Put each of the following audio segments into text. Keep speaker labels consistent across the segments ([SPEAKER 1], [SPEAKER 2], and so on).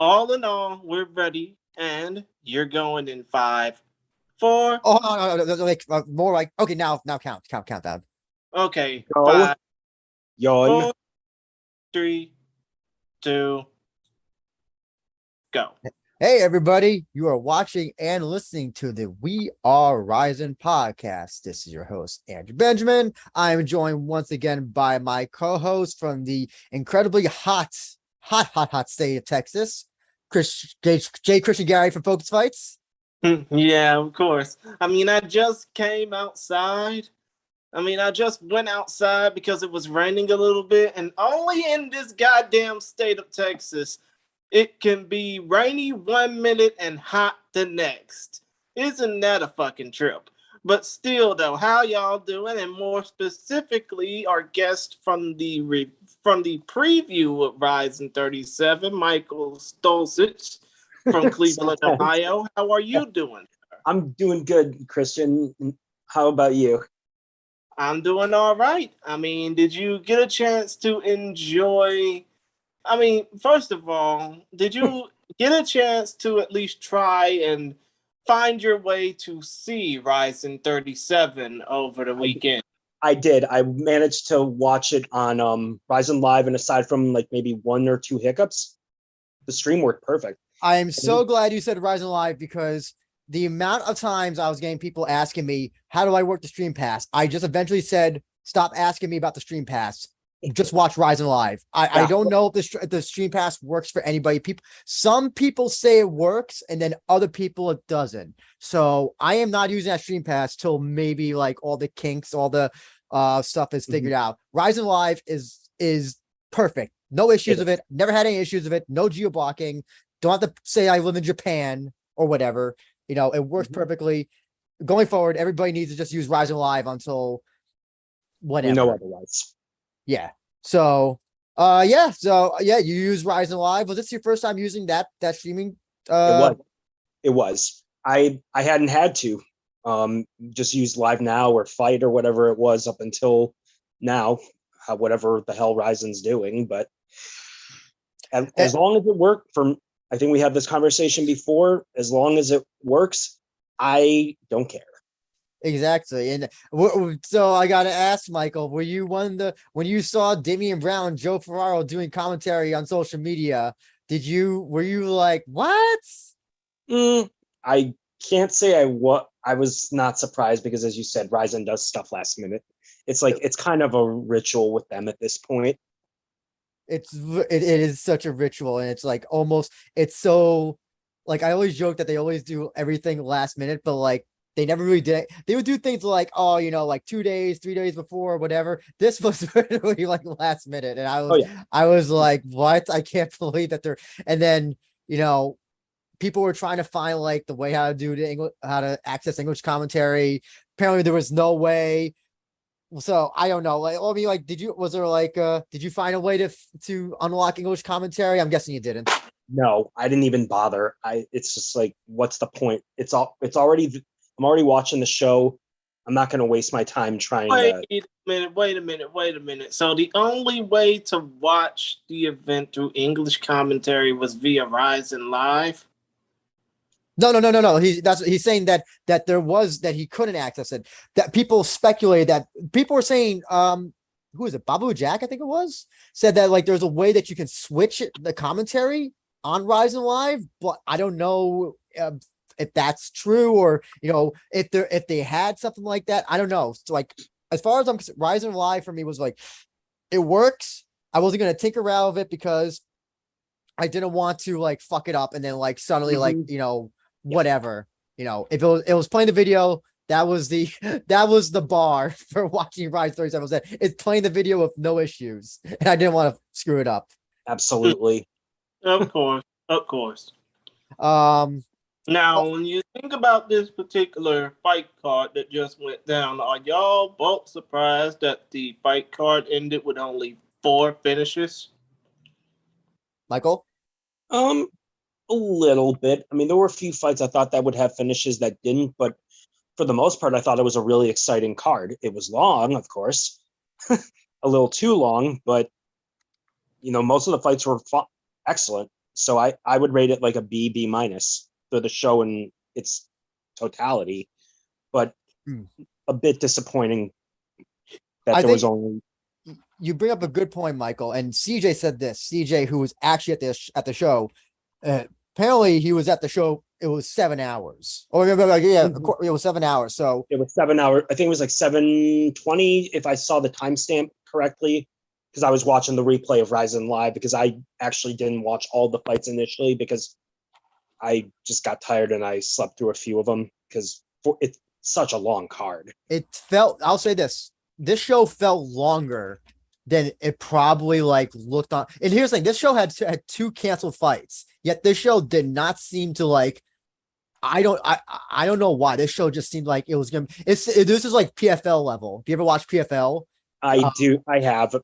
[SPEAKER 1] all in all, we're ready, and you're going in 5, 4.
[SPEAKER 2] Oh, no, like more like okay. Now count down.
[SPEAKER 1] Okay,
[SPEAKER 3] Go.
[SPEAKER 1] 5,
[SPEAKER 3] Yon.
[SPEAKER 1] 4, 3, 2, go.
[SPEAKER 2] Hey everybody, you are watching and listening to the We Are Rising podcast. This is your host Andrew Benjamin. I am joined once again by my co-host from the incredibly hot state of Texas, J. Christian Gary from Focus Fights.
[SPEAKER 1] Yeah, of course. I just came outside. I just went outside because it was raining a little bit, and only in this goddamn state of Texas, it can be rainy 1 minute and hot the next. Isn't that a fucking trip? But still, though, how y'all doing? And more specifically, our guest from the preview of Rizin 37, Michael Stolzich from Cleveland, Ohio. How are you doing?
[SPEAKER 3] I'm doing good, Christian. How about you?
[SPEAKER 1] I'm doing all right. Did you get a chance to enjoy? First of all, did you get a chance to at least try and find your way to see Rizin 37 over the weekend?
[SPEAKER 3] I did. I managed to watch it on Rizin Live, and aside from like maybe one or two hiccups, the stream worked perfect.
[SPEAKER 2] I am so glad you said Rizin Live because the amount of times I was getting people asking me, how do I work the stream pass? I just eventually said, stop asking me about the stream pass. Just watch Rizin Live. I don't know if the stream pass works for anybody. Some people say it works, and then other people it doesn't. So I am not using that stream pass till maybe like all the kinks, all the stuff is figured out. Rizin Live is perfect. No issues of it. Never had any issues of it. No geo blocking. Don't have to say I live in Japan or whatever. You know, it works perfectly. Going forward, everybody needs to just use Rizin Live until whatever.
[SPEAKER 3] We know otherwise.
[SPEAKER 2] Yeah. So, you use Rizin Live. Was this your first time using that streaming?
[SPEAKER 3] It was. I hadn't had to just use Live Now or Fight or whatever it was up until now, whatever the hell Rizin's doing. But as long as it worked I think we had this conversation before. As long as it works, I don't care.
[SPEAKER 2] Exactly. And so I got to ask, Michael, were you when you saw Damian Brown, Joe Ferraro doing commentary on social media, were you like, what?
[SPEAKER 3] I can't say I was not surprised because, as you said, Rizin does stuff last minute. It's like, it's kind of a ritual with them at this point.
[SPEAKER 2] It is such a ritual, and it's like it's so like I always joke that they always do everything last minute, but like they never really did it. They would do things like, like 2 days, 3 days before, whatever. This was really like last minute, and I was like, what? I can't believe that they're. And then people were trying to find like the way how to access English commentary. Apparently, there was no way. So I don't know. Did you find a way to unlock English commentary? I'm guessing you didn't.
[SPEAKER 3] No, I didn't even bother. It's just like, what's the point? I'm already watching the show. I'm not going to waste my time trying to.
[SPEAKER 1] Wait a minute. So the only way to watch the event through English commentary was via Rizin Live?
[SPEAKER 2] No. He's saying that he couldn't access it. That people speculated that people were saying, who is it? Babu Jack, I think it was, said that like there's a way that you can switch the commentary on Rizin Live, but I don't know if that's true or if they had something like that. I don't know. So like as far as I'm concerned, Rizin Live for me was like it works. I wasn't gonna tinker around with it because I didn't want to like fuck it up and then like suddenly whatever, if it was playing the video, that was the bar for watching Rise 37. Was that it's playing the video with no issues, and I didn't want to screw it up.
[SPEAKER 3] Absolutely.
[SPEAKER 1] Of course. Now, when you think about this particular fight card that just went down, are y'all both surprised that the fight card ended with only 4 finishes?
[SPEAKER 2] Michael?
[SPEAKER 3] A little bit. There were a few fights I thought that would have finishes that didn't, but for the most part, I thought it was a really exciting card. It was long, of course, a little too long, but most of the fights were excellent. So I would rate it like a B minus for the show in its totality, but a bit disappointing that there was only.
[SPEAKER 2] You bring up a good point, Michael. And CJ said this. CJ, who was actually at the show, apparently he was at the show. It was 7 hours. Oh, yeah, it was 7 hours. So
[SPEAKER 3] it was 7 hours. I think it was like 7:20 if I saw the timestamp correctly, because I was watching the replay of Rizin live, because I actually didn't watch all the fights initially because I just got tired and I slept through a few of them because it's such a long card.
[SPEAKER 2] I'll say this show felt longer than it probably like looked on. And here's the thing, this show had 2 canceled fights, yet this show did not seem to like, I don't know why. This show just seemed like it was gonna. This is like PFL level. Do you ever watch PFL?
[SPEAKER 3] I do. I have.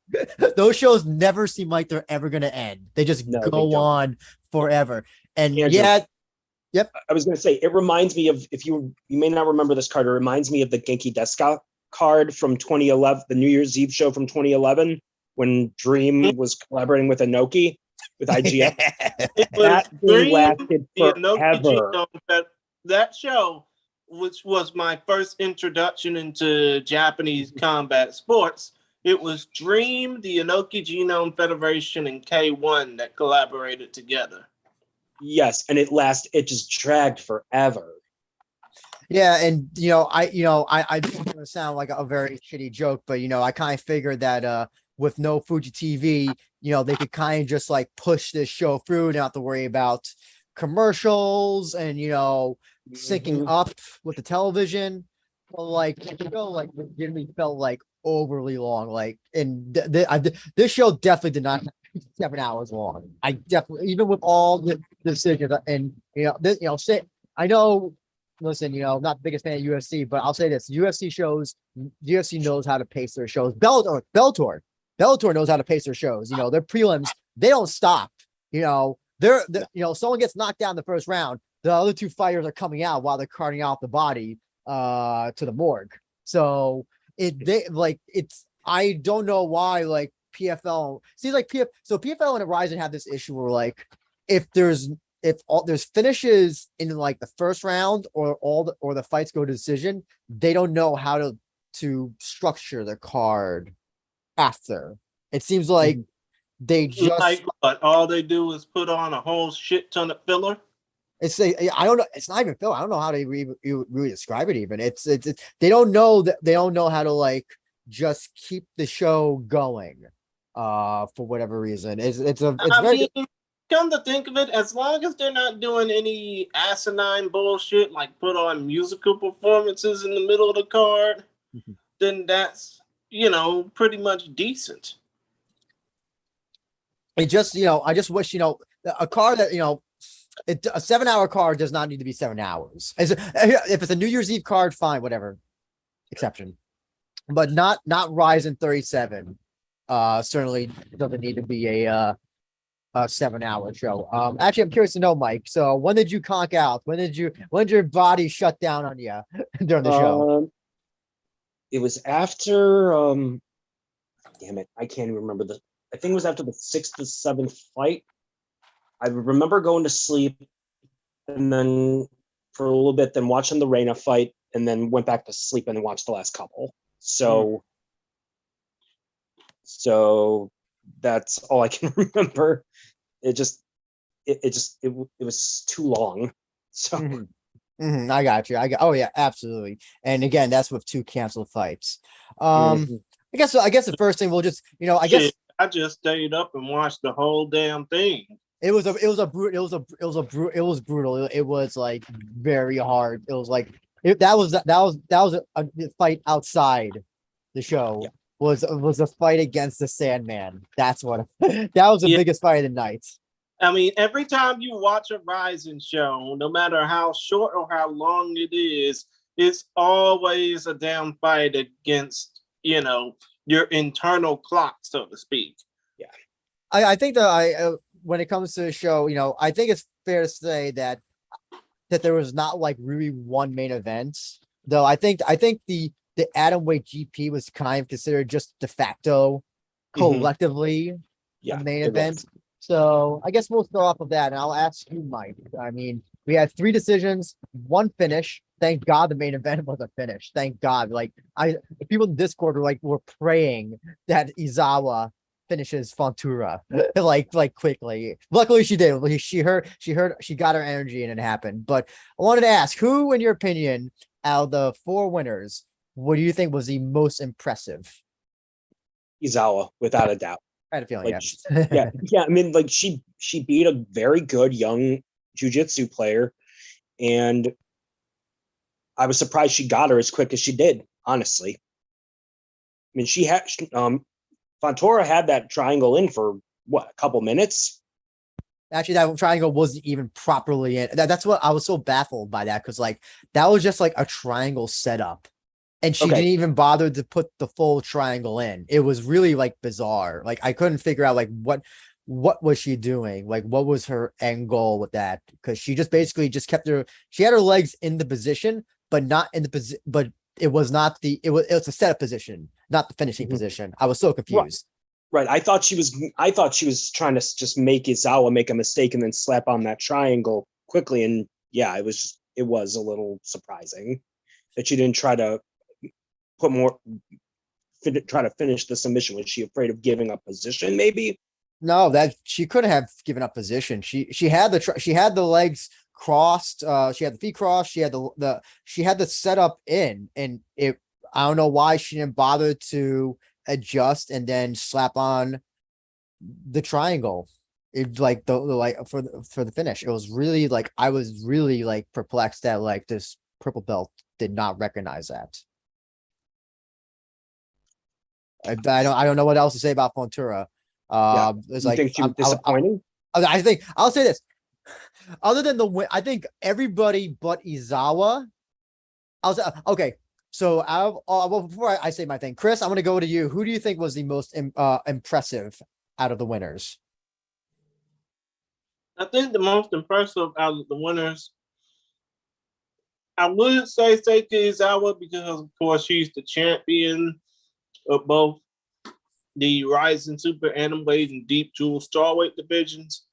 [SPEAKER 2] Those shows never seem like they're ever gonna end. They just go on forever. And
[SPEAKER 3] Andrew,
[SPEAKER 2] yep.
[SPEAKER 3] I was gonna say it reminds me of, if you may not remember this card. It reminds me of the Genki Deska card from 2011, the New Year's Eve show from 2011, when Dream was collaborating with Inoki with IGF. That thing lasted forever.
[SPEAKER 1] That show, which was my first introduction into Japanese combat sports, it was Dream, the Inoki Genome Federation, and K1 that collaborated together.
[SPEAKER 3] Yes, and it just dragged forever.
[SPEAKER 2] Yeah, and I don't want to sound like a very shitty joke, but I kind of figured that with no Fuji TV, they could kind of just like push this show through and not have to worry about commercials and syncing up with the television. But like the show like legitimately felt like overly long. Like, and this show definitely did not 7 hours long. I definitely, even with all the decisions, and I know. Listen, not the biggest fan of UFC, but I'll say this: UFC knows how to pace their shows. Bellator knows how to pace their shows. Their prelims, they don't stop. Someone gets knocked down in the first round, the other 2 fighters are coming out while they're carting out the body to the morgue. So I don't know why like PFL seems like PFL and Rizin have this issue where like if there's finishes in like the first round or the fights go to decision, they don't know how to structure the card after. It seems like they just
[SPEAKER 1] like what all they do is put on a whole shit ton of filler.
[SPEAKER 2] I don't know. It's not even filler. I don't know how to really describe it. Even it's they don't know how to like just keep the show going for whatever reason.
[SPEAKER 1] Come to think of it, as long as they're not doing any asinine bullshit like put on musical performances in the middle of the card, then that's pretty much decent.
[SPEAKER 2] I just wish a card that a 7 hour card does not need to be 7 hours. If it's a New Year's Eve card, fine, whatever, exception, but not Rizin 37. Certainly doesn't need to be a 7 hour show. Actually, I'm curious to know, Mike. So when did you conk out? When did your body shut down on you during the show?
[SPEAKER 3] It was after damn it, I can't even remember I think it was after the 6th or 7th fight. I remember going to sleep and then for a little bit, then watching the Reina fight, and then went back to sleep and watched the last couple. So that's all I can remember. It was too long. So
[SPEAKER 2] I got you. Oh yeah, absolutely. And again, that's with 2 canceled fights. I guess the first thing we'll just
[SPEAKER 1] I just stayed up and watched the whole damn thing.
[SPEAKER 2] It was brutal. It was like very hard. It was like that was a fight outside the show. Yeah. Was a fight against the Sandman. That's what that was the biggest fight of the night.
[SPEAKER 1] I mean, every time you watch a Rizin show, no matter how short or how long it is, it's always a damn fight against, your internal clock, so to speak.
[SPEAKER 2] Yeah. I think that when it comes to the show, I think it's fair to say that there was not like really one main event, though. I think the Atomweight GP was kind of considered just de facto collectively the main event. So I guess we'll start off with that, and I'll ask you, Mike. I mean, we had 3 decisions, 1 finish. Thank God the main event was a finish. Thank God. Like the people in Discord were praying that Izawa finishes Fontura like quickly. Luckily she did. She got her energy and it happened. But I wanted to ask, who, in your opinion, out of the 4 winners, what do you think was the most impressive?
[SPEAKER 3] Izawa, without a doubt.
[SPEAKER 2] I had a feeling,
[SPEAKER 3] Like,
[SPEAKER 2] yeah.
[SPEAKER 3] yeah. I mean, like she beat a very good young jujitsu player, and I was surprised she got her as quick as she did. Honestly, I mean, she had Fontoura had that triangle in for what, a couple minutes.
[SPEAKER 2] Actually, that triangle wasn't even properly in. That's what I was so baffled by that, because like that was just like a triangle setup. And she didn't even bother to put the full triangle in. It was really like bizarre. Like I couldn't figure out like what was she doing? Like what was her end goal with that? Because she just basically just she had her legs in the position, but not in the position, but it was not it was a setup position, not the finishing position. I was so confused.
[SPEAKER 3] Right. I thought she was trying to just make Izawa make a mistake and then slap on that triangle quickly. And yeah, it was a little surprising that she didn't try to try to finish the submission. Was she afraid of giving up position? Maybe.
[SPEAKER 2] No, that she couldn't have given up position. She had the legs crossed. She had the feet crossed. She had the setup in, and I don't know why she didn't bother to adjust and then slap on the triangle. It like for the finish. It was really like I was really like perplexed that like this purple belt did not recognize that. I don't know what else to say about Fontura. It's like,
[SPEAKER 3] think she was disappointing?
[SPEAKER 2] I think I'll say this. Other than the win, I think everybody but Izawa. I'll say okay. So well, before I say my thing, Chris, I'm going to go to you. Who do you think was the most impressive out of the winners?
[SPEAKER 1] I think the most impressive out of the winners, I would say Seiki Izawa, because of course she's the champion of both the Rizin Super Atomweight and Deep Jewel Starweight divisions.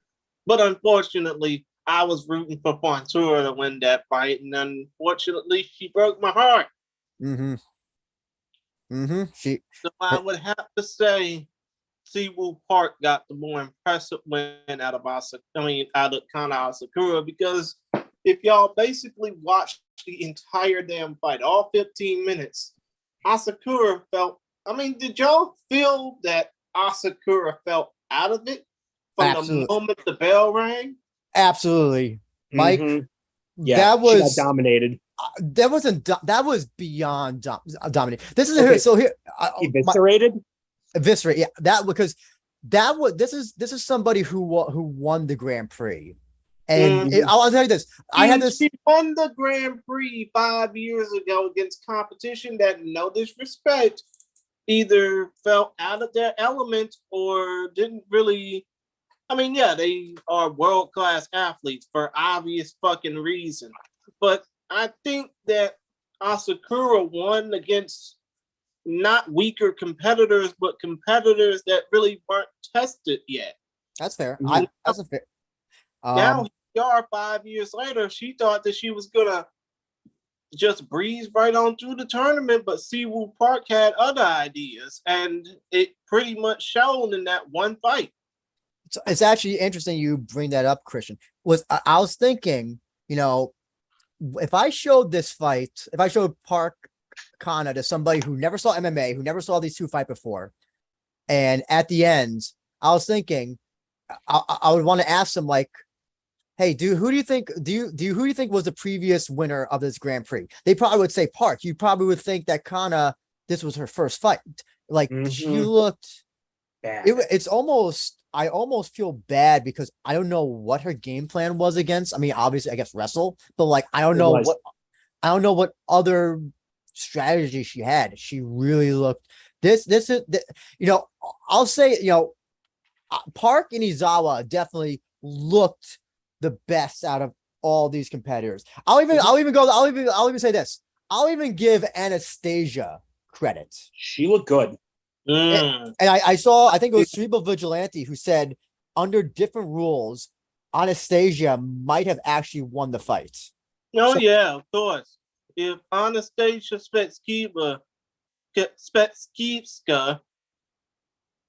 [SPEAKER 1] But unfortunately, I was rooting for Fontoura to win that fight, and unfortunately, she broke my heart. So I would have to say Siwoo Park got the more impressive win out of Kana Asakura, because if y'all basically watched the entire damn fight, all 15 minutes, Asakura felt, did y'all feel that Asakura felt out of it from the moment the bell rang?
[SPEAKER 2] Absolutely. Mike,
[SPEAKER 3] yeah, that was, she got dominated.
[SPEAKER 2] That was beyond dominated. This is okay. So here,
[SPEAKER 3] eviscerated.
[SPEAKER 2] Eviscerate, yeah. This is somebody who won the Grand Prix, and I'll tell you this:
[SPEAKER 1] She won the Grand Prix 5 years ago against competition that, no disrespect, either felt out of their element or didn't really. They are world-class athletes for obvious fucking reason, but I think that Asakura won against not weaker competitors, but competitors that really weren't tested yet.
[SPEAKER 2] That's fair. That's a fair.
[SPEAKER 1] Now here we are 5 years later. She thought that she was gonna just breeze right on through the tournament, but Siwoo Park had other ideas, and it pretty much showed in that one fight.
[SPEAKER 2] It's actually interesting you bring that up, Christian. I was thinking, if I showed this fight, if I showed Park Kana to somebody who never saw MMA, who never saw these two fight before, and at the end, I was thinking, I would want to ask them like, "Hey, who do you think was the previous winner of this Grand Prix?" They probably would say Park. You probably would think that Kana, this was her first fight. Like she looked. I almost feel bad because I don't know what her game plan was against. Obviously, I guess wrestle, but like I don't know what other strategy she had. She really looked I'll say, Park and Izawa definitely looked the best out of all these competitors. I'll even say this. I'll even give Anastasia credit.
[SPEAKER 3] She looked good.
[SPEAKER 2] And I saw, I think it was Cerebral Vigilante who said under different rules, Anastasia might have actually won the fight.
[SPEAKER 1] Oh
[SPEAKER 2] So-
[SPEAKER 1] yeah, of course. If Anastasia Spetskivska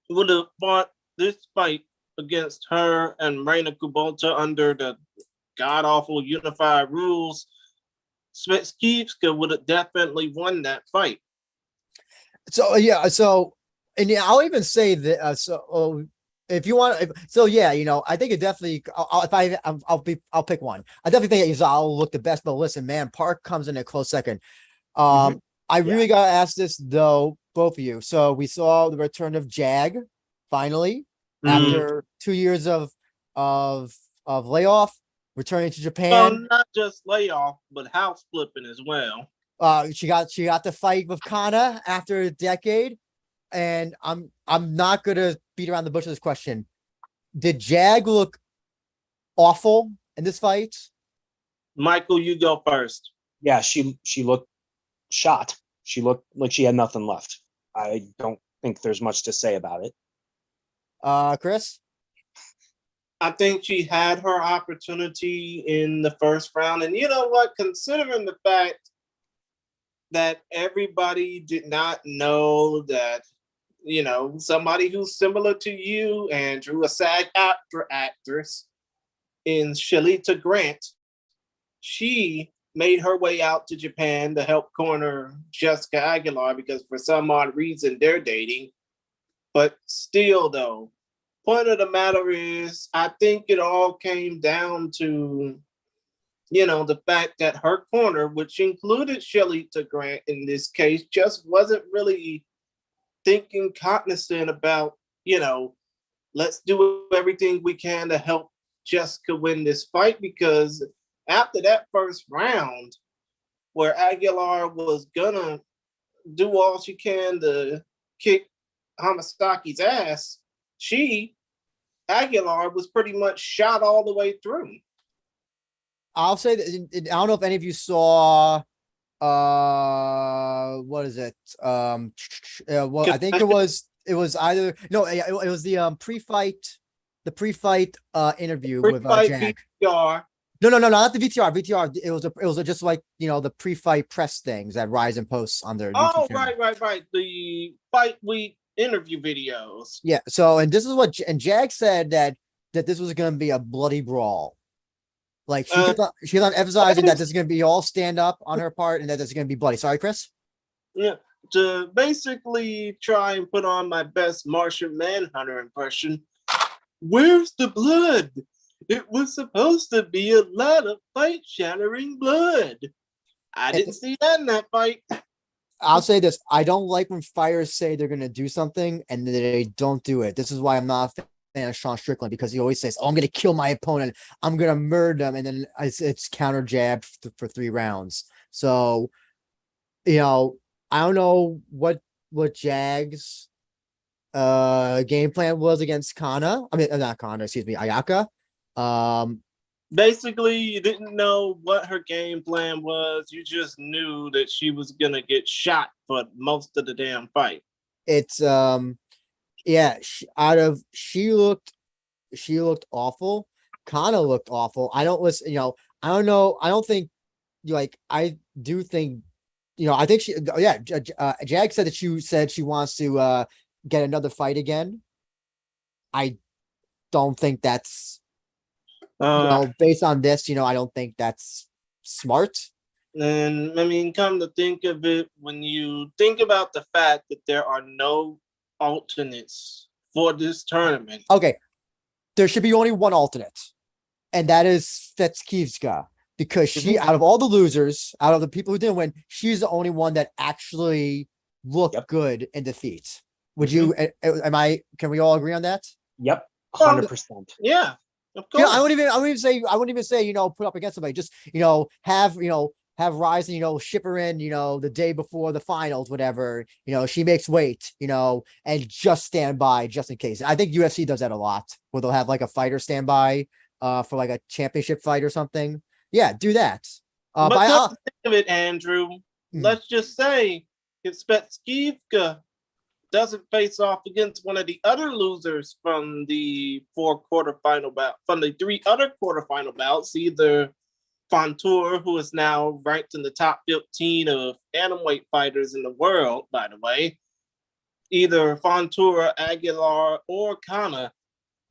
[SPEAKER 1] would have fought this fight against her and Reina Kubota under the god awful unified rules, Spetskivska would have definitely won that fight.
[SPEAKER 2] So yeah, so and yeah, I'll even say that. If you want, so yeah, I think it definitely. I'll pick one. I definitely think Izal will look the best. But listen, man, Park comes in a close second. I really gotta ask this though, both of you. So we saw the return of Jag finally after 2 years of layoff, returning to
[SPEAKER 1] Well,
[SPEAKER 2] Japan.
[SPEAKER 1] not just layoff, but house flipping as well.
[SPEAKER 2] She got to fight with Kana after a decade. And I'm not gonna beat around the bush with this question. Did Jag look awful in this fight?
[SPEAKER 1] Michael, you go first.
[SPEAKER 3] Yeah, she looked shot. She looked like she had nothing left. I don't think there's much to say about it.
[SPEAKER 2] Chris?
[SPEAKER 1] I think she had her opportunity in the first round. And you know what? Considering the fact that everybody did not know that, somebody who's similar to you, Andrew, a SAG-AFTRA actress in Shalita Grant, she made her way out to Japan to help corner Jessica Aguilar because for some odd reason they're dating. But still, though, point of the matter is, I think it all came down to, the fact that her corner, which included Shalita Grant in this case, just wasn't really thinking cognizant about, let's do everything we can to help Jessica win this fight, because after that first round where Aguilar was gonna do all she can to kick Hamasaki's ass, Aguilar was pretty much shot all the way through.
[SPEAKER 2] I'll say that I don't know if any of you saw what is it? Well, I think it was either no, it was the pre-fight interview with Jag.
[SPEAKER 1] VTR.
[SPEAKER 2] No, not the VTR. VTR. It was just like the pre-fight press things that Rizin posts on their YouTube channel.
[SPEAKER 1] Right. The fight week interview videos.
[SPEAKER 2] Yeah. So, and this is what Jag said that this was going to be a bloody brawl. Like she kept on emphasizing that this is going to be all stand up on her part and that this is going to be bloody. Sorry, Chris.
[SPEAKER 1] Yeah, to basically try and put on my best Martian Manhunter impression. Where's the blood? It was supposed to be a lot of fight-shattering blood. I didn't see that in that fight.
[SPEAKER 2] I'll say this. I don't like when fighters say they're going to do something and they don't do it. This is why I'm not a fan of Sean Strickland, because he always says, "Oh, I'm going to kill my opponent. I'm going to murder them." And then it's counter jab for 3 rounds. So, I don't know what Jag's game plan was against Kana. I mean, not Kana, excuse me, Ayaka.
[SPEAKER 1] Basically, you didn't know what her game plan was. You just knew that she was gonna get shot for most of the damn fight.
[SPEAKER 2] It's yeah, she looked awful. Kana looked awful. I don't listen, I don't know. I don't think I do think, I think Jag said that she wants to get another fight again. I don't think that's based on this, I don't think that's smart.
[SPEAKER 1] And I mean, come to think of it, when you think about the fact that there are no alternates for this tournament.
[SPEAKER 2] Okay. There should be only one alternate, and that is Fetskivska, because she, out of all the losers, out of the people who didn't win, she's the only one that actually looked good in defeat. Would you, can we all agree on that?
[SPEAKER 3] Yep. 100%.
[SPEAKER 1] Yeah. Of course.
[SPEAKER 2] I wouldn't even say, put up against somebody. Just, have Rizin, ship her in, the day before the finals, whatever, she makes weight, and just stand by just in case. I think UFC does that a lot, where they'll have like a fighter stand by for like a championship fight or something. Yeah, do that.
[SPEAKER 1] But think of it, Andrew. Let's just say if Spetskivka doesn't face off against one of the other losers from the from the three other quarterfinal bouts, either Fontour, who is now ranked in the top 15 of atomweight fighters in the world, by the way, either Fontour, Aguilar, or Kana.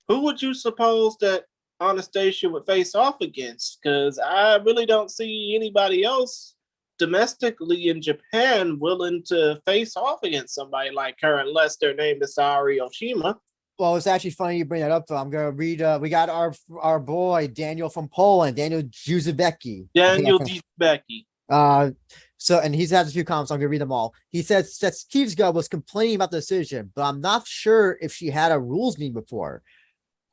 [SPEAKER 1] Who would you suppose that Anastasia would face off against? Because I really don't see anybody else domestically in Japan willing to face off against somebody like her unless their name is Saori Oshima.
[SPEAKER 2] Well, it's actually funny you bring that up. Though. I'm gonna read. We got our boy Daniel from Poland, Daniel Józebecki.
[SPEAKER 1] Daniel Józebecki.
[SPEAKER 2] So and he's had a few comments. I'm gonna read them all. He says that Stevesga was complaining about the decision, but I'm not sure if she had a rules meeting before.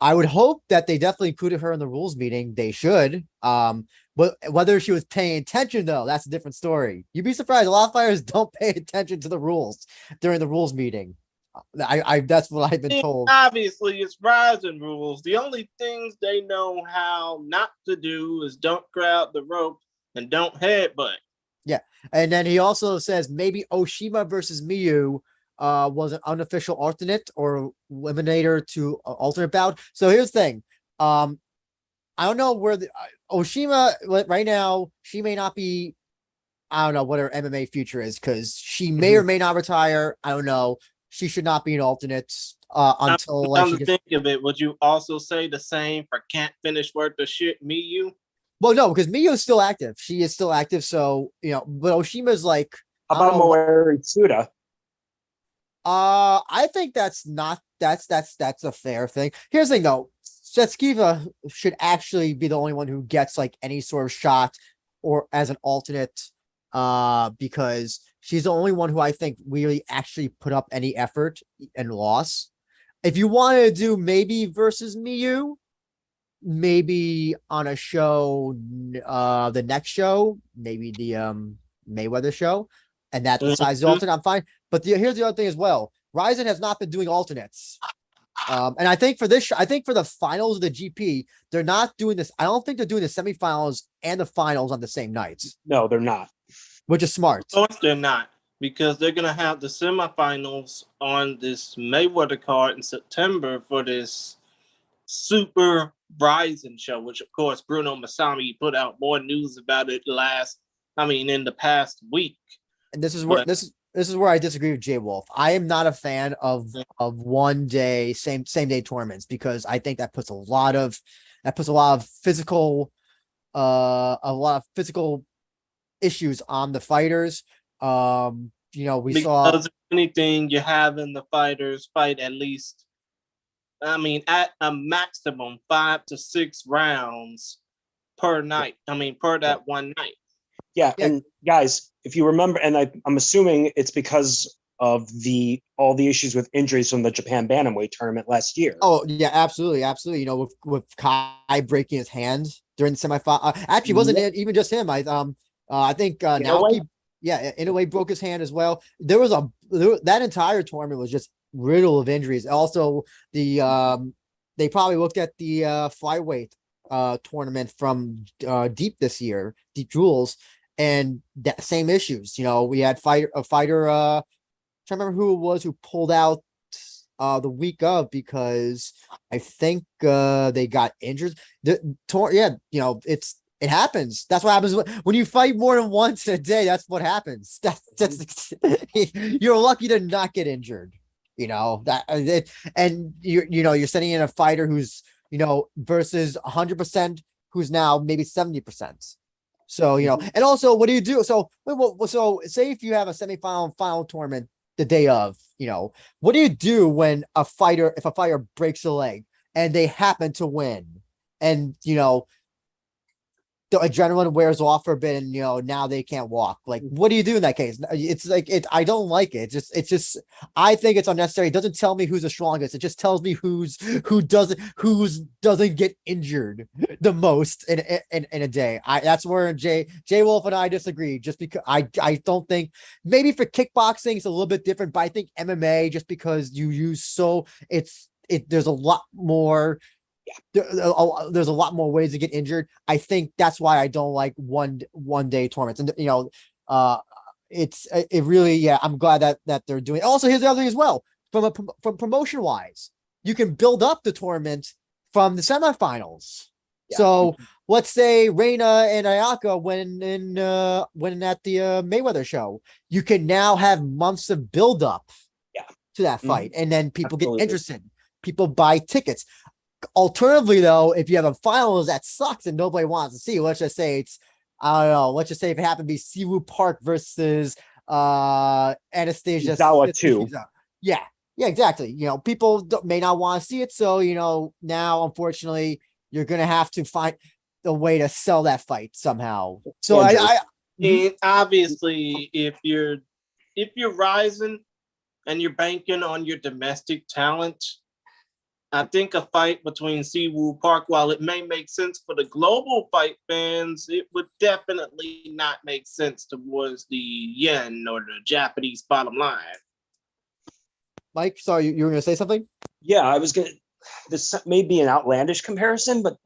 [SPEAKER 2] I would hope that they definitely included her in the rules meeting. They should. But whether she was paying attention, though, that's a different story. You'd be surprised. A lot of fighters don't pay attention to the rules during the rules meeting. I that's what I've been told.
[SPEAKER 1] Obviously, it's Rizin rules. The only things they know how not to do is don't crowd the rope and don't headbutt.
[SPEAKER 2] Yeah. And then he also says maybe Oshima versus Miyu was an unofficial alternate or eliminator to alternate bout. So here's the thing. I don't know where the Oshima right now, she may not be, I don't know what her MMA future is because she may or may not retire. I don't know. She should not be an alternate until like
[SPEAKER 1] she think of it. Would you also say the same for can't finish worth the shit Miyu?
[SPEAKER 2] Well, no, because Miyu is still active. She is still active. So, you know, but Oshima's like
[SPEAKER 3] how about Moeri Tsuda?
[SPEAKER 2] I think that's a fair thing. Here's the thing though. Setskiva should actually be the only one who gets like any sort of shot or as an alternate because she's the only one who I think really actually put up any effort and loss. If you want to do maybe versus Miyu, maybe on a show, the next show, maybe the Mayweather show, and that decides the alternate, I'm fine. But here's the other thing as well. Rizin has not been doing alternates. And I think for this, I think for the finals of the GP, they're not doing this. I don't think they're doing the semifinals and the finals on the same nights.
[SPEAKER 3] No, they're not.
[SPEAKER 2] Which is smart.
[SPEAKER 1] Of course they're not, because they're going to have the semifinals on this Mayweather card in September for this Super Rizin show, which of course Bruno Masami put out more news about it in the past week.
[SPEAKER 2] And this is where this is where I disagree with Jay Wolf. I am not a fan of 1 day same day tournaments because I think that puts a lot of physical issues on the fighters. Because
[SPEAKER 1] anything you have in the fighters fight at least, at a maximum 5 to 6 rounds per night. Per that one night.
[SPEAKER 3] Yeah, and guys, if you remember, and I'm assuming it's because of all the issues with injuries from the Japan Bantamweight tournament last year.
[SPEAKER 2] Oh yeah, absolutely. You know, with Kai breaking his hand during the semifinal. Actually, wasn't it even just him? I think Naoki, Inoue broke his hand as well. That entire tournament was just riddled of injuries. Also, they probably looked at the flyweight tournament from Deep this year, Deep Jewels. And that same issues, you know, we had a fighter, trying to remember who it was who pulled out the week of because I think they got injured. You know, it happens. That's what happens when you fight more than once a day. That's what happens. That's you're lucky to not get injured. You know and you're sending in a fighter who's versus 100% who's now maybe 70%. So, and also, what do you do? So say if you have a semifinal and final tournament the day of, what do you do when if a fighter breaks a leg and they happen to win and, the adrenaline wears off for a bit and, now they can't walk. Like, what do you do in that case? It's like, I don't like it. It's just, I think it's unnecessary. It doesn't tell me who's the strongest. It just tells me who doesn't get injured the most in a day. That's where Jay Wolf and I disagree, just because I don't think maybe for kickboxing, it's a little bit different, but I think MMA, just because you use there's a lot more. There's a lot more ways to get injured. I think that's why I don't like one day tournaments. And it really, yeah, I'm glad that they're doing. Also, here's the other thing as well. From promotion wise, you can build up the tournament from the semifinals.
[SPEAKER 3] Yeah.
[SPEAKER 2] So let's say Reina and Ayaka when at the Mayweather show, you can now have months of build up
[SPEAKER 3] Yeah.
[SPEAKER 2] to that fight, and then people
[SPEAKER 3] Absolutely.
[SPEAKER 2] get interested. People buy tickets. Alternatively, though, if you have a finals that sucks and nobody wants to see, let's just say it's, I don't know, let's just say if it happened to be Siwoo Park versus Anastasia
[SPEAKER 3] Zawa 2.
[SPEAKER 2] Yeah, yeah, exactly. People may not want to see it, so now unfortunately you're gonna have to find a way to sell that fight somehow. So
[SPEAKER 3] Andrew.
[SPEAKER 1] And obviously, if you're rising and you're banking on your domestic talent, I think a fight between Siwoo Park, while it may make sense for the global fight fans, it would definitely not make sense towards the yen or the Japanese bottom line.
[SPEAKER 2] Mike, sorry, you were going to say something?
[SPEAKER 3] Yeah, I was gonna. This may be an outlandish comparison, but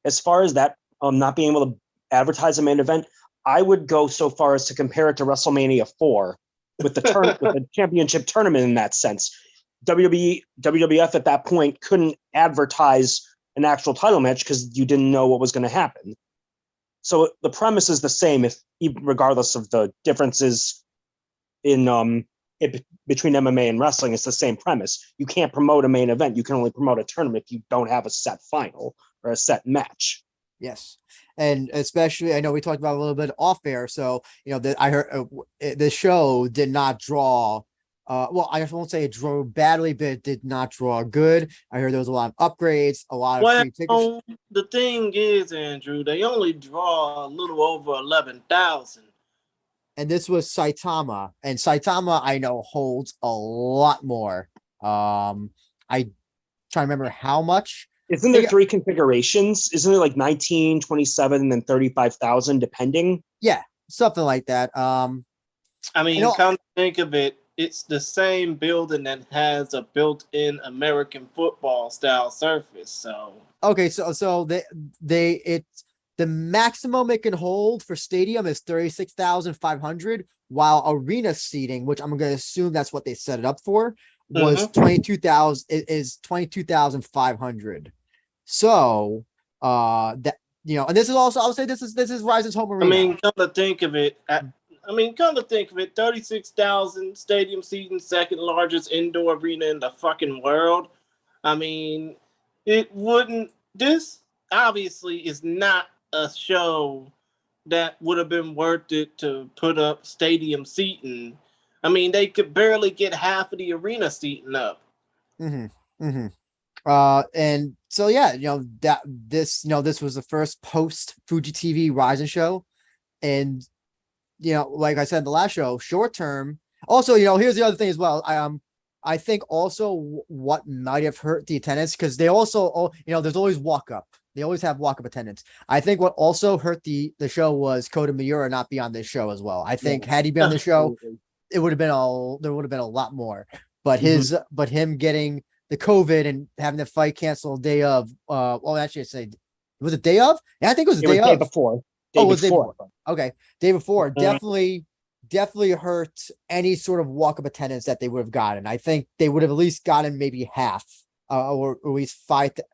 [SPEAKER 3] as far as that, not being able to advertise a main event, I would go so far as to compare it to WrestleMania 4 with the with the championship tournament in that sense. WWF at that point couldn't advertise an actual title match because you didn't know what was going to happen. So the premise is the same, regardless of the differences in between MMA and wrestling. It's the same premise. You can't promote a main event. You can only promote a tournament if you don't have a set final or a set match.
[SPEAKER 2] Yes. And especially, I know we talked about a little bit off air. So, I heard the show did not draw. Well, I won't say it drew badly, but it did not draw good. I heard there was a lot of upgrades, a lot of free tickets.
[SPEAKER 1] The thing is, Andrew, they only draw a little over 11,000.
[SPEAKER 2] And this was Saitama, and Saitama I know holds a lot more. I try to remember how much.
[SPEAKER 3] Isn't there 3 configurations? Isn't it like 19, 27, and then 35,000 depending?
[SPEAKER 2] Yeah, something like that.
[SPEAKER 1] I mean, come to think of it, it's the same building that has a built-in American football style surface. So
[SPEAKER 2] okay, so the maximum it can hold for stadium is 36,500, while arena seating, which I'm going to assume that's what they set it up for, was 22,000 is 22,500. So and this is also, I would say this is Rizin's home arena.
[SPEAKER 1] I mean, come to think of it, 36,000 stadium seating, second largest indoor arena in the fucking world. I mean, this obviously is not a show that would have been worth it to put up stadium seating. I mean, they could barely get half of the arena seating up.
[SPEAKER 2] And so, yeah, this was the first post Fuji TV Rizin show. And, like I said in the last show, short term. Also, here's the other thing as well. I think also what might have hurt the attendance, because they also, there's always walk up. They always have walk up attendance. I think what also hurt the show was Kota Miura not be on this show as well. I think had he been on the show, there would have been a lot more. But him getting the COVID and having the fight canceled day of, actually was it day of? Yeah, I think it was the day of.
[SPEAKER 3] Day before.
[SPEAKER 2] Day before. Okay. Day before. Definitely hurt any sort of walk-up attendance that they would have gotten. I think they would have at least gotten maybe half, or at least $3,000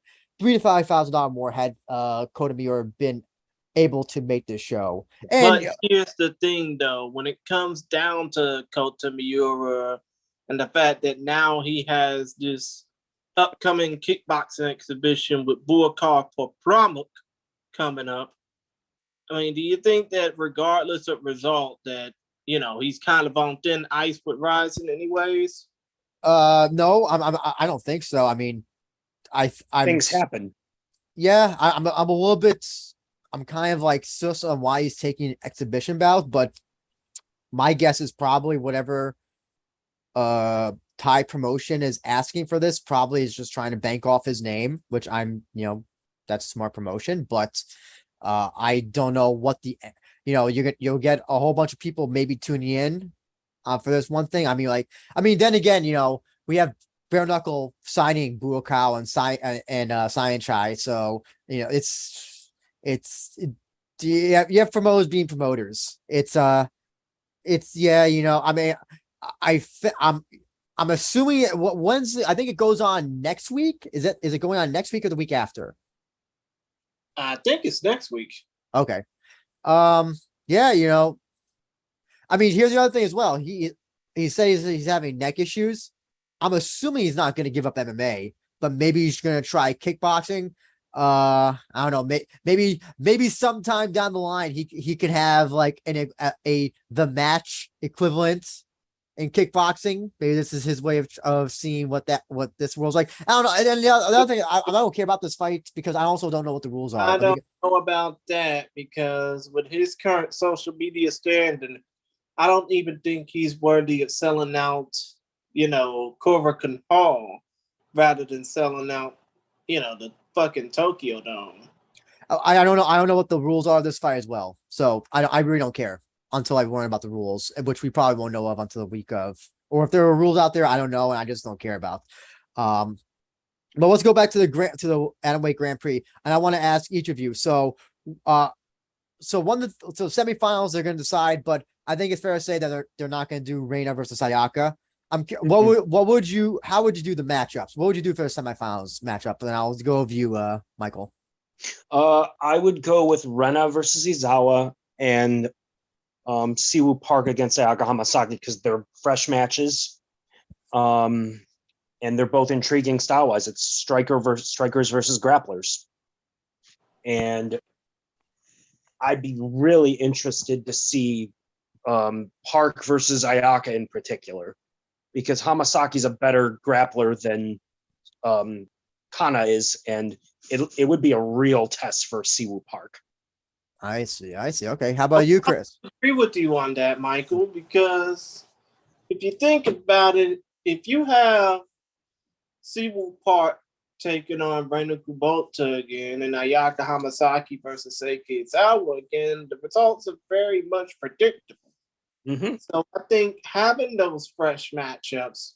[SPEAKER 2] to $5,000 more had Kota Miura been able to make this show.
[SPEAKER 1] But here's the thing, though, when it comes down to Kota Miura and the fact that now he has this upcoming kickboxing exhibition with Buakar Pramuk coming up, I mean, do you think that regardless of result that, he's kind of on thin ice with Rizin anyways?
[SPEAKER 2] No, I don't think so. I mean,
[SPEAKER 3] things happen.
[SPEAKER 2] Yeah, I'm a little bit. I'm kind of like sus on why he's taking an exhibition bout, but my guess is probably whatever Thai promotion is asking for this probably is just trying to bank off his name, which that's smart promotion, but I don't know what you'll get a whole bunch of people maybe tuning in for this one thing. Then again, we have bare knuckle signing Buakaw and Cyan Chai. So, you have promoters being promoters. It's It's I mean, I'm assuming when's I think it goes on next week. Is it going on next week or the week after?
[SPEAKER 1] I think it's next week.
[SPEAKER 2] Okay. Yeah, I mean, here's the other thing as well. He says he's having neck issues. I'm assuming he's not going to give up MMA, but maybe he's going to try kickboxing. I don't know. Maybe sometime down the line he could have like the match equivalent in kickboxing. Maybe this is his way of seeing what this world's like. I don't know. And then the other thing, I don't care about this fight because I also don't know what the rules are.
[SPEAKER 1] I don't know about that because with his current social media standing, I don't even think he's worthy of selling out, Corcoran Hall rather than selling out, the fucking Tokyo Dome.
[SPEAKER 2] I don't know. I don't know what the rules are of this fight as well. So I really don't care until I learn about the rules, which we probably won't know of until the week of. Or if there are rules out there, I don't know, and I just don't care about. But let's go back to the Atomweight Grand Prix, and I want to ask each of you. So semifinals they're going to decide, but I think it's fair to say that they're not going to do Reina versus Ayaka. How would you do the matchups? What would you do for the semifinals matchup? And I'll go with you, Michael.
[SPEAKER 3] I would go with Rena versus Izawa and Siwoo Park against Ayaka Hamasaki because they're fresh matches. And they're both intriguing style-wise. It's strikers versus grapplers. And I'd be really interested to see Park versus Ayaka in particular, because Hamasaki's a better grappler than Kana is, and it would be a real test for Siwoo Park.
[SPEAKER 2] I see. Okay. How about you, Chris?
[SPEAKER 1] I agree with you on that, Michael, because if you think about it, if you have Siwoo Park taking on Reina Kubota again and Ayaka Hamasaki versus Seiki Izawa again, the results are very much predictable.
[SPEAKER 3] Mm-hmm.
[SPEAKER 1] So I think having those fresh matchups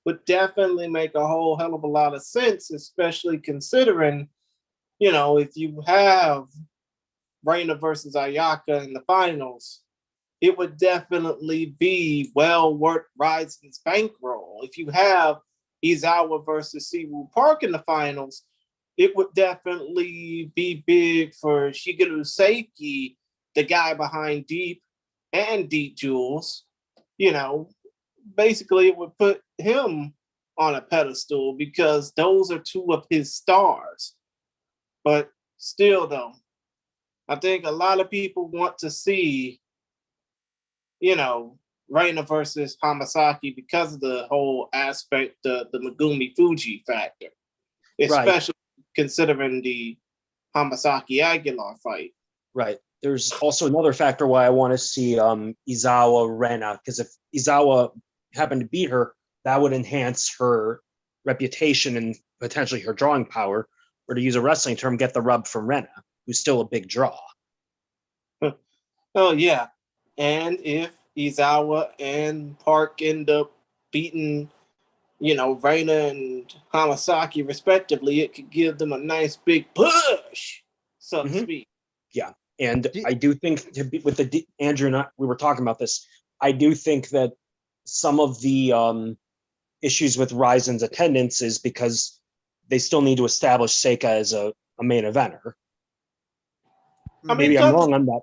[SPEAKER 1] would definitely make a whole hell of a lot of sense, especially considering, if you have Reina versus Ayaka in the finals, it would definitely be well worth Rizin's bankroll. If you have Izawa versus Siwoo Park in the finals, it would definitely be big for Shigeru Seiki, the guy behind Deep and Deep Jewels. Basically it would put him on a pedestal because those are two of his stars. But still, though, I think a lot of people want to see, Reina versus Hamasaki because of the whole aspect, the Megumi Fuji factor, especially considering the Hamasaki Aguilar fight.
[SPEAKER 3] Right. There's also another factor why I want to see Izawa Rena, because if Izawa happened to beat her, that would enhance her reputation and potentially her drawing power, or to use a wrestling term, get the rub from Rena, who's still a big draw.
[SPEAKER 1] Oh, yeah. And if Izawa and Park end up beating, Reina and Hamasaki respectively, it could give them a nice big push, so to speak.
[SPEAKER 3] Yeah. And I do think with Andrew and I, we were talking about this, I do think that some of the issues with Rizin's attendance is because they still need to establish Seika as a main eventer. Maybe I'm wrong on that.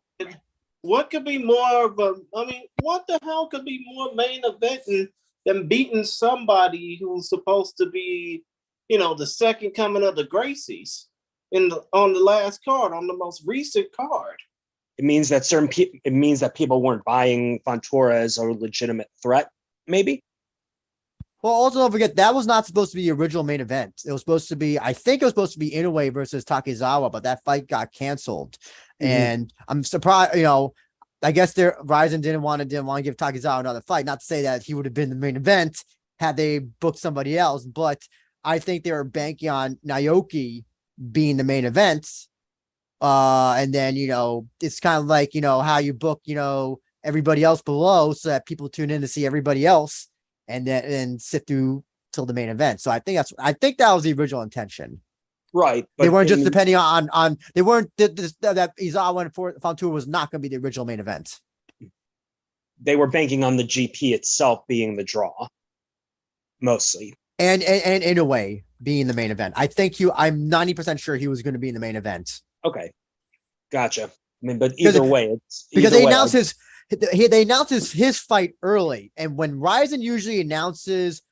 [SPEAKER 1] What could be more of what the hell could be more main eventing than beating somebody who's supposed to be, the second coming of the Gracies on the last card, on the most recent card?
[SPEAKER 3] It means that people weren't buying Fontoura as a legitimate threat, maybe.
[SPEAKER 2] Well, also don't forget that was not supposed to be the original main event. It was supposed to be, I think it was supposed to be Inoue versus Takezawa, but that fight got canceled. And I'm surprised, I guess Rizin didn't want to give Takezawa another fight. Not to say that he would have been the main event had they booked somebody else, but I think they were banking on Naoki being the main event. And then, it's kind of like, how you book, everybody else below so that people tune in to see everybody else and then sit through till the main event. So I think that was the original intention.
[SPEAKER 3] Right.
[SPEAKER 2] But they weren't just depending on they weren't that Izawa and Fontoura was not going to be the original main event.
[SPEAKER 3] they were banking on the GP itself being the draw, mostly.
[SPEAKER 2] And in a way, being the main event. I'm 90% sure he was going to be in the main event.
[SPEAKER 3] Okay, gotcha. I mean, but either way,
[SPEAKER 2] because they announced his fight early, and when Rizin usually announces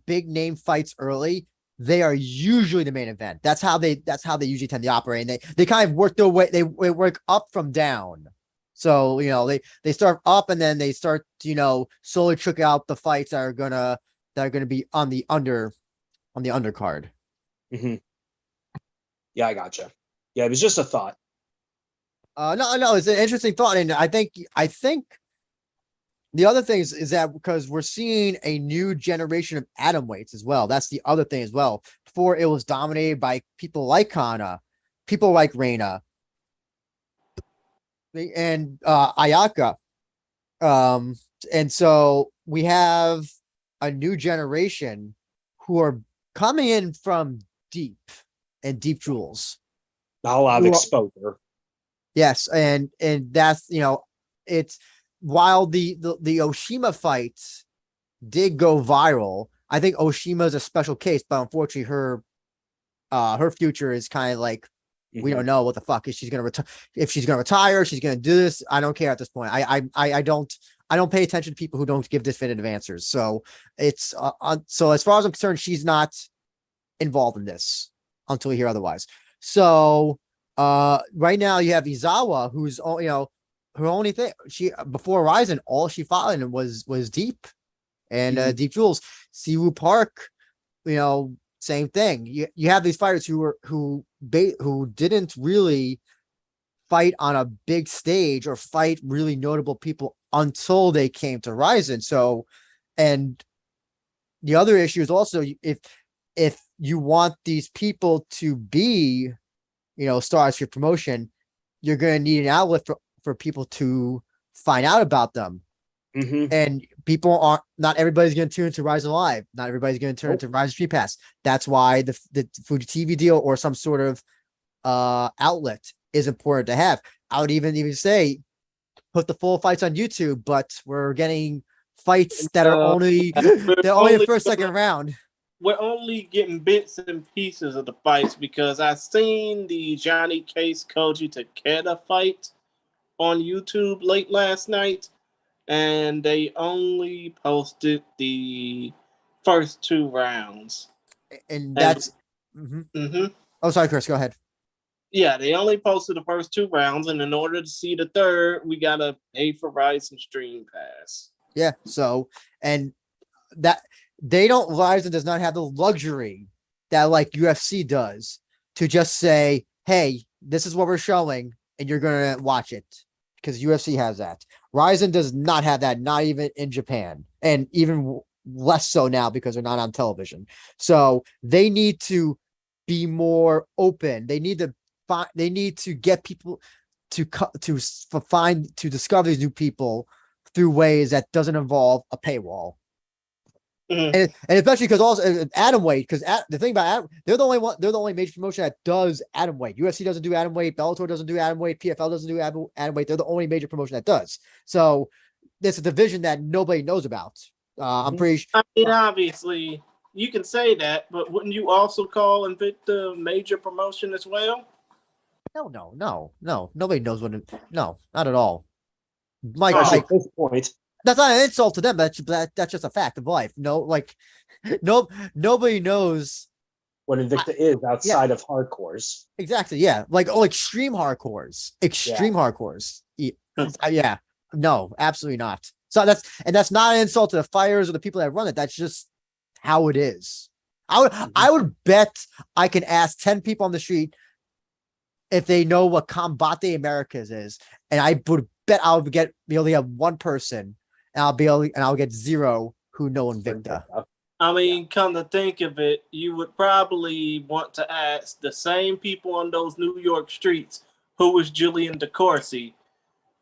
[SPEAKER 2] big name fights early, they are usually the main event. That's how they usually tend to operate. And they kind of work their way. They work up from down. So they start up and then they start slowly trick out the fights that are gonna be on the undercard.
[SPEAKER 3] Mm-hmm. Yeah, I gotcha. Yeah, it was just a thought.
[SPEAKER 2] No, it's an interesting thought, and I think the other thing is that because we're seeing a new generation of atom weights as well. That's the other thing as well. Before it was dominated by people like Kana, people like Reina, and Ayaka. And so we have a new generation who are coming in from deep jewels.
[SPEAKER 3] Not a lot of exposure.
[SPEAKER 2] Yes, and that's it's while the Oshima fights did go viral. I think Oshima is a special case, but unfortunately her future is kind of like we don't know what the fuck is she's gonna retire. If she's gonna retire, she's gonna do this. I don't care at this point. I don't pay attention to people who don't give definitive answers. So it's so as far as I'm concerned, she's not involved in this until we hear otherwise. So right now you have Izawa, who's her only thing before Rizin, all she fought in was deep and deep jewels. Siwoo Park, same thing. You have these fighters who didn't really fight on a big stage or fight really notable people until they came to Rizin. So, and the other issue is also if you want these people to be, stars for your promotion, you're going to need an outlet for people to find out about them. And not everybody's going to tune into Rizin Live. Not everybody's going to turn into Rizin Street Pass. That's why the Fuji TV deal or some sort of outlet is important to have. I would even say put the full fights on YouTube, but we're getting fights that are only the first, second round.
[SPEAKER 1] We're only getting bits and pieces of the fights because I seen the Johnny Case Koji Takeda fight on YouTube late last night, and they only posted the first 2 rounds.
[SPEAKER 2] And that's Oh, sorry, Chris, go ahead.
[SPEAKER 1] Yeah, they only posted the first 2 rounds, and in order to see the third, we gotta pay for Rizin Stream Pass.
[SPEAKER 2] Yeah, so and that Rizin does not have the luxury that like UFC does to just say, hey, this is what we're showing, and you're gonna watch it. Because UFC has that. Rizin does not have that, not even in Japan, and even less so now because they're not on television. So they need to be more open. They need to get people to discover these new people through ways that doesn't involve a paywall. And especially because also atomweight, because the thing about they're the only major promotion that does atomweight. UFC doesn't do atomweight, Bellator doesn't do atomweight, PFL doesn't do atomweight. They're the only major promotion that does. So there's a division that nobody knows about. I'm pretty sure. I
[SPEAKER 1] mean, obviously you can say that, but wouldn't you also call Invicta a major promotion as well?
[SPEAKER 2] No. Nobody knows what. No, not at all.
[SPEAKER 3] Mike, at this point.
[SPEAKER 2] That's not an insult to them, but that's just a fact of life. Nobody knows
[SPEAKER 3] what Invicta is outside of hardcores.
[SPEAKER 2] Exactly. Yeah. Like extreme hardcores. Hardcores. Yeah. No, absolutely not. So that's not an insult to the fighters or the people that run it. That's just how it is. I would bet I can ask 10 people on the street if they know what Combate Americas is, and I would bet I would be able to have one person. And I'll get 0 who know Invicta.
[SPEAKER 1] I mean, come to think of it, you would probably want to ask the same people on those New York streets who was Julian DeCourcy,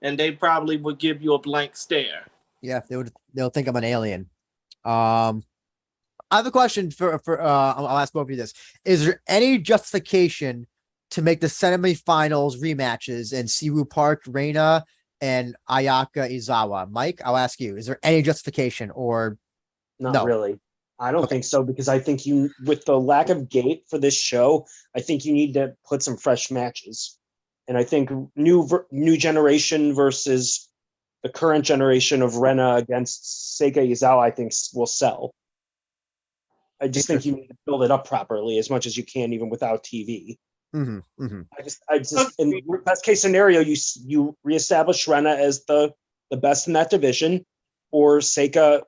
[SPEAKER 1] and they probably would give you a blank stare.
[SPEAKER 2] Yeah, they'll think I'm an alien. I have a question for I'll ask both of you this. Is there any justification to make the semifinals rematches in Siwoo Park, Reina, and Ayaka Izawa. Mike, I'll ask you: is there any justification or
[SPEAKER 3] Not
[SPEAKER 2] no?
[SPEAKER 3] really. I don't
[SPEAKER 2] Okay.
[SPEAKER 3] think so because I think you, with the lack of gate for this show, I think you need to put some fresh matches. And I think new generation versus the current generation of Rena against Seika Izawa, I think will sell. I just think you need to build it up properly as much as you can, even without TV. In
[SPEAKER 1] Okay.
[SPEAKER 3] best case scenario, you reestablish Rena as the best in that division, or Seika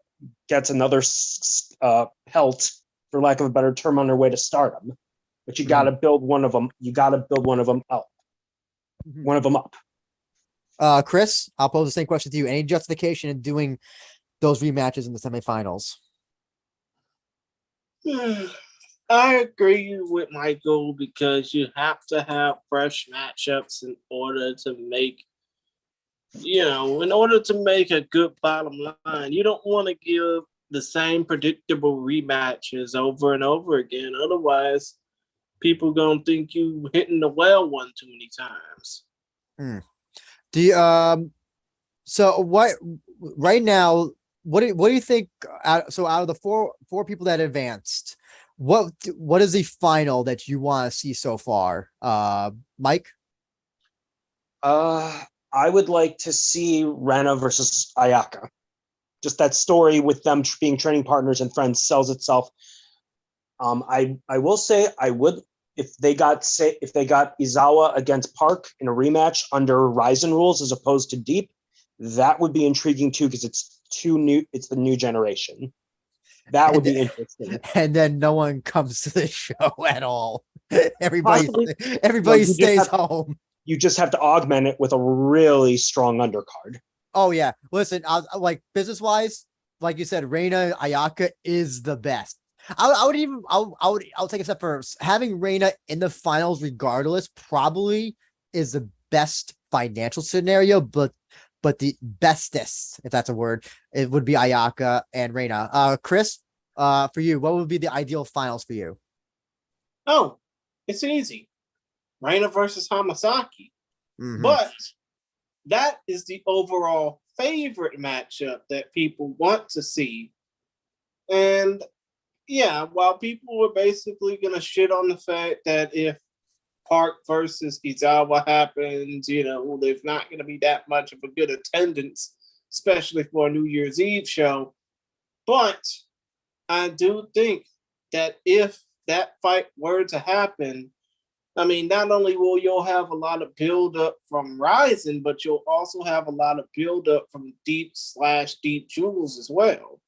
[SPEAKER 3] gets another pelt, for lack of a better term, on their way to stardom. But you got to build one of them. You got to build one of them up. One of them up.
[SPEAKER 2] Chris, I'll pose the same question to you. Any justification in doing those rematches in the semifinals?
[SPEAKER 1] I agree with Michael because you have to have fresh matchups in order to make, in order to make a good bottom line. You don't want to give the same predictable rematches over and over again. Otherwise, people gonna think you hitting the well one too many times.
[SPEAKER 2] Do you, so what right now? What do you think? Out of the four people that advanced, what is the final that you want to see so far? Mike?
[SPEAKER 3] I would like to see Rena versus Ayaka. Just that story with them being training partners and friends sells itself. I will say I would, if they got Izawa against Park in a rematch under Rizin rules as opposed to Deep, that would be intriguing too because it's the new generation. That would be interesting.
[SPEAKER 2] And then no one comes to the show at all. Everybody
[SPEAKER 3] No,
[SPEAKER 2] stays home.
[SPEAKER 3] You just have to augment it with a really strong undercard.
[SPEAKER 2] Oh yeah. Listen, I like business wise, like you said, Reina Ayaka is the best. I'll take a step first. Having Reina in the finals, regardless, probably is the best financial scenario, but the bestest, if that's a word, it would be Ayaka and Reina. Chris, for you, what would be the ideal finals for you?
[SPEAKER 1] Oh, it's easy. Reina versus Hamasaki. But that is the overall favorite matchup that people want to see. And yeah, while people were basically going to shit on the fact that if Park versus Izawa happens, there's not going to be that much of a good attendance, especially for a New Year's Eve show. But I do think that if that fight were to happen, I mean, not only will you'll have a lot of build up from Rizin, but you'll also have a lot of build up from Deep Jewels as well.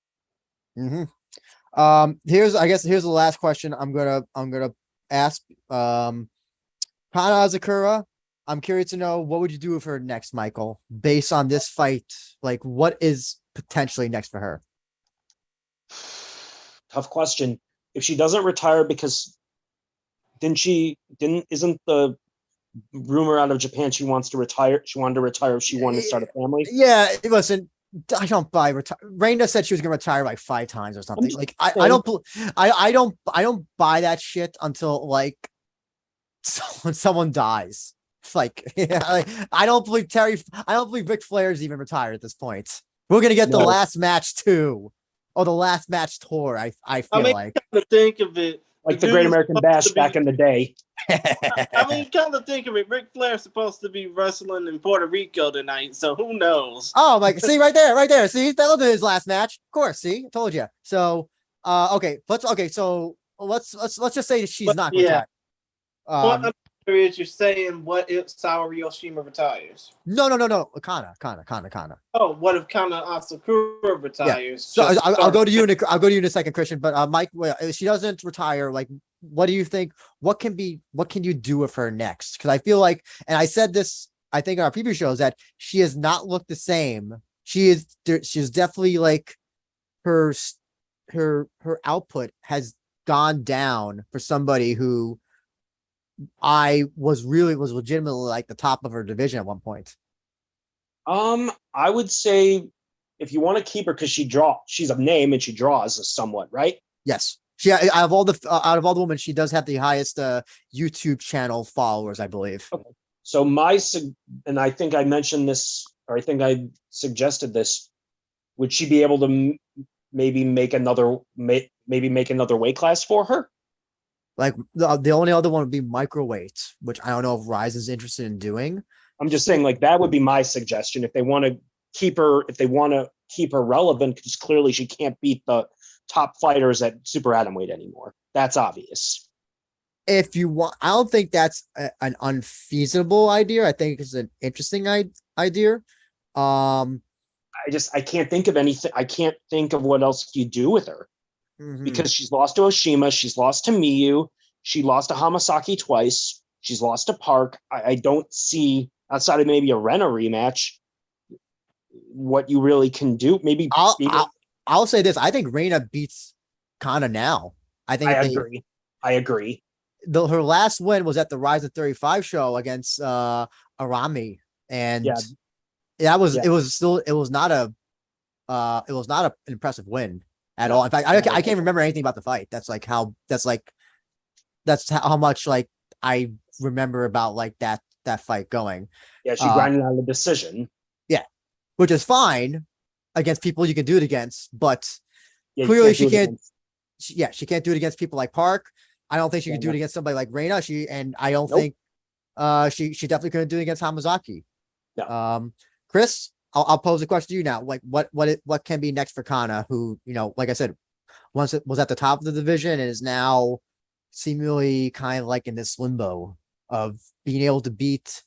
[SPEAKER 2] Here's the last question I'm gonna ask. Kana Azakura, I'm curious to know what would you do with her next, Michael, based on this fight? Like, what is potentially next for her?
[SPEAKER 3] Tough question. If she doesn't retire, because isn't the rumor out of Japan she wants to retire? She wanted to retire if she wanted to start a family.
[SPEAKER 2] Yeah, listen, I don't buy Reina said she was gonna retire like 5 times or something. Like I don't buy that shit until like someone dies. It's like, I don't believe Ric Flair is even retired at this point. We're gonna get the last match too. Oh, the last match tour. I feel like.
[SPEAKER 1] Come to think of it,
[SPEAKER 3] like the Great American Bash back in the day.
[SPEAKER 1] I mean, come to think of it, Ric Flair's supposed to be wrestling in Puerto Rico tonight, so who knows?
[SPEAKER 2] Oh my! See right there. See, that'll do his last match. Of course. See, I told you. So, okay. So let's just say she's not going to retire.
[SPEAKER 1] What I'm curious, you're saying, what if Saori Yoshima retires?
[SPEAKER 2] No. Kana.
[SPEAKER 1] Oh, what if Kana Asakura retires?
[SPEAKER 2] Yeah. So I'll go to you in a second, Christian. But Mike, if she doesn't retire, like, what do you think? What can you do with her next? Because I feel like, and I said this, I think in our previous shows, that she has not looked the same. She's definitely like her output has gone down for somebody who I was legitimately like the top of her division at one point.
[SPEAKER 3] I would say if you want to keep her because she's a name and she draws somewhat, right?
[SPEAKER 2] Yes. She out of all the women, she does have the highest YouTube channel followers, I believe.
[SPEAKER 3] Okay. So and I think I mentioned this, or I think I suggested this. Would she be able to maybe make another weight class for her?
[SPEAKER 2] Like the only other one would be microweight, which I don't know if Rise is interested in doing.
[SPEAKER 3] I'm just saying, like, that would be my suggestion if they want to keep her, relevant, because clearly she can't beat the top fighters at super atomweight anymore. That's obvious.
[SPEAKER 2] If you want, I don't think that's an unfeasible idea. I think it's an interesting idea.
[SPEAKER 3] I can't think of anything. I can't think of what else you do with her, because she's lost to Oshima, she's lost to Miyu, she lost to Hamasaki twice, she's lost to Park. I don't see, outside of maybe a Rena rematch, what you really can do. Maybe
[SPEAKER 2] I'll say this: I think Reina beats Kana now. I
[SPEAKER 3] agree. I agree.
[SPEAKER 2] Her last win was at the Rise of 35 show against Arami, and it was not an impressive win at all. In fact, I can't remember anything about the fight. That's how much like I remember about like that fight going.
[SPEAKER 3] Yeah, she grinded on the decision.
[SPEAKER 2] Yeah, which is fine against people you can do it against, but clearly she can't. She can't do it against people like Park. I don't think she could do it against somebody like Reina. I don't think she definitely couldn't do it against Hamazaki.
[SPEAKER 3] No.
[SPEAKER 2] Chris, I'll pose a question to you now. Like what can be next for Kana, who, like I said, once it was at the top of the division and is now seemingly kind of like in this limbo of being able to beat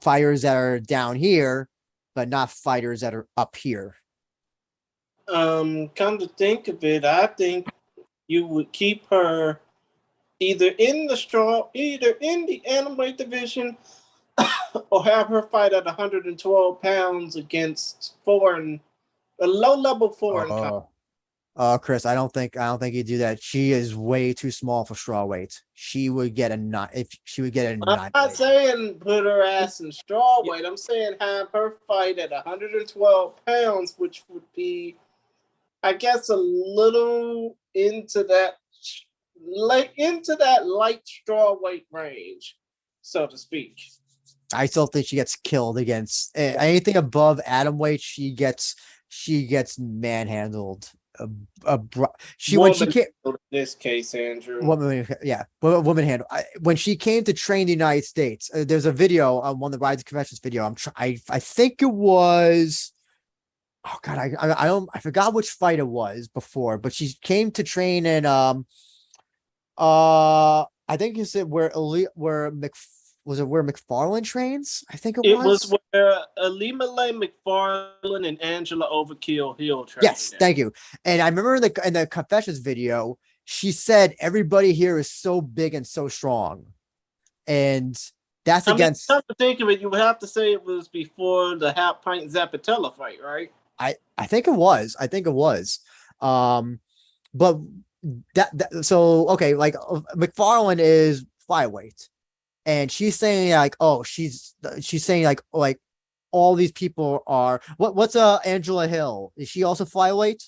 [SPEAKER 2] fighters that are down here, but not fighters that are up here.
[SPEAKER 1] Come to think of it, I think you would keep her either in the atomweight division, or have her fight at 112 pounds against a low-level foreign.
[SPEAKER 2] Chris, I don't think you do that. She is way too small for strawweight. She would get I'm not saying
[SPEAKER 1] put her ass in strawweight. I'm saying have her fight at 112 pounds, which would be, I guess, a little into that light strawweight range, so to speak.
[SPEAKER 2] I still think she gets killed against anything above atom weight. She gets manhandled. In
[SPEAKER 1] this case, Andrew.
[SPEAKER 2] Woman handle. When she came to train the United States, there's a video on one of the Rise Conventions video. I think it was. Oh God, I forgot which fight it was before, but she came to train in I think you said where McFarlane trains? I think
[SPEAKER 1] it was where Alimale McFarlane and Angela Overkill Hill trained.
[SPEAKER 2] Yes, thank you. And I remember in the Confessions video, she said everybody here is so big and so strong, and that's against.
[SPEAKER 1] Come to think of it, you would have to say it was before the half pint Zapatella fight, right?
[SPEAKER 2] I think it was. But so okay, like McFarlane is flyweight, and she's saying like, she's saying like all these people are what's Angela Hill? Is she also flyweight?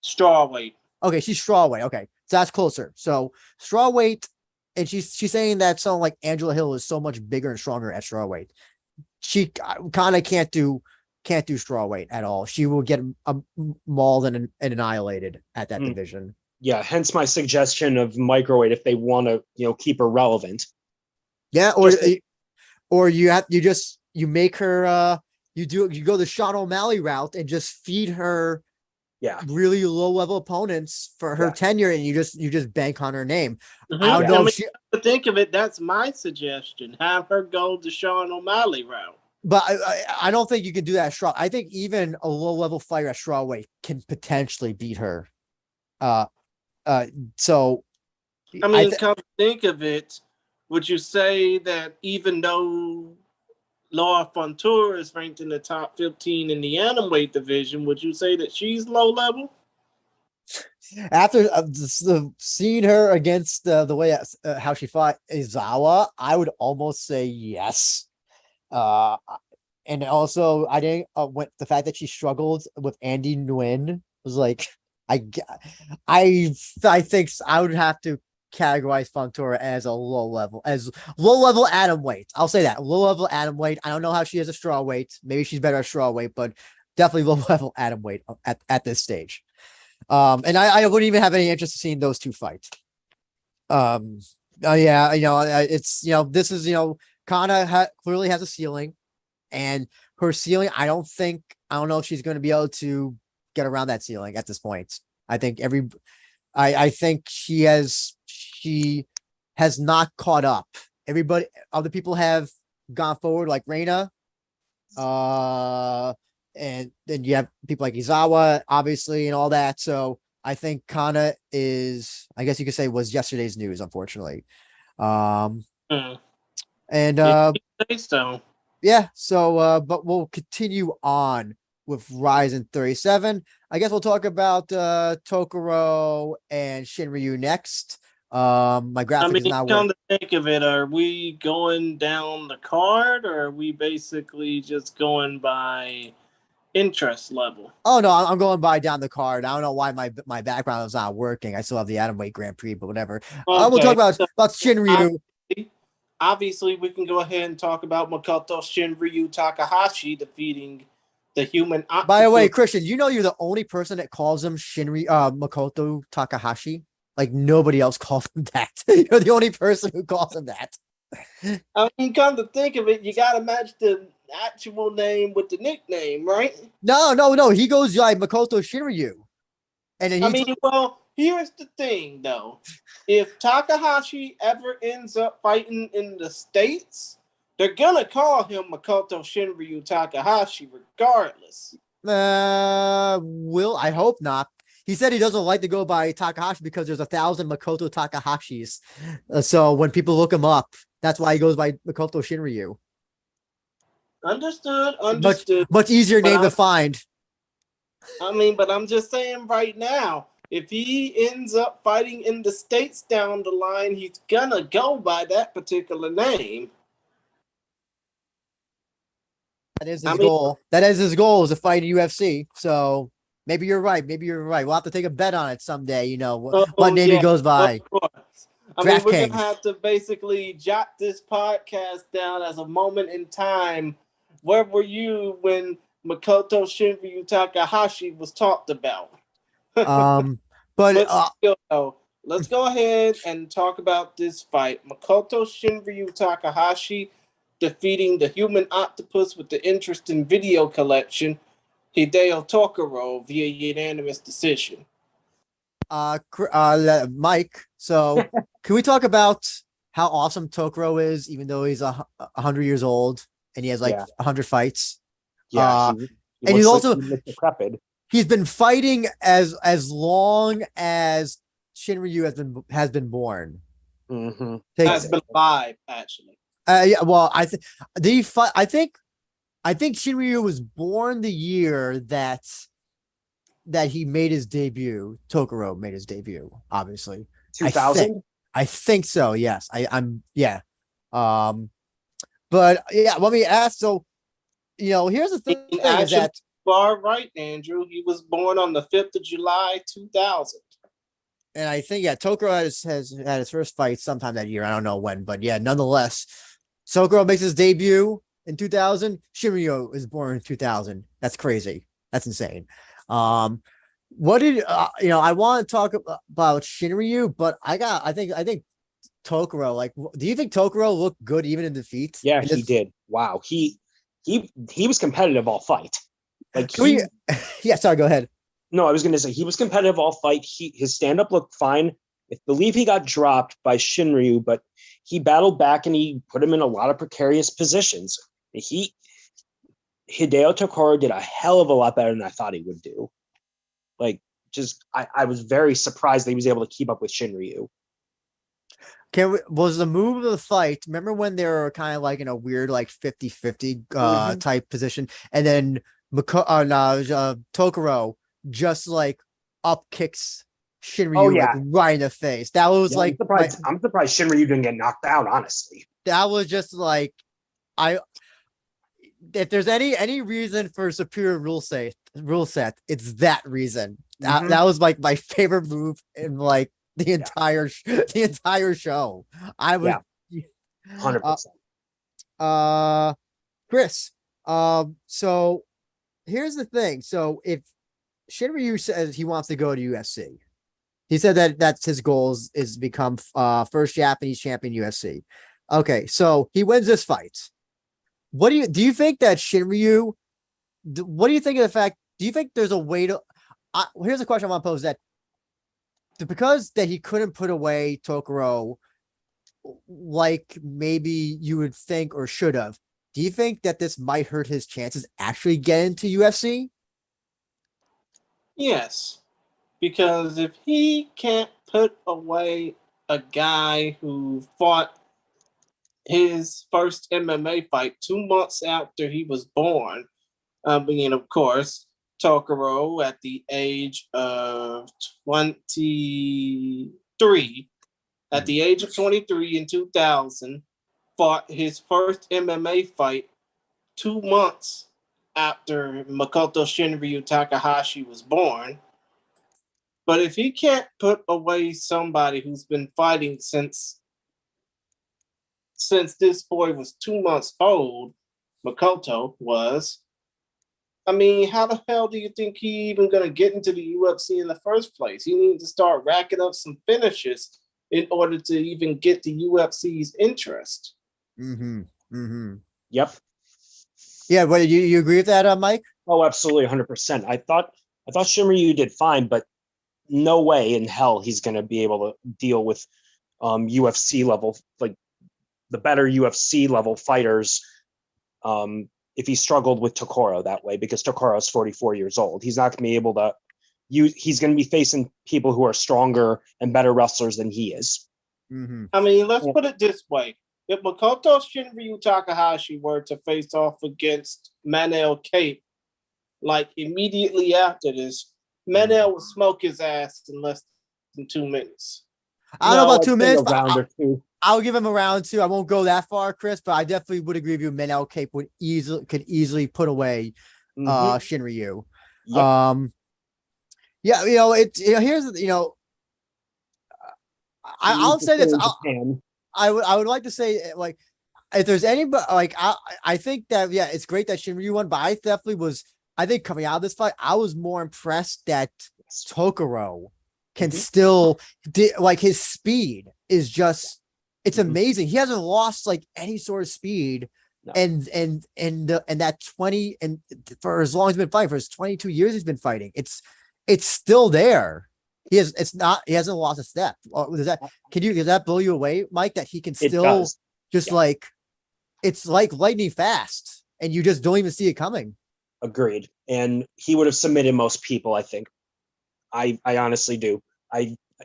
[SPEAKER 1] Strawweight.
[SPEAKER 2] Okay, she's strawweight. Okay, so that's closer. So strawweight, and she's saying that someone like Angela Hill is so much bigger and stronger at strawweight. She kind of can't do strawweight at all. She will get mauled and annihilated at that division.
[SPEAKER 3] Yeah, hence my suggestion of microweight if they want to, keep her relevant.
[SPEAKER 2] Yeah, or you make her you go the Sean O'Malley route and just feed her really low level opponents for her tenure, and you just bank on her name. I don't know if
[SPEAKER 1] to think of it, that's my suggestion. Have her go the Sean O'Malley route.
[SPEAKER 2] But I don't think you can do that at straw. I think even a low level fighter at strawweight can potentially beat her. So
[SPEAKER 1] come to think of it, would you say that even though Laura Fontoura is ranked in the top 15 in the atomweight division, would you say that she's low level?
[SPEAKER 2] After seeing her against the way how she fought Izawa, I would almost say yes. And also I didn't the fact that she struggled with Andy Nguyen was like I think I would have to categorize Fontoura as a low level atom weight. I'll say that low level atom weight. I don't know how she is a straw weight. Maybe she's better at straw weight, but definitely low level atom weight at this stage. And I wouldn't even have any interest in seeing those two fight. Yeah, it's this is Kana clearly has a ceiling, and her ceiling. I don't know if she's going to be able to get around that ceiling at this point. I think I think she has not caught up. Everybody, other people have gone forward, like Reina, and then you have people like Izawa, obviously, and all that. So I think Kana is, I guess you could say, was yesterday's news, unfortunately. And
[SPEAKER 1] so.
[SPEAKER 2] Yeah, so but we'll continue on with Rizin 37. I guess we'll talk about Tokoro and Shinryu next. My graphic is not
[SPEAKER 1] come to think of it, are we going down the card, or are we basically just going by interest level?
[SPEAKER 2] Oh no, I'm going by down the card. I don't know why my background is not working. I still have the Atomweight Grand Prix, but whatever.
[SPEAKER 1] Okay.
[SPEAKER 2] We'll talk about Shinryu.
[SPEAKER 1] Obviously, we can go ahead and talk about Makoto Shinryu Takahashi defeating the human octopus.
[SPEAKER 2] By the way, Christian, you're the only person that calls him Makoto Takahashi. Like, nobody else calls him that. You're the only person who calls him that.
[SPEAKER 1] I mean, come to think of it, you gotta match the actual name with the nickname, right?
[SPEAKER 2] No. He goes like Makoto Shinryu. And then
[SPEAKER 1] well, here's the thing, though. If Takahashi ever ends up fighting in the States, they're gonna call him Makoto Shinryu Takahashi regardless.
[SPEAKER 2] I hope not. He said he doesn't like to go by Takahashi because there's 1,000 Makoto Takahashis. So when people look him up, that's why he goes by Makoto Shinryu.
[SPEAKER 1] Understood.
[SPEAKER 2] Much easier name to find.
[SPEAKER 1] But I'm just saying right now, if he ends up fighting in the States down the line, he's gonna go by that particular name.
[SPEAKER 2] That is his goal. That is his goal, is to fight in UFC. So maybe you're right. We'll have to take a bet on it someday. What name he goes by.
[SPEAKER 1] We're gonna have to basically jot this podcast down as a moment in time. Where were you when Makoto Shinryu Takahashi was talked about? But still, let's go ahead and talk about this fight. Makoto Shinryu Takahashi defeating the human octopus with the interesting video collection, Hideo Tokoro, via unanimous decision.
[SPEAKER 2] Mike, so can we talk about how awesome Tokoro is, even though he's 100 years old and he has 100 fights?
[SPEAKER 3] Yeah,
[SPEAKER 2] and he's also
[SPEAKER 3] decrepit.
[SPEAKER 2] He's been fighting as long as Shinryu has been born.
[SPEAKER 3] Mm-hmm.
[SPEAKER 1] Has been 5, actually.
[SPEAKER 2] Yeah. Well, I think Shinryu was born the year that he made his debut. Tokoro made his debut, obviously.
[SPEAKER 3] 2000.
[SPEAKER 2] I think so. Yes. Yeah. But yeah, let me ask. So, here's the thing: is that
[SPEAKER 1] far right, Andrew. He was born on the 5th of July, 2000.
[SPEAKER 2] And I think Tokoro has had his first fight sometime that year. I don't know when, but nonetheless, Tokoro makes his debut in 2000. Shinryu is born in 2000. That's crazy. That's insane. What did I want to talk about Shinryu, but I think Tokoro, do you think Tokoro looked good even in defeat?
[SPEAKER 3] Yeah, he did. Wow. He was competitive all fight.
[SPEAKER 2] Sorry, go ahead.
[SPEAKER 3] No, I was going to say he was competitive all fight. His stand-up looked fine. I believe he got dropped by Shinryu, but he battled back and he put him in a lot of precarious positions. Hideo Tokoro did a hell of a lot better than I thought he would do. I was very surprised that he was able to keep up with Shinryu.
[SPEAKER 2] Was the move of the fight, remember when they were kind of in a weird 50-50 type position, and then Tokoro just up kicks Shinryu right in the face? That was I'm
[SPEAKER 3] surprised Shinryu didn't get knocked out, honestly.
[SPEAKER 2] That was just if there's any reason for superior rule set, it's that reason. That was my favorite move in the entire show. I would.
[SPEAKER 3] Yeah. 100%.
[SPEAKER 2] Chris. So here's the thing. So if Shinryu says he wants to go to UFC, he said that that's his goal is become first Japanese champion UFC. Okay, so he wins this fight. What do you think that Shinryu? What do you think of the fact? Do you think there's a way to? Here's a question I want to pose: that because that he couldn't put away Tokoro, like maybe you would think or should have. Do you think that this might hurt his chances actually getting to UFC?
[SPEAKER 1] Yes, because if he can't put away a guy who fought his first MMA fight 2 months after he was born, being, of course, Tokoro at the age of 23. At the age of 23 in 2000, fought his first MMA fight 2 months after Makoto Shinryu Takahashi was born. But if he can't put away somebody who's been fighting since this boy was 2 months old, Makoto was, I mean, how the hell do you think he even gonna get into the UFC in the first place? He needs to start racking up some finishes in order to even get the UFC's interest.
[SPEAKER 3] Yep.
[SPEAKER 2] Yeah, well, you agree with that, Mike?
[SPEAKER 3] Oh, absolutely, 100%. I thought Shinryu did fine, but no way in hell he's going to be able to deal with UFC level, like the better UFC level fighters. If he struggled with Tokoro that way, because Tokoro is 44 years old, he's not going to be able to. He's going to be facing people who are stronger and better wrestlers than he is.
[SPEAKER 1] I mean, let's put it this way. If Makoto Shinryu Takahashi were to face off against Manel Cape, like immediately after this, Manel would smoke his ass in less than 2 minutes.
[SPEAKER 2] I don't know about 2 minutes, but
[SPEAKER 3] round or two.
[SPEAKER 2] I'll give him a round 2. I won't go that far, Chris, but I definitely would agree with you. Manel Cape could easily put away Shinryu.
[SPEAKER 3] Yep.
[SPEAKER 2] Yeah, here's I'll say this. I would like to say, like, if there's anybody, like, I think that, yeah, it's great that Shinryu won, but I think coming out of this fight, I was more impressed that Tokoro can still, like, his speed is just, it's amazing. He hasn't lost like any sort of speed. No. And that 20, and for as long as he's been fighting, for his 22 years he's been fighting, it's still there. He hasn't lost a step. Does that blow you away, Mike, that he can still like, it's like lightning fast and you just don't even see it coming?
[SPEAKER 3] Agreed. And he would have submitted most people, I think. I honestly do.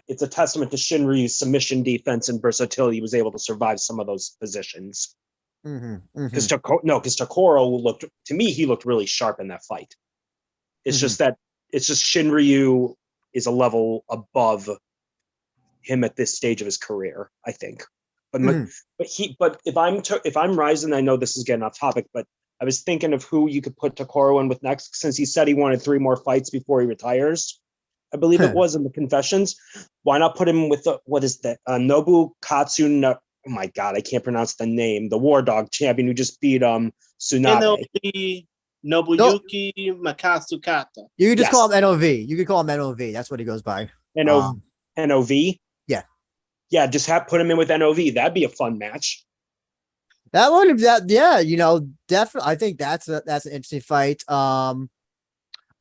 [SPEAKER 3] It's a testament to Shinryu's submission defense and versatility. He was able to survive some of those positions. Because Tokoro looked, to me, he looked really sharp in that fight. It's just Shinryu is a level above him at this stage of his career, I think. But if I'm Rizin, I know this is getting off topic, but I was thinking of who you could put Tokoro in with next, since he said he wanted 3 more fights before he retires. I believe it was in the confessions. Why not put him with what is that? Nobu Katsu? Oh my God, I can't pronounce the name. The War Dog champion who just beat Tsunabe.
[SPEAKER 1] Nobuyuki Makatsukata.
[SPEAKER 2] You can just call him NOV. You can call him NOV. That's what he goes by.
[SPEAKER 3] NOV?
[SPEAKER 2] Yeah.
[SPEAKER 3] Yeah, just put him in with NOV. That'd be a fun match.
[SPEAKER 2] Definitely. I think that's an interesting fight. I'm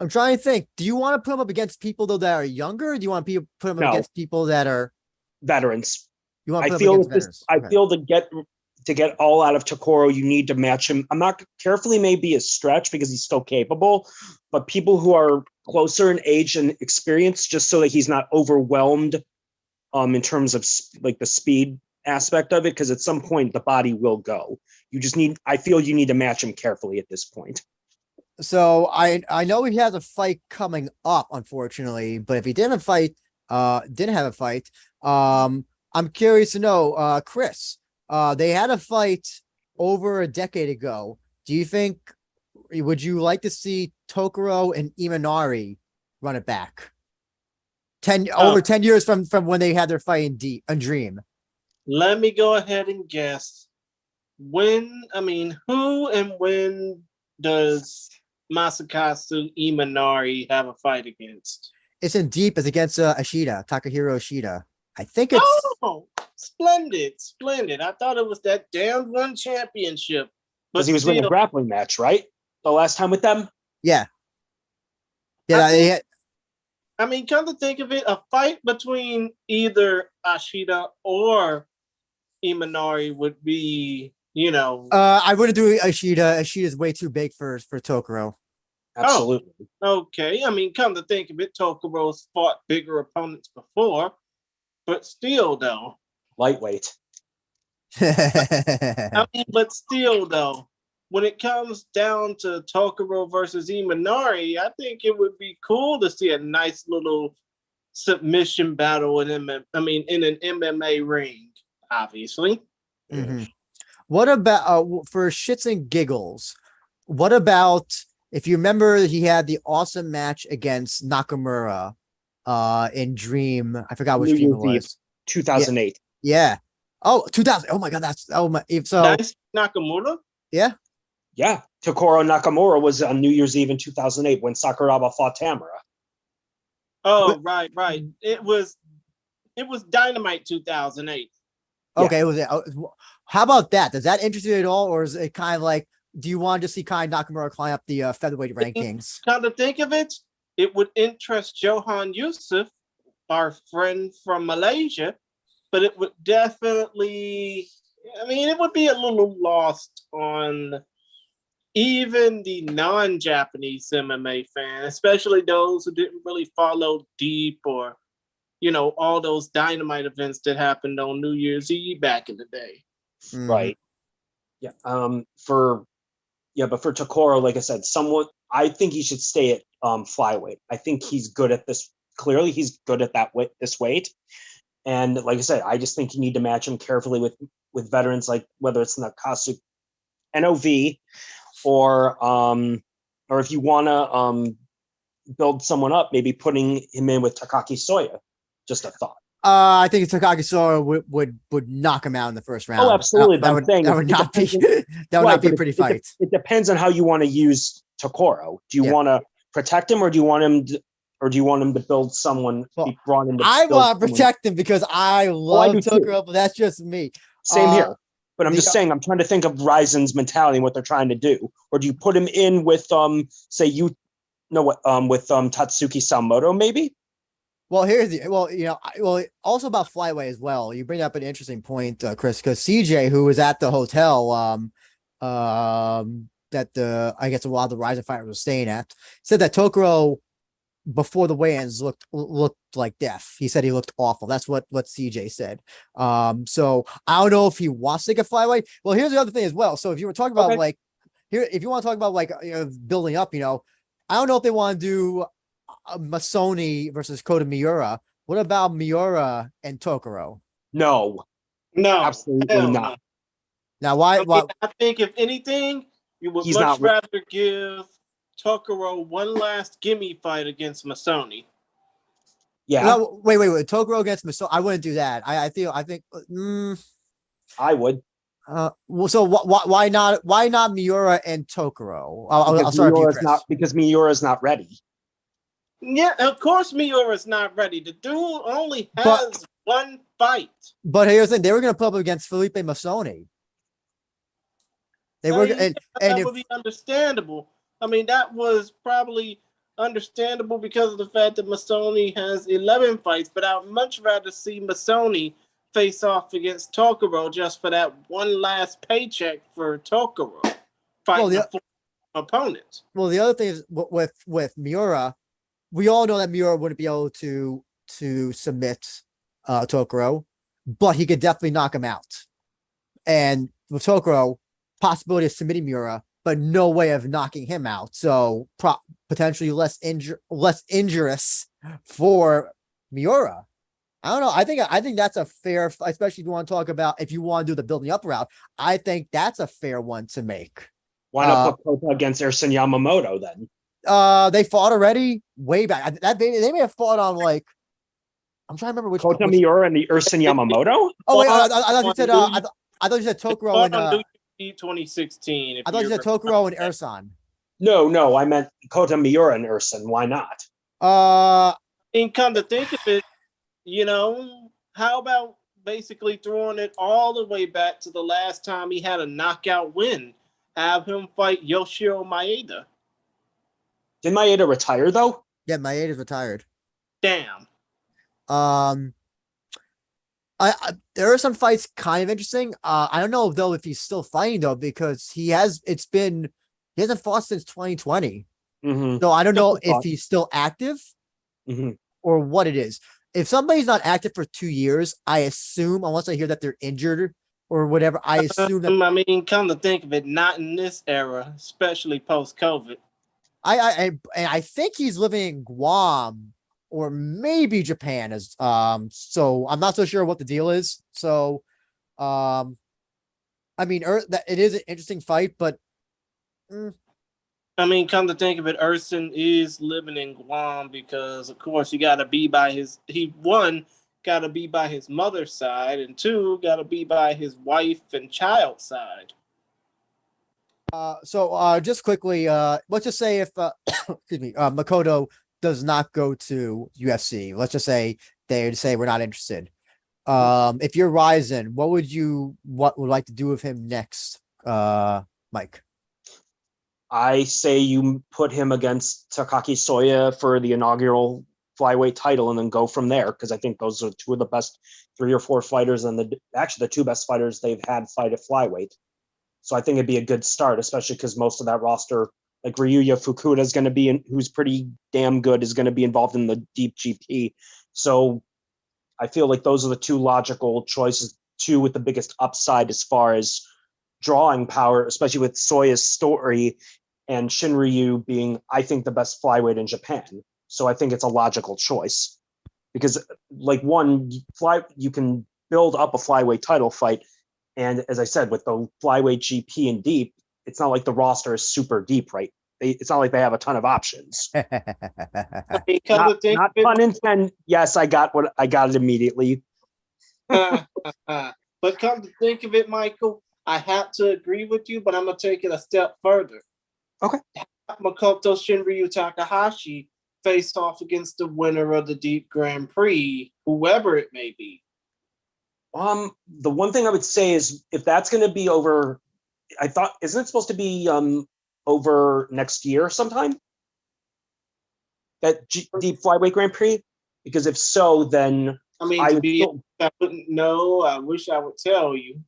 [SPEAKER 2] trying to think. Do you want to put him up against people though that are younger? Or do you want to put him up against people that are
[SPEAKER 3] veterans?
[SPEAKER 2] You want to put him against veterans?
[SPEAKER 3] I feel to get all out of Tokoro, you need to match him. I'm not carefully, maybe a stretch because he's still capable, but people who are closer in age and experience, just so that he's not overwhelmed in terms of like the speed aspect of it, because at some point the body will go. I feel you need to match him carefully at this point.
[SPEAKER 2] So I know he has a fight coming up, unfortunately, but if he didn't have a fight, I'm curious to know, Chris, they had a fight over a decade ago. Would you like to see Tokoro and Imanari run it back? Over 10 years from when they had their fight in Dream.
[SPEAKER 1] Let me go ahead and guess. Who and when does Masakazu Imanari have a fight against?
[SPEAKER 2] It's in Deep. It's against Ashida, Takahiro Ashida. I think it's.
[SPEAKER 1] Oh, splendid. I thought it was that damn one championship.
[SPEAKER 3] Because he was winning a grappling match, right? The last time with them?
[SPEAKER 2] Yeah. Yeah.
[SPEAKER 1] Come to think of it, a fight between either Ashida or Imanari would be,
[SPEAKER 2] I wouldn't do Ashida. Ashida's way too big for Tokoro.
[SPEAKER 3] Absolutely.
[SPEAKER 1] Oh, okay. Come to think of it, Tokoro's fought bigger opponents before, but still, though.
[SPEAKER 3] Lightweight.
[SPEAKER 1] But still, though, when it comes down to Tokoro versus Imanari, I think it would be cool to see a nice little submission battle in an MMA ring, obviously.
[SPEAKER 2] Mm-hmm. What about for shits and giggles? What about if you remember he had the awesome match against Nakamura in Dream? I forgot which Dream it was.
[SPEAKER 3] 2008.
[SPEAKER 2] Yeah. Oh, 2000. Oh my god, that's
[SPEAKER 1] nice Nakamura?
[SPEAKER 2] Yeah.
[SPEAKER 3] Yeah. Tokoro Nakamura was on New Year's Eve in 2008 when Sakuraba fought Tamura.
[SPEAKER 1] Oh, right. It was Dynamite 2008.
[SPEAKER 2] Okay, yeah. How about that? Does that interest you at all, or is it kind of like, do you want to see Kai Nakamura climb up the featherweight rankings?
[SPEAKER 1] Come to think of it, it would interest Johan Yusuf, our friend from Malaysia, but it would definitely, it would be a little lost on even the non-Japanese MMA fan, especially those who didn't really follow Deep or, all those Dynamite events that happened on New Year's Eve back in the day.
[SPEAKER 2] Mm-hmm.
[SPEAKER 3] Right. Yeah. But for Tokoro, like I said, I think he should stay at flyweight. I think he's good at this. Clearly, he's good at this weight. And like I said, I just think you need to match him carefully with veterans, like whether it's Nakasu NOV or if you want to build someone up, maybe putting him in with Takaki Soya. Just a thought.
[SPEAKER 2] I think Takaki Soya would knock him out in the first round.
[SPEAKER 3] Oh, absolutely.
[SPEAKER 2] That would not be a pretty fight.
[SPEAKER 3] It depends on how you want to use Tokoro. Do you want to protect him, or do you want him to build someone?
[SPEAKER 2] Well,
[SPEAKER 3] brought in
[SPEAKER 2] I want to protect him because I love Tokoro, but that's just me.
[SPEAKER 3] Same here. But I'm just saying, I'm trying to think of Rizen's mentality and what they're trying to do. Or do you put him in with with Tatsuki Samoto maybe?
[SPEAKER 2] Well, also about flyweight as well. You bring up an interesting point, Chris, because CJ, who was at the hotel, that I guess a lot of the Rizin fighters were staying at, said that Tokoro before the weigh-ins looked like death. He said he looked awful. That's what CJ said. So I don't know if he wants to take a flyweight. Well, here's the other thing as well. So if you were talking about if you want to talk about building up, I don't know if they want to do Masoni versus Kota Miura. What about Miura and Tokoro?
[SPEAKER 3] No, absolutely not.
[SPEAKER 2] Now, why?
[SPEAKER 1] I think if anything, you would much rather give Tokoro one last gimme fight against Masoni.
[SPEAKER 2] Yeah. No, wait. Tokoro against Masoni. I wouldn't do that. I think.
[SPEAKER 3] I would.
[SPEAKER 2] So why not? Why not Miura and Tokoro? I'll start with you, Chris.
[SPEAKER 3] Because Miura's not ready.
[SPEAKER 1] Yeah, of course Miura's not ready. The dude only has one fight.
[SPEAKER 2] But here's the thing: they were going to put up against Felipe Masoni. They were, and
[SPEAKER 1] that would be understandable. That was probably understandable because of the fact that Masoni has 11 fights. But I would much rather see Masoni face off against Tokoro just for that one last paycheck for Tokoro fighting a opponent.
[SPEAKER 2] Well, the other thing is with Miura. We all know that Miura wouldn't be able to submit Tokoro, but he could definitely knock him out. And with Tokoro, possibility of submitting Miura, but no way of knocking him out. So potentially less injurious for Miura. I don't know. I think that's a fair, especially if you want to talk about if you want to do the building up route. I think that's a fair one to make.
[SPEAKER 3] Why not put Kota against Ersan Yamamoto then?
[SPEAKER 2] They fought already way back. They may have fought on I'm trying to remember which.
[SPEAKER 3] Kota Miura and the Urson Yamamoto.
[SPEAKER 2] Oh wait,
[SPEAKER 1] Fought
[SPEAKER 2] I thought you said.
[SPEAKER 1] on
[SPEAKER 2] I thought you said
[SPEAKER 1] They
[SPEAKER 2] Tokuro
[SPEAKER 1] fought
[SPEAKER 2] and.
[SPEAKER 1] on New Year's Eve 2016. If
[SPEAKER 2] I thought you
[SPEAKER 1] you
[SPEAKER 2] said Tokuro and Ersan.
[SPEAKER 3] No, I meant Kota Miura and Urson. Why not?
[SPEAKER 1] And come to think of it, you know, how about basically throwing it all the way back to the last time he had a knockout win? Have him fight Yoshiro Maeda.
[SPEAKER 3] Did Maeda retire though?
[SPEAKER 2] Yeah, Maeda's retired.
[SPEAKER 1] Damn.
[SPEAKER 2] There are some fights kind of interesting. I don't know though if he's still fighting though because he hasn't fought since 2020.
[SPEAKER 3] Mm-hmm.
[SPEAKER 2] So I don't know if he's still active
[SPEAKER 3] Mm-hmm.
[SPEAKER 2] or what it is. If somebody's not active for 2 years, I assume unless I hear that they're injured or whatever, I assume that.
[SPEAKER 1] I mean, come to think of it, not in this era, especially post-COVID.
[SPEAKER 2] I think he's living in Guam or maybe Japan so I'm not so sure what the deal is. So I mean it is an interesting fight, but
[SPEAKER 1] I mean, come to think of it, Urson is living in Guam because, of course, he got to be by his mother's side, and 2, got to be by his wife and child side.
[SPEAKER 2] So just quickly, let's just say if excuse me, Makoto does not go to UFC. Let's just say they say we're not interested. If you're Rizin, what would like to do with him next, Mike?
[SPEAKER 3] I say you put him against Takaki Soya for the inaugural flyweight title and then go from there, because I think those are 2 of the best 3 or 4 fighters and the 2 best fighters they've had fight at flyweight. So I think it'd be a good start, especially because most of that roster, like Ryuya Fukuda is going to be who's pretty damn good, is going to be involved in the deep GP. So I feel like those are the 2 logical choices, 2 with the biggest upside as far as drawing power, especially with Soya's story and Shinryu being, I think, the best flyweight in Japan. So I think it's a logical choice because, like, you can build up a flyweight title fight. And as I said, with the flyweight GP and deep, it's not like the roster is super deep, right? It's not like they have a ton of options. Not pun intended. Yes, I got it immediately.
[SPEAKER 1] But come to think of it, Michael, I have to agree with you, but I'm going to take it a step further.
[SPEAKER 3] Okay.
[SPEAKER 1] Makoto Shinryu Takahashi face off against the winner of the Deep Grand Prix, whoever it may be.
[SPEAKER 3] The one thing I would say is if that's going to be over, isn't it supposed to be over next year sometime? That Deep Flyweight Grand Prix? Because if so, then
[SPEAKER 1] I wouldn't know. I wish I would tell you.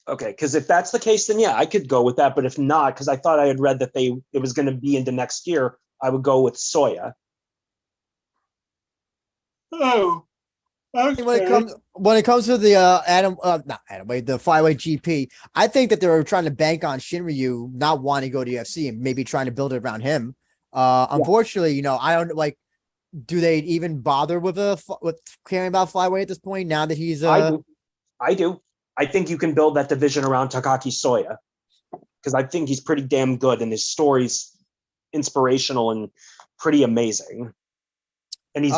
[SPEAKER 3] Okay, because if that's the case, then yeah, I could go with that. But if not, because I thought I had read that it was going to be into next year, I would go with Soya.
[SPEAKER 1] Oh, okay.
[SPEAKER 2] When it comes to the the flyweight GP, I think that they were trying to bank on Shinryu not wanting to go to UFC and maybe trying to build it around him. Unfortunately, I don't like. Do they even bother with caring about flyweight at this point now that he's?
[SPEAKER 3] I do. I think you can build that division around Takaki Soya because I think he's pretty damn good and his story's inspirational and pretty amazing. And he's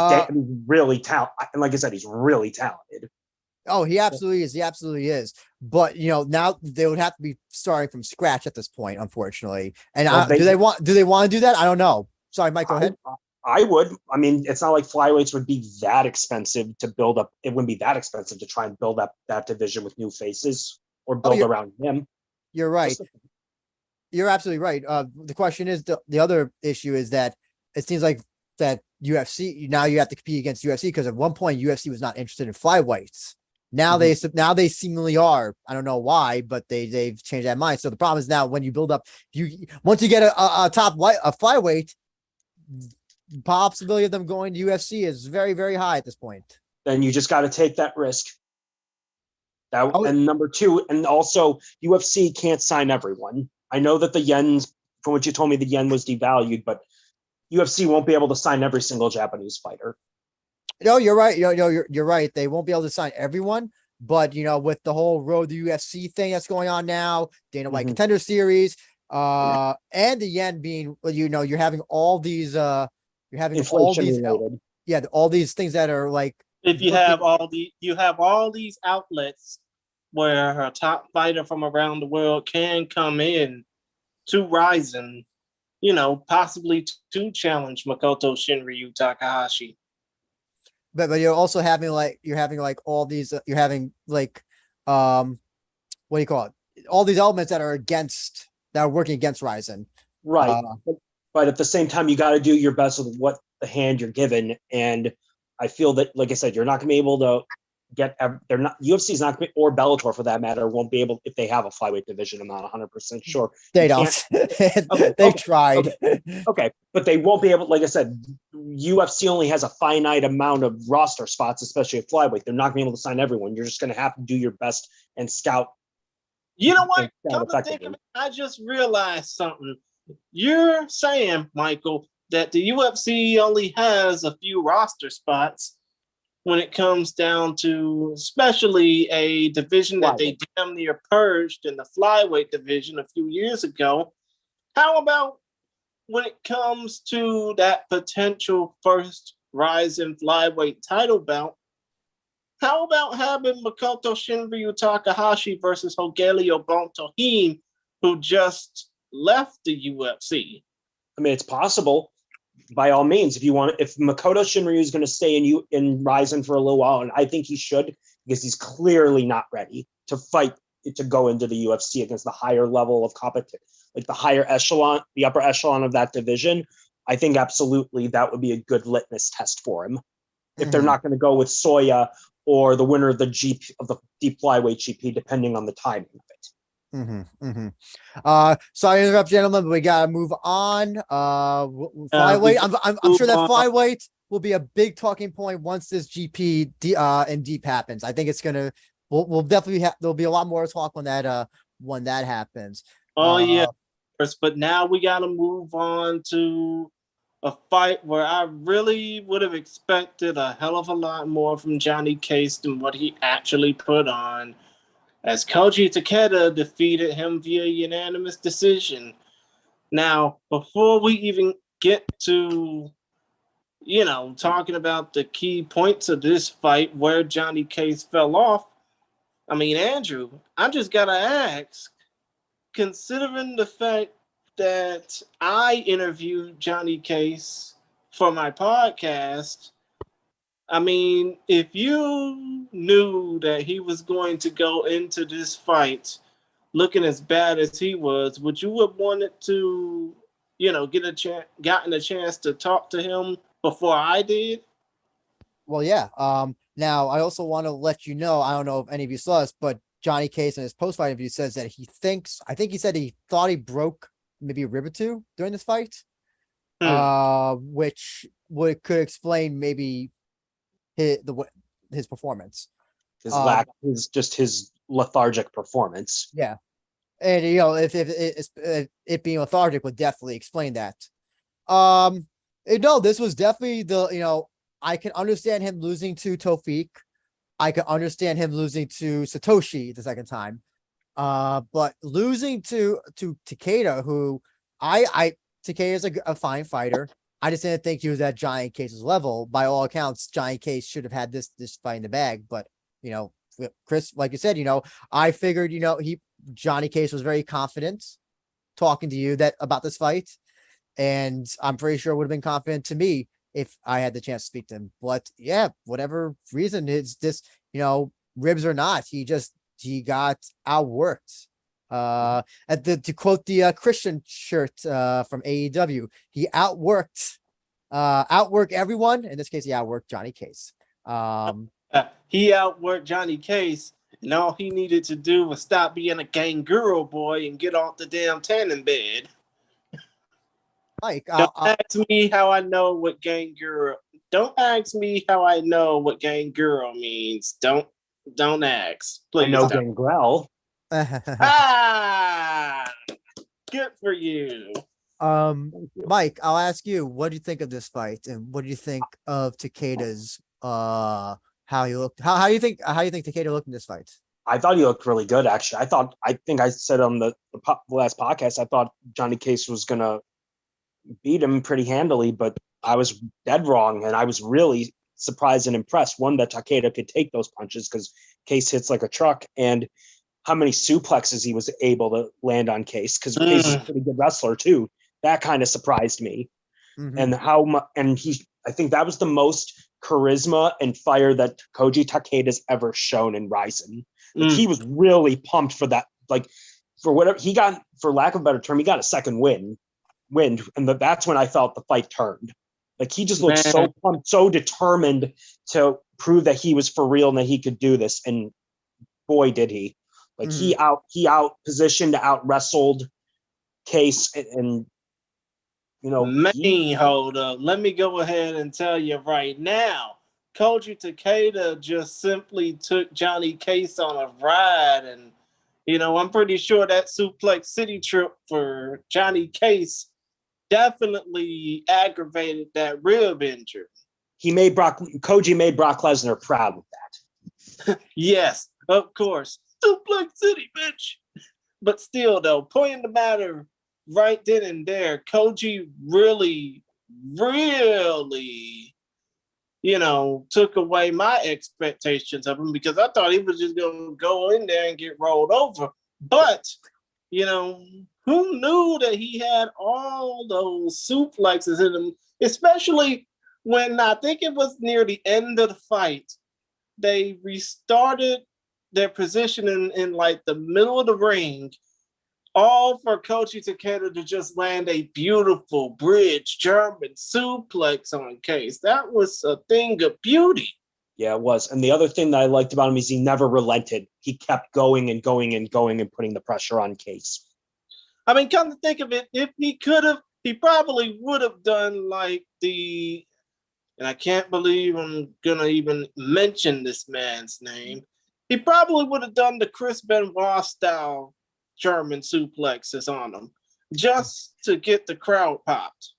[SPEAKER 3] really talented. And like I said, he's really talented.
[SPEAKER 2] Oh, he absolutely is. He absolutely is. But now they would have to be starting from scratch at this point, unfortunately. And do they want to do that? I don't know. Sorry, Mike, go ahead.
[SPEAKER 3] I would. I mean, it's not like flyweights would be that expensive to build up. It wouldn't be that expensive to try and build up that division with new faces or build around him.
[SPEAKER 2] You're right. You're absolutely right. The question is the other issue is that it seems like that UFC now you have to compete against UFC because at one point UFC was not interested in flyweights. Now they seemingly are. I don't know why, but they've changed that mind. So the problem is now when you build up, once you get a flyweight, the possibility of them going to UFC is very, very high at this point.
[SPEAKER 3] Then you just got to take that risk. And number 2, and also UFC can't sign everyone. I know that the yen's, from what you told me, the yen was devalued, but UFC won't be able to sign every single Japanese fighter.
[SPEAKER 2] No, you're right. You're right. They won't be able to sign everyone, but with the whole road to UFC thing that's going on now, Dana White Contender Series, and the yen being, you're having all these, all these things that are like
[SPEAKER 1] if you have all these outlets where a top fighter from around the world can come in to Rizin, possibly to challenge Makoto Shinryu Takahashi.
[SPEAKER 2] but you're also having like all these you're having like what do you call it? All these elements that are working against Rizin.
[SPEAKER 3] Right. But at the same time, you got to do your best with what the hand you're given. And I feel that, like I said, you're not going to be able to they're not, UFC's not going to, or Bellator for that matter, won't be able, if they have a flyweight division, I'm not 100% sure.
[SPEAKER 2] They don't. They've tried.
[SPEAKER 3] Okay. But they won't be able, like I said, UFC only has a finite amount of roster spots, especially at flyweight. They're not going to be able to sign everyone. You're just going to have to do your best and scout.
[SPEAKER 1] You know what? Come to think of it, I just realized something. You're saying, Michael, that the UFC only has a few roster spots when it comes down to especially a division that they damn near purged in the flyweight division a few years ago. How about when it comes to that potential first Rizin flyweight title bout? How about having Makoto Shinryu Takahashi versus Rogelio Bontohin, who just left the UFC?
[SPEAKER 3] I mean, it's possible. By all means, if Makoto Shinryu is going to stay in Rizin for a little while, and I think he should, because he's clearly not ready to fight to go into the UFC against the higher level of competition, like the higher echelon, the upper echelon of that division. I think absolutely that would be a good litmus test for him. If they're not going to go with Soya or the winner of the deep flyweight GP, depending on the timing of it.
[SPEAKER 2] Sorry to interrupt, gentlemen, but we gotta move on. Flyweight. I'm sure that flyweight will be a big talking point once this GP and deep happens. I think it's gonna. We'll definitely there'll be a lot more talk when that happens.
[SPEAKER 1] Yeah, but now we gotta move on to a fight where I really would have expected a hell of a lot more from Johnny Case than what he actually put on, as Koji Takeda defeated him via unanimous decision. Now, before we even get to, talking about the key points of this fight, where Johnny Case fell off, I mean, Andrew, I just got to ask, considering the fact that I interviewed Johnny Case for my podcast, I mean, if you knew that he was going to go into this fight looking as bad as he was, would you have wanted to, gotten a chance to talk to him before I did?
[SPEAKER 2] Well, yeah. Now I also want to let you know, I don't know if any of you saw this, but Johnny Case in his post-fight interview says that I think he said he thought he broke maybe a rib or two during this fight, which could explain maybe his performance.
[SPEAKER 3] His lethargic performance.
[SPEAKER 2] Yeah. And if it being lethargic would definitely explain that. No, this was definitely I can understand him losing to Tofik. I can understand him losing to Satoshi the second time. But losing to Takeda, who Takeda is a fine fighter. I just didn't think he was at Johnny Case's level. By all accounts, Johnny Case should have had this fight in the bag. But Chris, like you said, I figured Johnny Case was very confident talking to you about this fight, and I'm pretty sure it would have been confident to me if I had the chance to speak to him. But yeah, whatever reason it's this, ribs or not, he got outworked. To quote the Christian shirt from AEW, he outworked everyone. In this case, he outworked Johnny Case.
[SPEAKER 1] He outworked Johnny Case, and all he needed to do was stop being a Ganguro boy and get off the damn tanning bed.
[SPEAKER 2] Mike,
[SPEAKER 1] don't ask me how I know what Ganguro. Don't ask me how I know what Ganguro means. Don't ask. Please.
[SPEAKER 3] I know Gangrel.
[SPEAKER 1] Good for you.
[SPEAKER 2] Mike, I'll ask you, what do you think of this fight, and what do you think of Takeda's how he looked? How do you think Takeda looked in this fight?
[SPEAKER 3] I thought he looked really good, actually. I think I said on the last podcast, I thought Johnny Case was gonna beat him pretty handily, but I was dead wrong, and I was really surprised and impressed. One, that Takeda could take those punches because Case hits like a truck, and how many suplexes he was able to land on Case, because Case is a pretty good wrestler too. That kind of surprised me. And how much, and I think that was the most charisma and fire that Koji Takeda's ever shown in Rizin. Like, he was really pumped for that. Like, for whatever he got, for lack of a better term, he got a second win, and that's when I felt the fight turned. Like, he just looked so pumped, so determined to prove that he was for real and that he could do this. And boy, did he! Like, he out positioned, out wrestled Case, and
[SPEAKER 1] hold up. Let me go ahead and tell you right now. Koji Takeda just simply took Johnny Case on a ride, and I'm pretty sure that Suplex City trip for Johnny Case definitely aggravated that rib injury.
[SPEAKER 3] Koji made Brock Lesnar proud with that.
[SPEAKER 1] Yes, of course. Suplex City, bitch. But still, though, point in the matter, right then and there, Koji really, took away my expectations of him, because I thought he was just going to go in there and get rolled over. But, who knew that he had all those suplexes in him, especially when I think it was near the end of the fight, they restarted their position in like the middle of the ring, all for Koji Takeda to just land a beautiful bridge German suplex on Case. That was a thing of beauty.
[SPEAKER 3] Yeah, it was. And the other thing that I liked about him is he never relented. He kept going and going and going and putting the pressure on Case.
[SPEAKER 1] I mean, come to think of it, if he could have, he probably would have done like and I can't believe I'm going to even mention this man's name. He probably would have done the Chris Benoit style German suplexes on him just to get the crowd popped.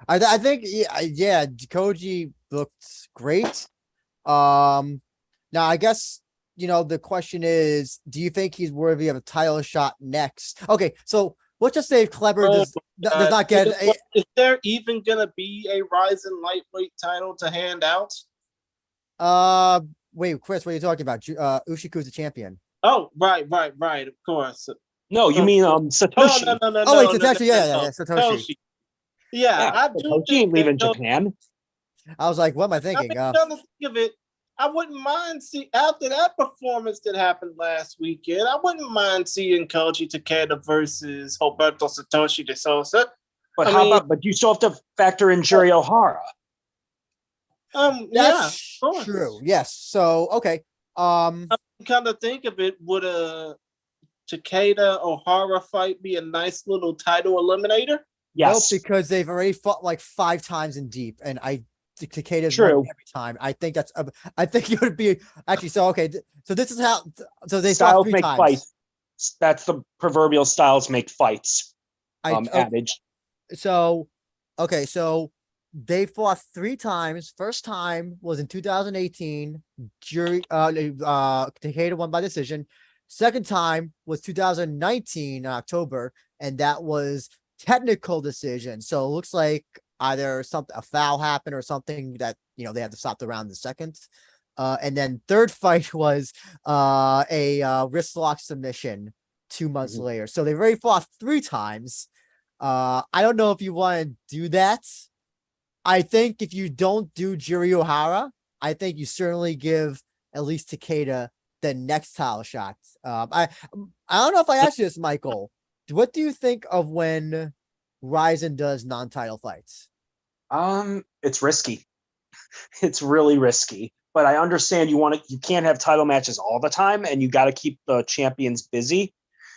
[SPEAKER 2] I think, yeah, Koji looked great. Now, I guess, the question is, do you think he's worthy of a title shot next? Okay, so let's just say Kleber does not get
[SPEAKER 1] is there even gonna be a Rizin lightweight title to hand out?
[SPEAKER 2] Wait, Chris, what are you talking about? Ushiku's the champion.
[SPEAKER 1] Oh, right, of course.
[SPEAKER 3] No, you mean Satoshi?
[SPEAKER 2] No. Oh wait, Satoshi, yeah, Satoshi.
[SPEAKER 1] Yeah, I do
[SPEAKER 3] Satoshi ain't leaving Japan.
[SPEAKER 2] I was like, what am I thinking?
[SPEAKER 1] I mean, to think of it, I wouldn't mind after that performance that happened last weekend, I wouldn't mind seeing Koji Takeda versus Roberto Satoshi de Souza.
[SPEAKER 3] But you still have to factor in Juri Ohara.
[SPEAKER 2] That's true. Yes. So okay.
[SPEAKER 1] Kind of think of it, would a Takeda Ohara fight be a nice little title eliminator?
[SPEAKER 3] Yes,
[SPEAKER 2] nope, because they've already fought like 5 times in deep, and Takeda's
[SPEAKER 3] true
[SPEAKER 2] every time. I think I think it would be actually so. Okay, so this is how. So they
[SPEAKER 3] styles
[SPEAKER 2] fought 3
[SPEAKER 3] make
[SPEAKER 2] times.
[SPEAKER 3] Fights. That's the proverbial styles make fights adage.
[SPEAKER 2] So, okay, so they fought 3 times. First time was in 2018. Takeda won by decision. Second time was 2019 in October, and that was technical decision. So it looks like either a foul happened or something that they had to stop the round in the second. And then third fight was a wrist lock submission 2 months later. So they've already fought 3 times. I don't know if you want to do that. I think if you don't do Juri Ohara, I think you certainly give at least Takeda the next title shot. I don't know if I asked you this, Michael. What do you think of when Rizin does non-title fights?
[SPEAKER 3] It's risky. It's really risky. But I understand you can't have title matches all the time, and you got to keep the champions busy.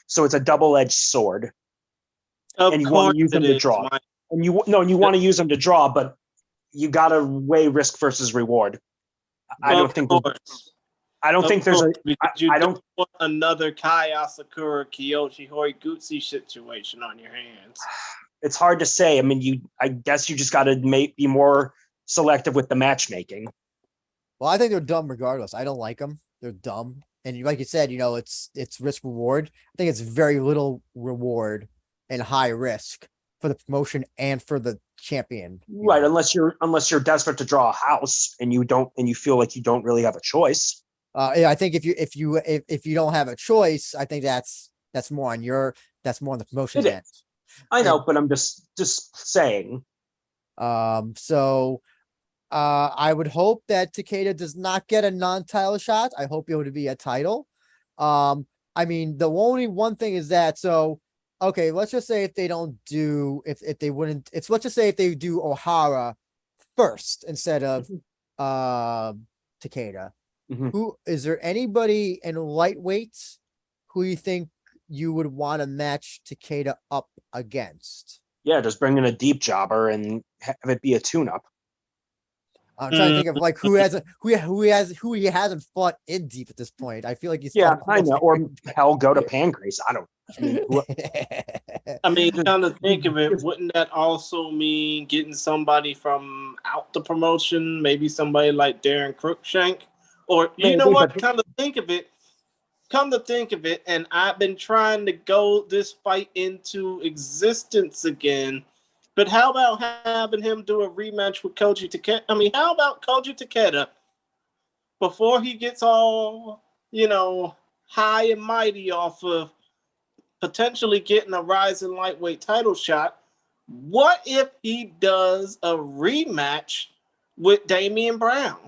[SPEAKER 3] So it's a double-edged sword. And you want to use them to draw. And you want to use them to draw, but you got to weigh risk versus reward. I don't think there's
[SPEAKER 1] want another Kai Asakura Kiyoshi Horiguchi situation on your hands.
[SPEAKER 3] It's hard to say. I mean, I guess you just got to be more selective with the matchmaking.
[SPEAKER 2] Well, I think they're dumb regardless. I don't like them. They're dumb. And like you said, it's risk reward. I think it's very little reward and high risk. for the promotion and for the champion.
[SPEAKER 3] Right,
[SPEAKER 2] know.
[SPEAKER 3] unless you're desperate to draw a house and you feel like you don't really have a choice.
[SPEAKER 2] Yeah, I think if you don't have a choice, I think that's more on the promotion's
[SPEAKER 3] It
[SPEAKER 2] end.
[SPEAKER 3] is. I know,
[SPEAKER 2] And,
[SPEAKER 3] but I'm just saying.
[SPEAKER 2] So I would hope that Takeda does not get a non-title shot. I hope it would be a title. I mean, the only one thing is that okay, let's just say if they don't do if they wouldn't, it's let's just say if they do O'Hara first instead of Takeda.
[SPEAKER 3] Mhm.
[SPEAKER 2] Who is there anybody in lightweights who you think you would want to match Takeda up against?
[SPEAKER 3] Yeah, just bring in a deep jobber and have it be a tune-up.
[SPEAKER 2] I'm trying to think of like who he hasn't fought in deep at this point. I feel like he's
[SPEAKER 3] Yeah,
[SPEAKER 2] fought
[SPEAKER 3] I know.
[SPEAKER 2] almost
[SPEAKER 3] Or hell, go to Pancrase. I mean,
[SPEAKER 1] I mean,
[SPEAKER 3] Just-
[SPEAKER 1] kind of think of it, wouldn't that also mean getting somebody from out the promotion, maybe somebody like Darren Cruikshank? Or you know
[SPEAKER 3] Maybe,
[SPEAKER 1] what?
[SPEAKER 3] but-
[SPEAKER 1] Come to think of it, and I've been trying to go this fight into existence again. But how about having him do a rematch with Koji Takeda? I mean, how about Koji Takeda before he gets all, high and mighty off of potentially getting a rising lightweight title shot? What if he does a rematch with Damian Brown?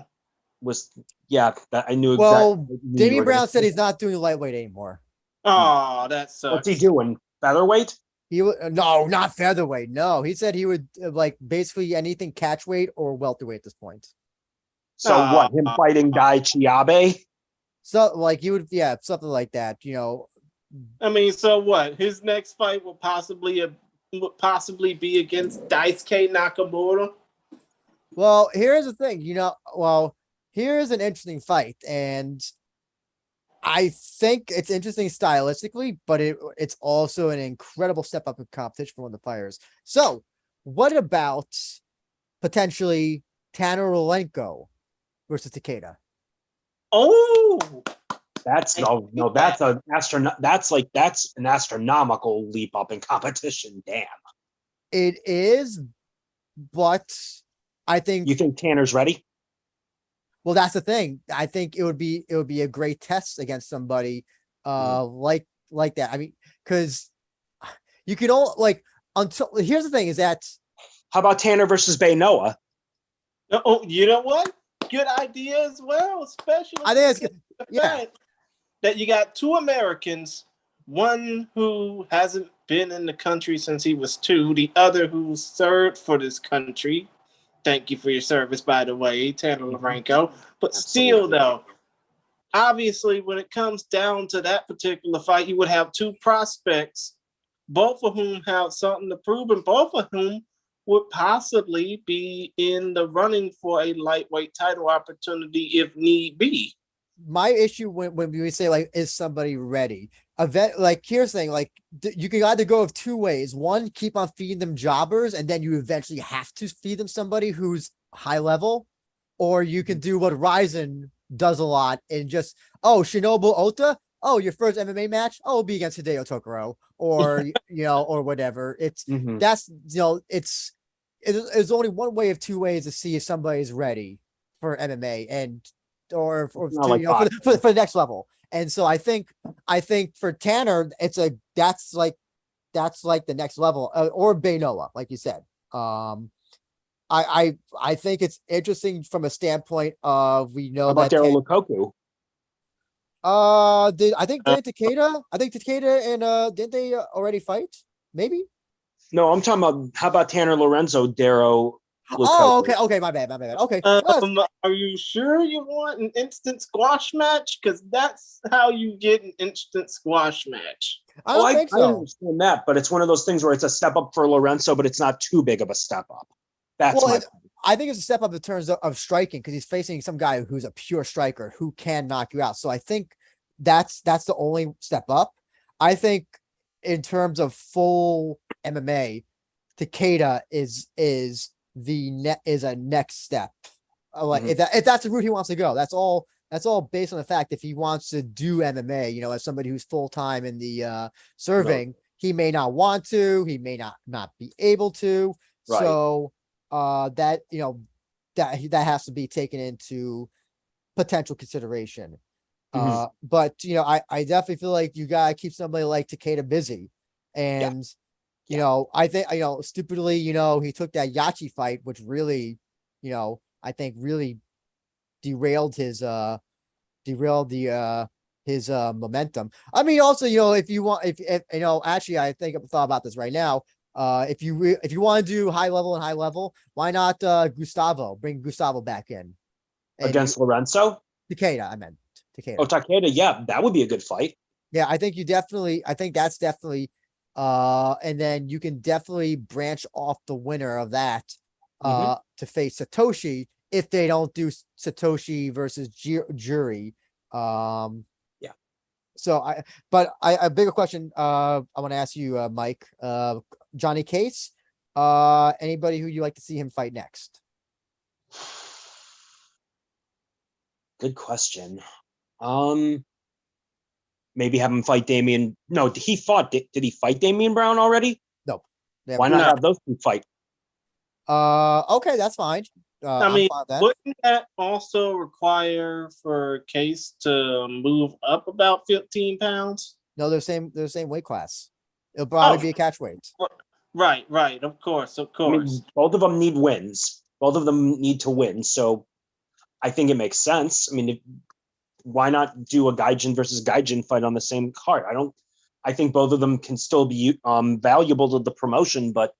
[SPEAKER 3] I knew exactly.
[SPEAKER 2] Well,
[SPEAKER 3] what you
[SPEAKER 2] Damian
[SPEAKER 3] were gonna
[SPEAKER 2] Brown said
[SPEAKER 3] say.
[SPEAKER 2] he's not doing lightweight anymore.
[SPEAKER 1] Oh, that sucks.
[SPEAKER 3] What's he doing? Featherweight?
[SPEAKER 2] He would no, not featherweight. No, he said he would like basically anything catchweight or welterweight at this point.
[SPEAKER 3] So what? Him fighting Dai Chiabe?
[SPEAKER 2] So like you would, yeah, something like that.
[SPEAKER 1] I mean, so what? His next fight would possibly be against Daisuke Nakamura.
[SPEAKER 2] Well, here's the thing. Here's an interesting fight, and I think it's interesting stylistically, but it's also an incredible step up in competition for one of the fighters. So, what about potentially Tanner Rolenko versus Takeda?
[SPEAKER 1] Oh,
[SPEAKER 3] That's that's an astronomical leap up in competition. Damn.
[SPEAKER 2] It is, but I think
[SPEAKER 3] You think Tanner's ready?
[SPEAKER 2] well, that's the thing. I think it would be a great test against somebody like that. I mean, because you can all like until here's the thing is that
[SPEAKER 3] How about Tanner versus Bay Noah?
[SPEAKER 1] oh, you know what? Good idea as well, especially
[SPEAKER 2] I think it's
[SPEAKER 1] the
[SPEAKER 2] yeah.
[SPEAKER 1] fact that you got two Americans, one who hasn't been in the country since he was 2, the other who served for this country. Thank you for your service, by the way, Tanner Lorenko. But still, though, obviously, when it comes down to that particular fight, you would have two prospects, both of whom have something to prove, and both of whom would possibly be in the running for a lightweight title opportunity if need be.
[SPEAKER 2] My issue when we say like, is somebody ready? Event like here's the thing, like you can either go of two ways. One, keep on feeding them jobbers, and then you eventually have to feed them somebody who's high level, or you can do what Rizin does a lot and just Shinobu Ota. Oh, your first MMA match? Oh, it'll be against Hideo Tokoro, or or whatever. It's that's it's only one way of two ways to see if somebody's ready for MMA and or for the next level. And so I think for Tanner, that's like the next level, or Baynoa, like you said. I think it's interesting from a standpoint of we know
[SPEAKER 3] How about
[SPEAKER 2] that
[SPEAKER 3] Daryl Lukoku?
[SPEAKER 2] did Takeda and didn't they already fight? Maybe.
[SPEAKER 3] No, I'm talking about how about Tanner Lorenzo, Daryl Lukoku?
[SPEAKER 2] Oh, okay, my bad. Okay.
[SPEAKER 1] Are you sure you want an instant squash match? Because that's how you get an instant squash match.
[SPEAKER 2] I don't think so.
[SPEAKER 3] I understand that, but it's one of those things where it's a step up for Lorenzo, but it's not too big of a step up. That's
[SPEAKER 2] I think it's a step up in terms of striking because he's facing some guy who's a pure striker who can knock you out. So I think that's the only step up. I think in terms of full MMA, Takeda is a next step. Like if that's the route he wants to go, that's all based on the fact if he wants to do MMA, as somebody who's full time in the serving, he may not want to, he may not be able to.
[SPEAKER 3] Right.
[SPEAKER 2] So that that has to be taken into potential consideration. But I definitely feel like you gotta keep somebody like Takeda busy. And I think stupidly, he took that Yachi fight, which really, I think really derailed his his momentum. I mean, also, if you want, if actually, I think I've thought about this right now. If you want to do high level, why not bring Gustavo back in
[SPEAKER 3] Against Lorenzo?
[SPEAKER 2] Takeda, I meant Takeda.
[SPEAKER 3] Oh, Takeda, yeah, that would be a good fight.
[SPEAKER 2] Yeah, I think that's definitely and then you can definitely branch off the winner of that to face Satoshi if they don't do Satoshi versus Jury.
[SPEAKER 3] Yeah.
[SPEAKER 2] So a bigger question I want to ask you, Mike, Johnny Case, anybody who you like to see him fight next?
[SPEAKER 3] Good question. Maybe have him fight Damian. No, he fought. Did he fight Damian Brown already?
[SPEAKER 2] Nope.
[SPEAKER 3] Why not have those two fight?
[SPEAKER 2] Okay, that's fine.
[SPEAKER 1] I mean, wouldn't that also require for Case to move up about 15 pounds?
[SPEAKER 2] No, they're the same weight class. It'll probably be a catch weight.
[SPEAKER 1] Right. Of course.
[SPEAKER 3] I mean, both of them need wins. Both of them need to win. So I think it makes sense. I mean, why not do a Gaijin versus Gaijin fight on the same card? I think both of them can still be valuable to the promotion, but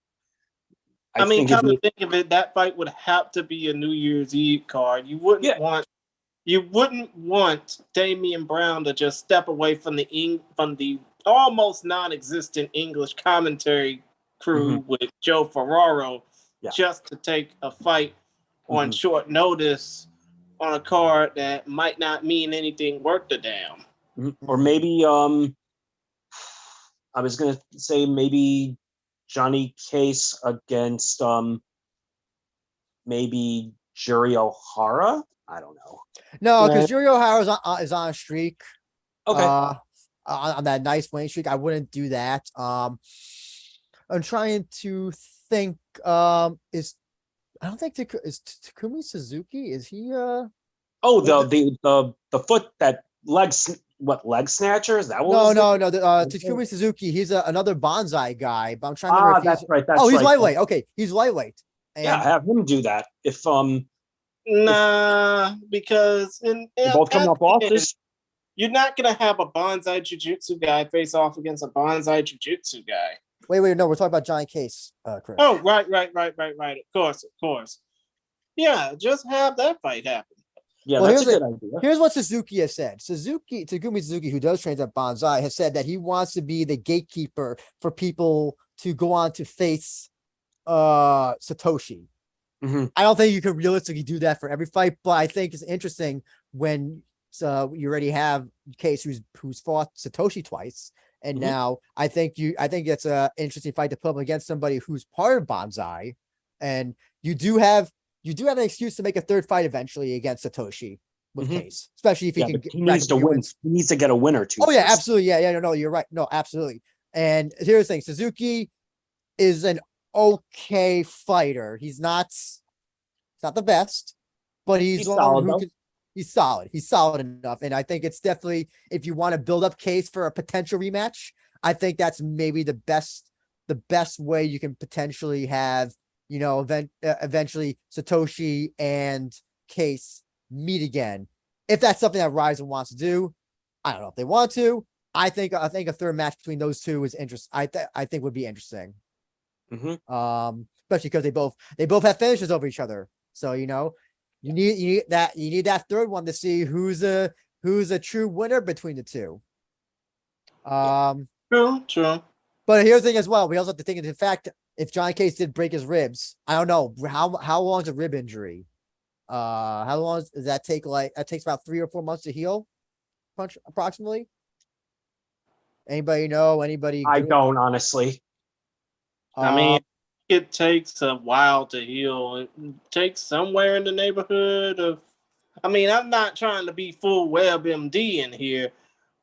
[SPEAKER 1] I mean, come to think of it, that fight would have to be a New Year's Eve card. You wouldn't want Damian Brown to just step away from the almost non-existent English commentary crew with Joe Ferraro just to take a fight on short notice on a card that might not mean anything worth the damn.
[SPEAKER 3] Or maybe I was gonna say maybe Johnny Case against maybe Juri O'Hara. I don't know.
[SPEAKER 2] No, because Juri O'Hara is on a streak.
[SPEAKER 3] Okay.
[SPEAKER 2] On that nice winning streak, I wouldn't do that. I'm trying to think. I don't think is Takumi Suzuki. Is he?
[SPEAKER 3] Oh, the foot that leg snatcher? Is that what?
[SPEAKER 2] No. Takumi Suzuki. He's another bonsai guy. But I'm trying to remember.
[SPEAKER 3] That's right.
[SPEAKER 2] He's lightweight. Okay, he's lightweight. And
[SPEAKER 3] have him do that. If
[SPEAKER 1] Nah, because
[SPEAKER 3] both come up bosses.
[SPEAKER 1] You're not gonna have a bonsai jiu-jitsu guy face off against a bonsai jiu-jitsu guy.
[SPEAKER 2] Wait, no, we're talking about Johnny Case, Chris.
[SPEAKER 1] Oh, right. Of course. Yeah, just have that fight happen.
[SPEAKER 3] Yeah, that's a good idea.
[SPEAKER 2] Here's what Suzuki has said. Takumi Suzuki, who does train at Bonsai, has said that he wants to be the gatekeeper for people to go on to face Satoshi. I don't think you could realistically do that for every fight, but I think it's interesting when you already have Case who's fought Satoshi twice, and now I think it's an interesting fight to put up against somebody who's part of Bonsai, and you do have an excuse to make a third fight eventually against Satoshi with Case, especially if he
[SPEAKER 3] needs to win. He needs to get a win or two.
[SPEAKER 2] Oh yeah, absolutely. Yeah. No, you're right. No, absolutely. And here's the thing: Suzuki is an okay fighter. He's not the best, but he's solid. He's solid. He's solid enough. And I think it's definitely, if you want to build up Case for a potential rematch, I think that's maybe the best way you can potentially have, eventually Satoshi and Case meet again. If that's something that Rizin wants to do, I don't know if they want to. I think a third match between those two is interesting. I think would be interesting. Especially because they both have finishes over each other. So you need that third one to see who's a true winner between the two.
[SPEAKER 1] True.
[SPEAKER 2] But here's the thing as well. We also have to think of the fact if Johnny Case did break his ribs, I don't know how long is a rib injury. How long does that take? Like that takes about 3 or 4 months to heal, approximately. Anybody know? Anybody?
[SPEAKER 3] I don't honestly.
[SPEAKER 1] I mean, it takes a while to heal. It takes somewhere in the neighborhood of. I mean, I'm not trying to be full WebMD in here,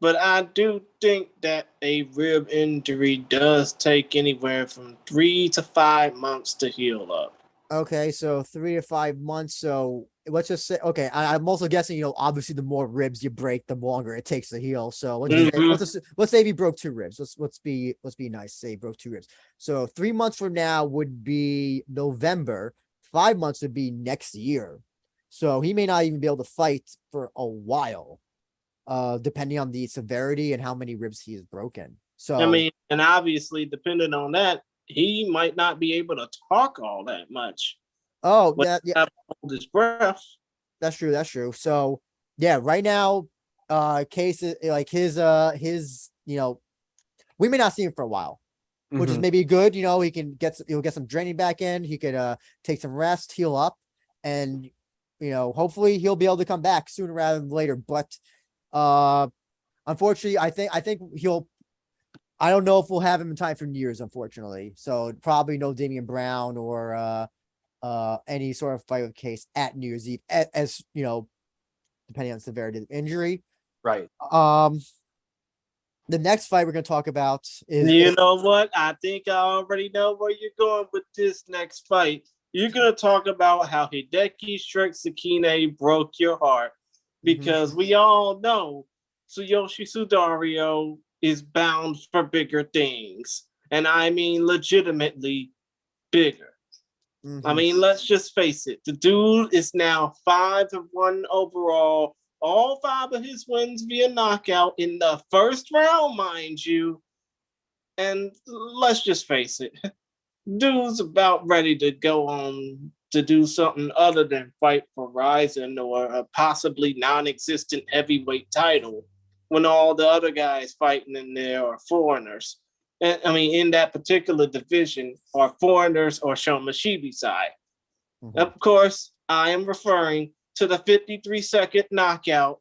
[SPEAKER 1] But I do think that a rib injury does take anywhere from 3 to 5 months to heal up.
[SPEAKER 2] Okay, so 3 to 5 months. So let's just say, okay, I'm also guessing, obviously the more ribs you break, the longer it takes to heal. So
[SPEAKER 1] Mhm.
[SPEAKER 2] let's say if you broke 2 ribs. Let's be nice. Say you broke 2 ribs. So 3 months from now would be November. 5 months would be next year. So he may not even be able to fight for a while, depending on the severity and how many ribs he has broken.
[SPEAKER 1] I
[SPEAKER 2] So,
[SPEAKER 1] mean, and obviously, depending on that, he might not be able to talk all that much.
[SPEAKER 2] oh,
[SPEAKER 1] But
[SPEAKER 2] yeah,
[SPEAKER 1] hold his breath.
[SPEAKER 2] that's true. That's true. So yeah, right now, cases like his, we may not see him for a while, which is
[SPEAKER 3] Mhm.
[SPEAKER 2] maybe good. He'll get some draining back in. He could take some rest, heal up, and hopefully he'll be able to come back sooner rather than later. But uh unfortunately, I think he'll I don't know if we'll have him in time for New Year's, unfortunately. So probably no Damian Brown or any sort of fight with case at New Year's Eve, as depending on severity of the injury.
[SPEAKER 3] Right.
[SPEAKER 2] Um, the next fight we're going to talk about is
[SPEAKER 1] You know what? I think I already know where you're going with this next fight. You're gonna talk about how Hideki Shrek Sakine broke your heart
[SPEAKER 2] Mhm.
[SPEAKER 1] because we all know Tsuyoshi Sudario is bound for bigger things, and I mean legitimately bigger. I
[SPEAKER 2] Mhm.
[SPEAKER 1] mean, let's just face it. The dude is now 5-1 overall. All 5 of his wins via knockout in the first round, mind you. And let's just face it, dude's about ready to go on to do something other than fight for Rizin or a possibly non-existent heavyweight title when all the other guys fighting in there are foreigners. And, I mean, in that particular division are foreigners or Shomashibi side.
[SPEAKER 2] Mhm.
[SPEAKER 1] Of course, I am referring to the 53-second knockout,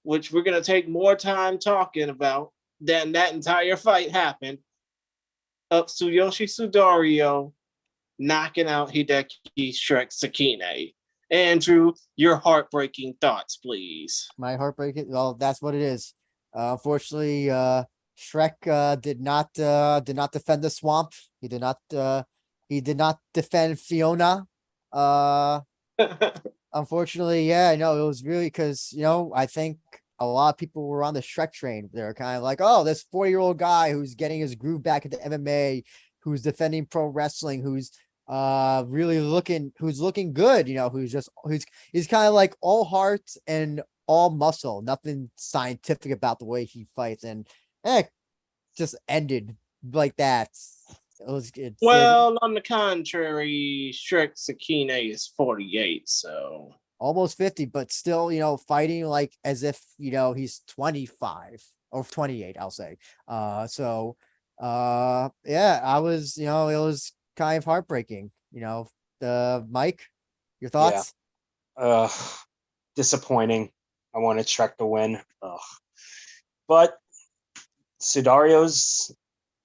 [SPEAKER 1] which we're going to take more time talking about than that entire fight happened, of Tsuyoshi Sudario knocking out Hideki Shrek Sakine. Andrew, your heartbreaking thoughts, please.
[SPEAKER 2] My heartbreaking. Well, that's what it is. Unfortunately, Shrek did not defend the swamp. He did not defend Fiona. Uh, Unfortunately, yeah, I know it was really because I think a lot of people were on the Shrek train. They're kind of like, oh, this 40-year-old guy who's getting his groove back into MMA, who's defending pro wrestling, who's looking good, he's kind of like all heart and all muscle, nothing scientific about the way he fights, and just ended like that. It's
[SPEAKER 1] Well, on the contrary, Shrek Sakine is 48, so.
[SPEAKER 2] almost 50, but still, fighting like as if, he's 25 or 28, I'll say. Yeah, it was kind of heartbreaking. The Mike, your
[SPEAKER 3] Yeah.
[SPEAKER 2] thoughts?
[SPEAKER 3] Uh, Disappointing. I wanted Shrek to win. Ugh. But Sudario's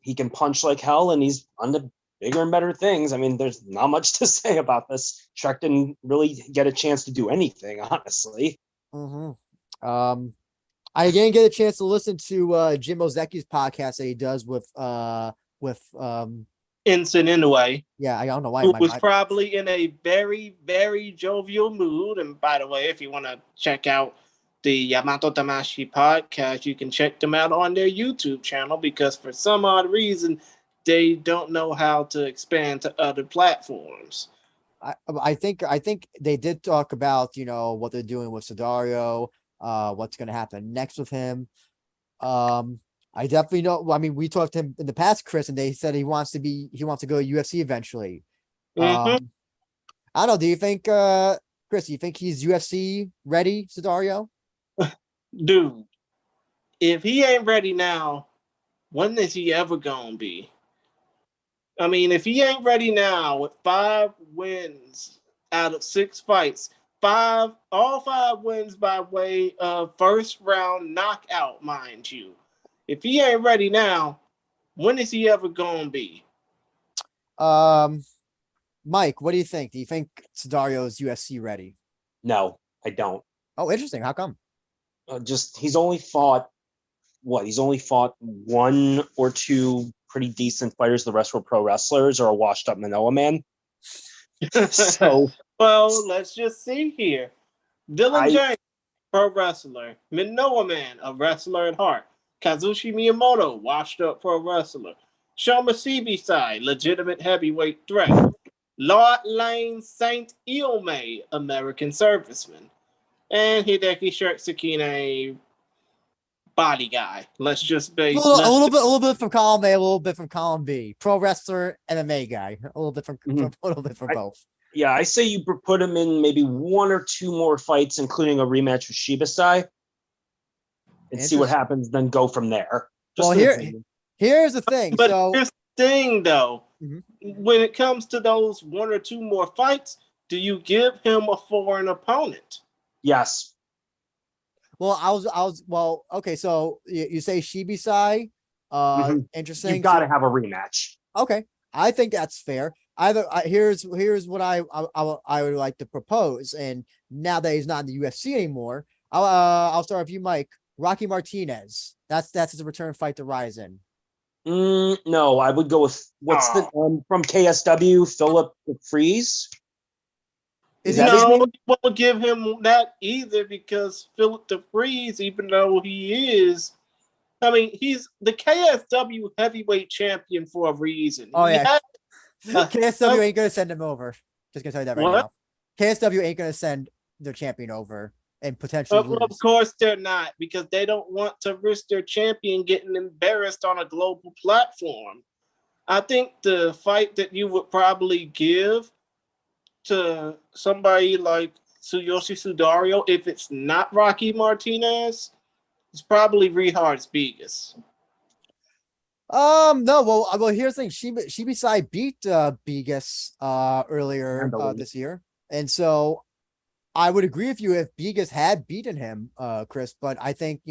[SPEAKER 3] he can punch like hell, and he's on to bigger and better things. I mean, there's not much to say about this. Shrek didn't really get a chance to do anything, honestly.
[SPEAKER 2] hmm I didn't get a chance to listen to Jim Ozecki's podcast that he does with
[SPEAKER 1] Ensign Inoue,
[SPEAKER 2] yeah, I don't know why
[SPEAKER 1] who
[SPEAKER 2] my
[SPEAKER 1] was
[SPEAKER 2] mind.
[SPEAKER 1] probably in a very, very jovial mood. And by the way, if you want to check out the Yamato Tamashi podcast, you can check them out on their YouTube channel because for some odd reason, they don't know how to expand to other platforms.
[SPEAKER 2] I think they did talk about what they're doing with Sidario, what's going to happen next with him. Um, I definitely know. I mean, we talked to him in the past, Chris, and they said he wants to go to UFC eventually.
[SPEAKER 1] Mm-hmm.
[SPEAKER 2] I don't know. Do you think, Chris? Do you think he's UFC ready, Sidario?
[SPEAKER 1] Dude, if he ain't ready now, when is he ever gonna be? I mean, if he ain't ready now with 5 wins out of 6 fights, all 5 wins by way of first round knockout, mind you. If he ain't ready now, when is he ever gonna be?
[SPEAKER 2] Um, Mike, what do you think? Do you think Sidario is UFC ready?
[SPEAKER 3] No, I don't.
[SPEAKER 2] Oh, interesting. How come?
[SPEAKER 3] Just he's only fought he's only fought one or two pretty decent fighters. The rest were pro wrestlers or a washed up Manoa man. So,
[SPEAKER 1] well, let's just see here. Dylan
[SPEAKER 3] I
[SPEAKER 1] James, pro wrestler. Minoa Man, a wrestler at heart. Kazushi Miyamoto, washed up pro wrestler. Shoma Shibisai, legitimate heavyweight threat. Lord Lane Saint Ilme, American serviceman. And Hideki Shirtsukine, body guy. Let's just base
[SPEAKER 2] A little bit from column A, a little bit from column B. Pro wrestler, MMA guy. A little bit from both.
[SPEAKER 3] Yeah, I say you put him in maybe one or two more fights, including a rematch with Shibasai, and see what happens. Then go from there.
[SPEAKER 2] Just here's the thing.
[SPEAKER 1] But
[SPEAKER 2] so
[SPEAKER 1] here's the thing, though. When it comes to those one or two more fights, do you give him a foreign opponent?
[SPEAKER 3] Yes.
[SPEAKER 2] Well, okay. So you say Shibisai. Interesting.
[SPEAKER 3] You've got to have a rematch.
[SPEAKER 2] Okay, I think that's fair. Here's what I would like to propose, and now that he's not in the UFC anymore, I'll start with you, Mike. Rocky Martinez. That's his return fight to Rizin.
[SPEAKER 3] No, I would go with the from KSW, Philip Freeze.
[SPEAKER 1] No, you won't give him that either because Philip DeFreeze, even though he's the KSW heavyweight champion for a reason.
[SPEAKER 2] Oh yeah. KSW ain't gonna send him over. Just gonna tell you that right now. KSW ain't gonna send their champion over and potentially lose.
[SPEAKER 1] Of course they're not, because they don't want to risk their champion getting embarrassed on a global platform. I think the fight that you would probably give to somebody like Tsuyoshi Sudario, if it's not Rocky Martinez, it's probably Rehard Spigas.
[SPEAKER 2] No, well, here's the thing. Shibisai beat Bigas earlier this year, and so I would agree with you if Bigas had beaten him, Chris. But I think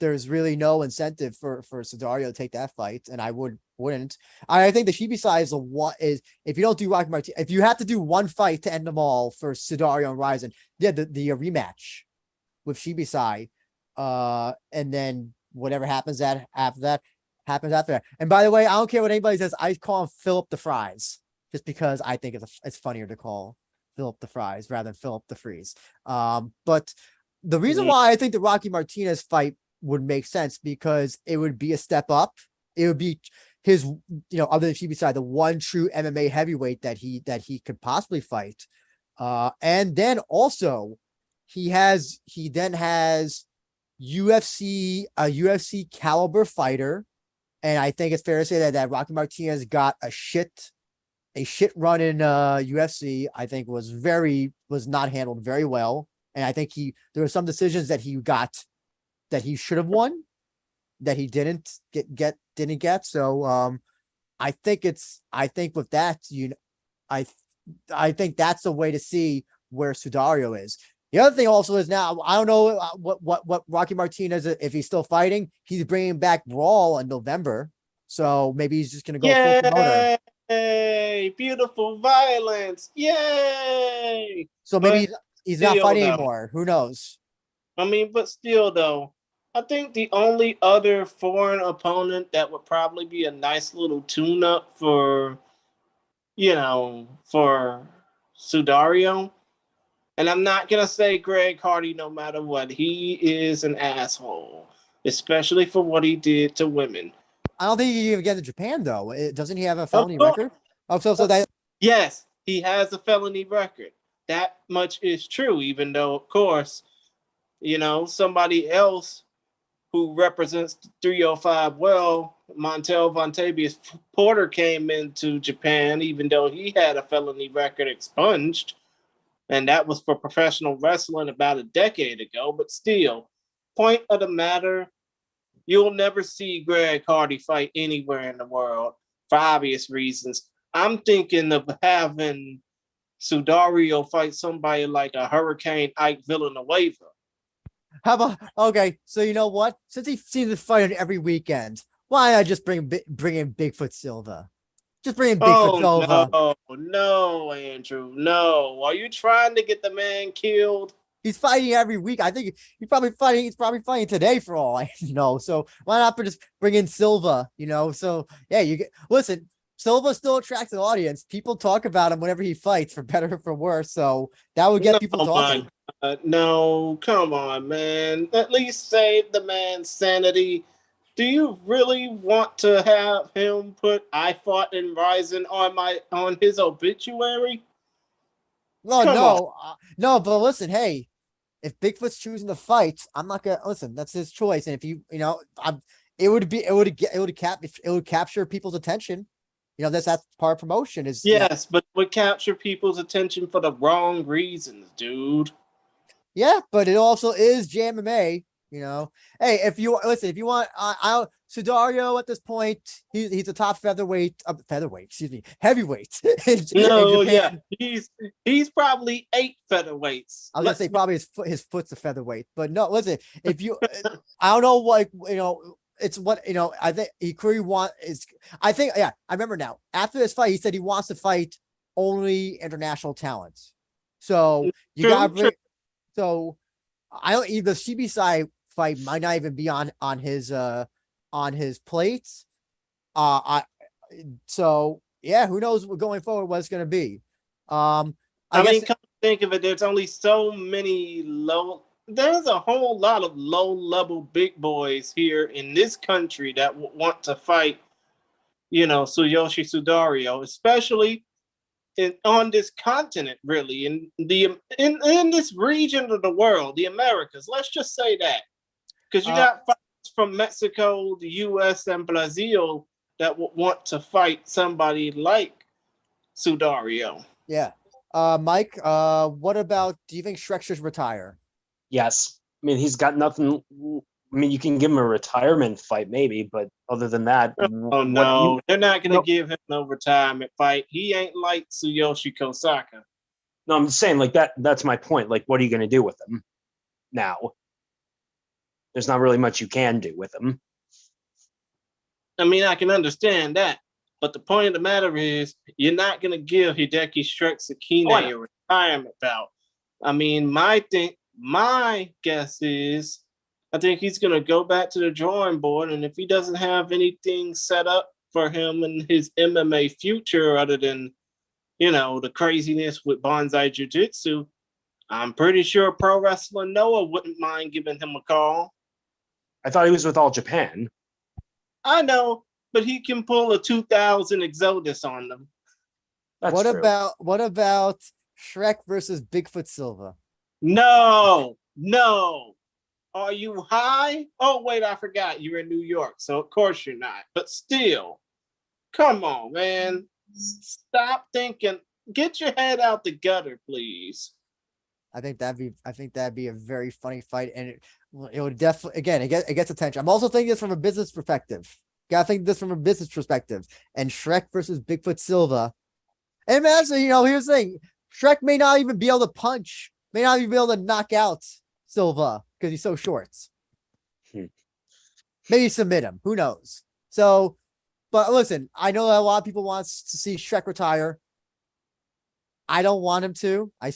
[SPEAKER 2] there's really no incentive for Sudario to take that fight, and I wouldn't. I think the Shibisai is if you don't do Rocky Martinez, if you have to do one fight to end them all for Sudario and Rizin, the rematch with Shibisai, and then whatever happens after that. And by the way, I don't care what anybody says. I call him Philip the Fries just because I think it's funnier to call Philip the Fries rather than Philip the Freeze. But the reason why I think the Rocky Martinez fight would make sense, because it would be a step up. It would be his, other than Shibisai, the one true MMA heavyweight that he could possibly fight. And then also he then has a UFC caliber fighter. And I think it's fair to say that Rocky Martinez got a shit run in UFC. I think was not handled very well. And I think there were some decisions that he got that he should have won that he didn't get. So I think with that, I think that's the way to see where Sudario is. The other thing also is, now I don't know what Rocky Martinez, if he's still fighting, he's bringing back Brawl in November, so maybe he's just gonna go full promoter.
[SPEAKER 1] Yay! Beautiful violence! Yay!
[SPEAKER 2] So maybe he's not fighting anymore. Who knows?
[SPEAKER 1] But still, though, I think the only other foreign opponent that would probably be a nice little tune-up for Sudario. And I'm not going to say Greg Hardy no matter what. He is an asshole, especially for what he did to women.
[SPEAKER 2] I don't think he can even get to Japan, though. Doesn't he have a felony record?
[SPEAKER 1] Yes, he has a felony record. That much is true, even though, of course, somebody else who represents 305 well, Montel Vontavious Porter, came into Japan, even though he had a felony record expunged. And that was for professional wrestling about a decade ago. But still, point of the matter, you'll never see Greg Hardy fight anywhere in the world for obvious reasons. I'm thinking of having Sudario fight somebody like a Hurricane Ike Villanueva.
[SPEAKER 2] How about, okay, so you know what? Since he seems to fight every weekend, why not just bring in Bigfoot Silva? Just bring in Bigfoot Silva.
[SPEAKER 1] No, Andrew, no. Are you trying to get the man killed?
[SPEAKER 2] He's fighting every week. I think he's probably fighting today for all I know. So why not just bring in Silva? So yeah, listen. Silva still attracts an audience. People talk about him whenever he fights, for better or for worse. So that would get people talking.
[SPEAKER 1] No, come on, man. At least save the man's sanity. Do you really want to have him put "I fought in Rizin" on his obituary?
[SPEAKER 2] No,
[SPEAKER 1] Come on.
[SPEAKER 2] no. But listen, hey, if Bigfoot's choosing to fight, I'm not gonna listen. That's his choice. And if it would capture people's attention. That's part of promotion.
[SPEAKER 1] Yes, but it would capture people's attention for the wrong reasons, dude.
[SPEAKER 2] Yeah, but it also is JMMA. Hey, if you want, Sudario at this point, he's a top featherweight, heavyweight in
[SPEAKER 1] No,
[SPEAKER 2] Japan.
[SPEAKER 1] yeah, he's probably 8 featherweights.
[SPEAKER 2] I was gonna say probably his foot's a featherweight, but no, listen, if you, I don't know, it's what I think he clearly I remember now. After this fight, he said he wants to fight only international talents. So you gotta bring. So I don't even the CB fight might not even be on his plates. So yeah, who knows going forward what it's gonna be.
[SPEAKER 1] I mean, come to think of it, there's only so many there's a whole lot of low-level big boys here in this country that want to fight, Tsuyoshi Sudario, especially on this continent, really, in this region of the world, the Americas. Let's just say that, because you got fights from Mexico, the U.S., and Brazil that would want to fight somebody like Sudario.
[SPEAKER 2] Yeah. Mike, what about, do you think Shrek should retire?
[SPEAKER 3] Yes. I mean, he's got nothing. I mean, you can give him a retirement fight, maybe, but other than that,
[SPEAKER 1] oh no, they're not going to give him no retirement fight. He ain't like Tsuyoshi Kosaka.
[SPEAKER 3] No, I'm just saying, like that. That's my point. Like, what are you going to do with him now? There's not really much you can do with him.
[SPEAKER 1] I mean, I can understand that, but the point of the matter is, you're not going to give Hideki Shrek Sakine a retirement bout. I mean, my guess is, I think he's going to go back to the drawing board, and if he doesn't have anything set up for him in his MMA future other than, the craziness with Bonsai Jiu-Jitsu, I'm pretty sure Pro Wrestling Noah wouldn't mind giving him a call.
[SPEAKER 3] I thought he was with All Japan.
[SPEAKER 1] I know, but he can pull a 2000 Exodus on them.
[SPEAKER 3] That's
[SPEAKER 2] what
[SPEAKER 3] true.
[SPEAKER 2] about Shrek versus Bigfoot Silva?
[SPEAKER 1] No. Are you high? Oh, wait, I forgot. You're in New York, so of course you're not. But still, come on, man. Stop thinking. Get your head out the gutter, please.
[SPEAKER 2] I think that'd be a very funny fight, and it would definitely, again, it gets attention. I'm also thinking this from a business perspective. Gotta think this from a business perspective. And Shrek versus Bigfoot Silva. And imagine, here's the thing: Shrek may not even be able to punch, may not even be able to knock out Silva because he's so short. Maybe submit him. Who knows? So, but listen, I know that a lot of people want to see Shrek retire. I don't want him to. I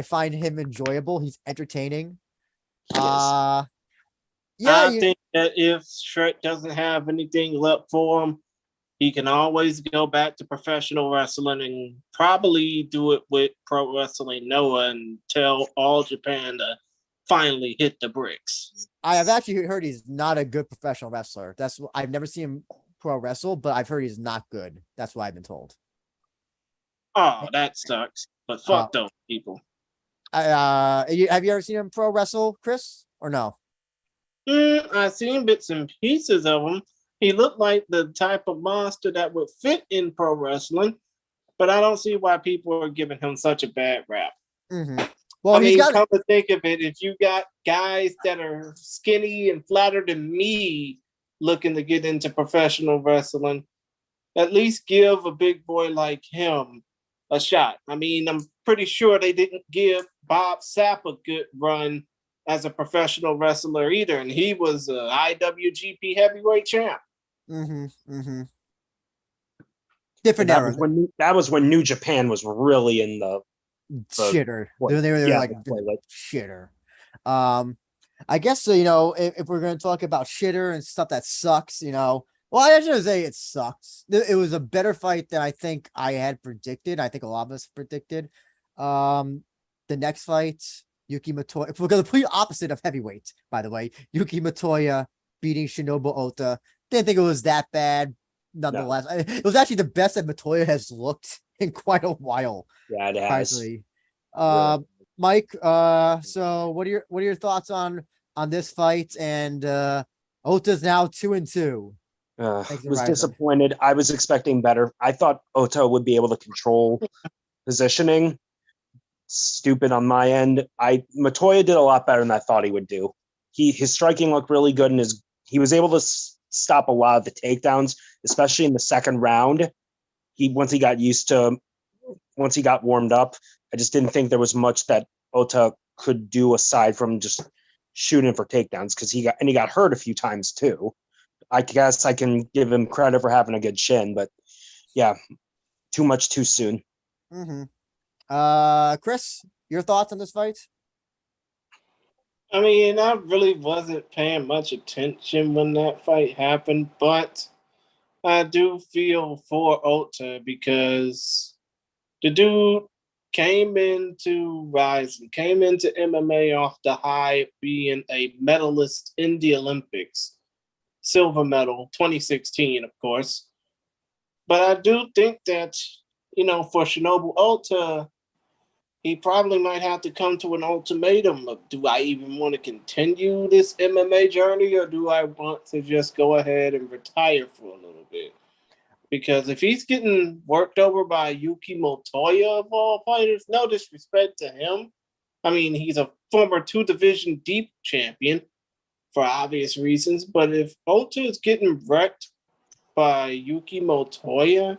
[SPEAKER 2] find him enjoyable. He's entertaining. I
[SPEAKER 1] think that if Shrek doesn't have anything left for him, he can always go back to professional wrestling and probably do it with Pro Wrestling Noah and tell All Japan to finally hit the bricks.
[SPEAKER 2] I have actually heard he's not a good professional wrestler. I've never seen him pro wrestle, but I've heard he's not good. That's what I've been told.
[SPEAKER 1] Oh, that sucks. But fuck those people.
[SPEAKER 2] Have you ever seen him pro wrestle, Chris, or no?
[SPEAKER 1] I've seen bits and pieces of him. He looked like the type of monster that would fit in pro wrestling, but I don't see why people are giving him such a bad rap.
[SPEAKER 2] Mm-hmm. Well, come
[SPEAKER 1] to think of it, if you got guys that are skinny and flatter than me looking to get into professional wrestling, at least give a big boy like him a shot. I mean, I'm pretty sure they didn't give Bob Sapp a good run as a professional wrestler either, and he was a IWGP heavyweight champ.
[SPEAKER 2] Mm-hmm. Different era.
[SPEAKER 3] That was when New Japan was really in the
[SPEAKER 2] shitter.
[SPEAKER 3] Toilet.
[SPEAKER 2] They were
[SPEAKER 3] Yeah,
[SPEAKER 2] like
[SPEAKER 3] the toilet.
[SPEAKER 2] shitter. I guess so, you know, if we're gonna talk about shitter and stuff that sucks, you know. Well, I shouldn't say it sucks. It was a better fight than I think I had predicted. I think a lot of us predicted. The next fight, Yuki Matoya, we're the complete opposite of heavyweight, by the way. Yuki Matoya beating Shinobu Ota. Didn't think it was that bad.
[SPEAKER 3] No.
[SPEAKER 2] Nonetheless, it was actually the best that Matoya has looked in quite a while.
[SPEAKER 3] Yeah, it has.
[SPEAKER 2] Surprisingly.
[SPEAKER 3] Really.
[SPEAKER 2] Mike, so what are your thoughts on this fight? And Ota's now 2-2. Thanks to
[SPEAKER 3] Was
[SPEAKER 2] Rizin.
[SPEAKER 3] disappointed. I was expecting better. I thought Ota would be able to control positioning. Stupid on my end. Matoya did a lot better than I thought he would do. His striking looked really good, and he was able to stop a lot of the takedowns, especially in the second round. Once he got warmed up, I just didn't think there was much that Ota could do aside from just shooting for takedowns, because he got hurt a few times too. I guess I can give him credit for having a good shin, but yeah, too much too soon.
[SPEAKER 2] Mm-hmm. Chris, your thoughts on this fight?
[SPEAKER 1] I mean, I really wasn't paying much attention when that fight happened, but I do feel for Ota because the dude came into Rizin, came into MMA off the high of being a medalist in the Olympics, silver medal, 2016, of course. But I do think that, for Shinobu Ota, he probably might have to come to an ultimatum of, do I even want to continue this MMA journey, or do I want to just go ahead and retire for a little bit? Because if he's getting worked over by Yuki Motoya of all fighters, no disrespect to him. I mean, he's a former 2 division deep champion for obvious reasons. But if Ota is getting wrecked by Yuki Motoya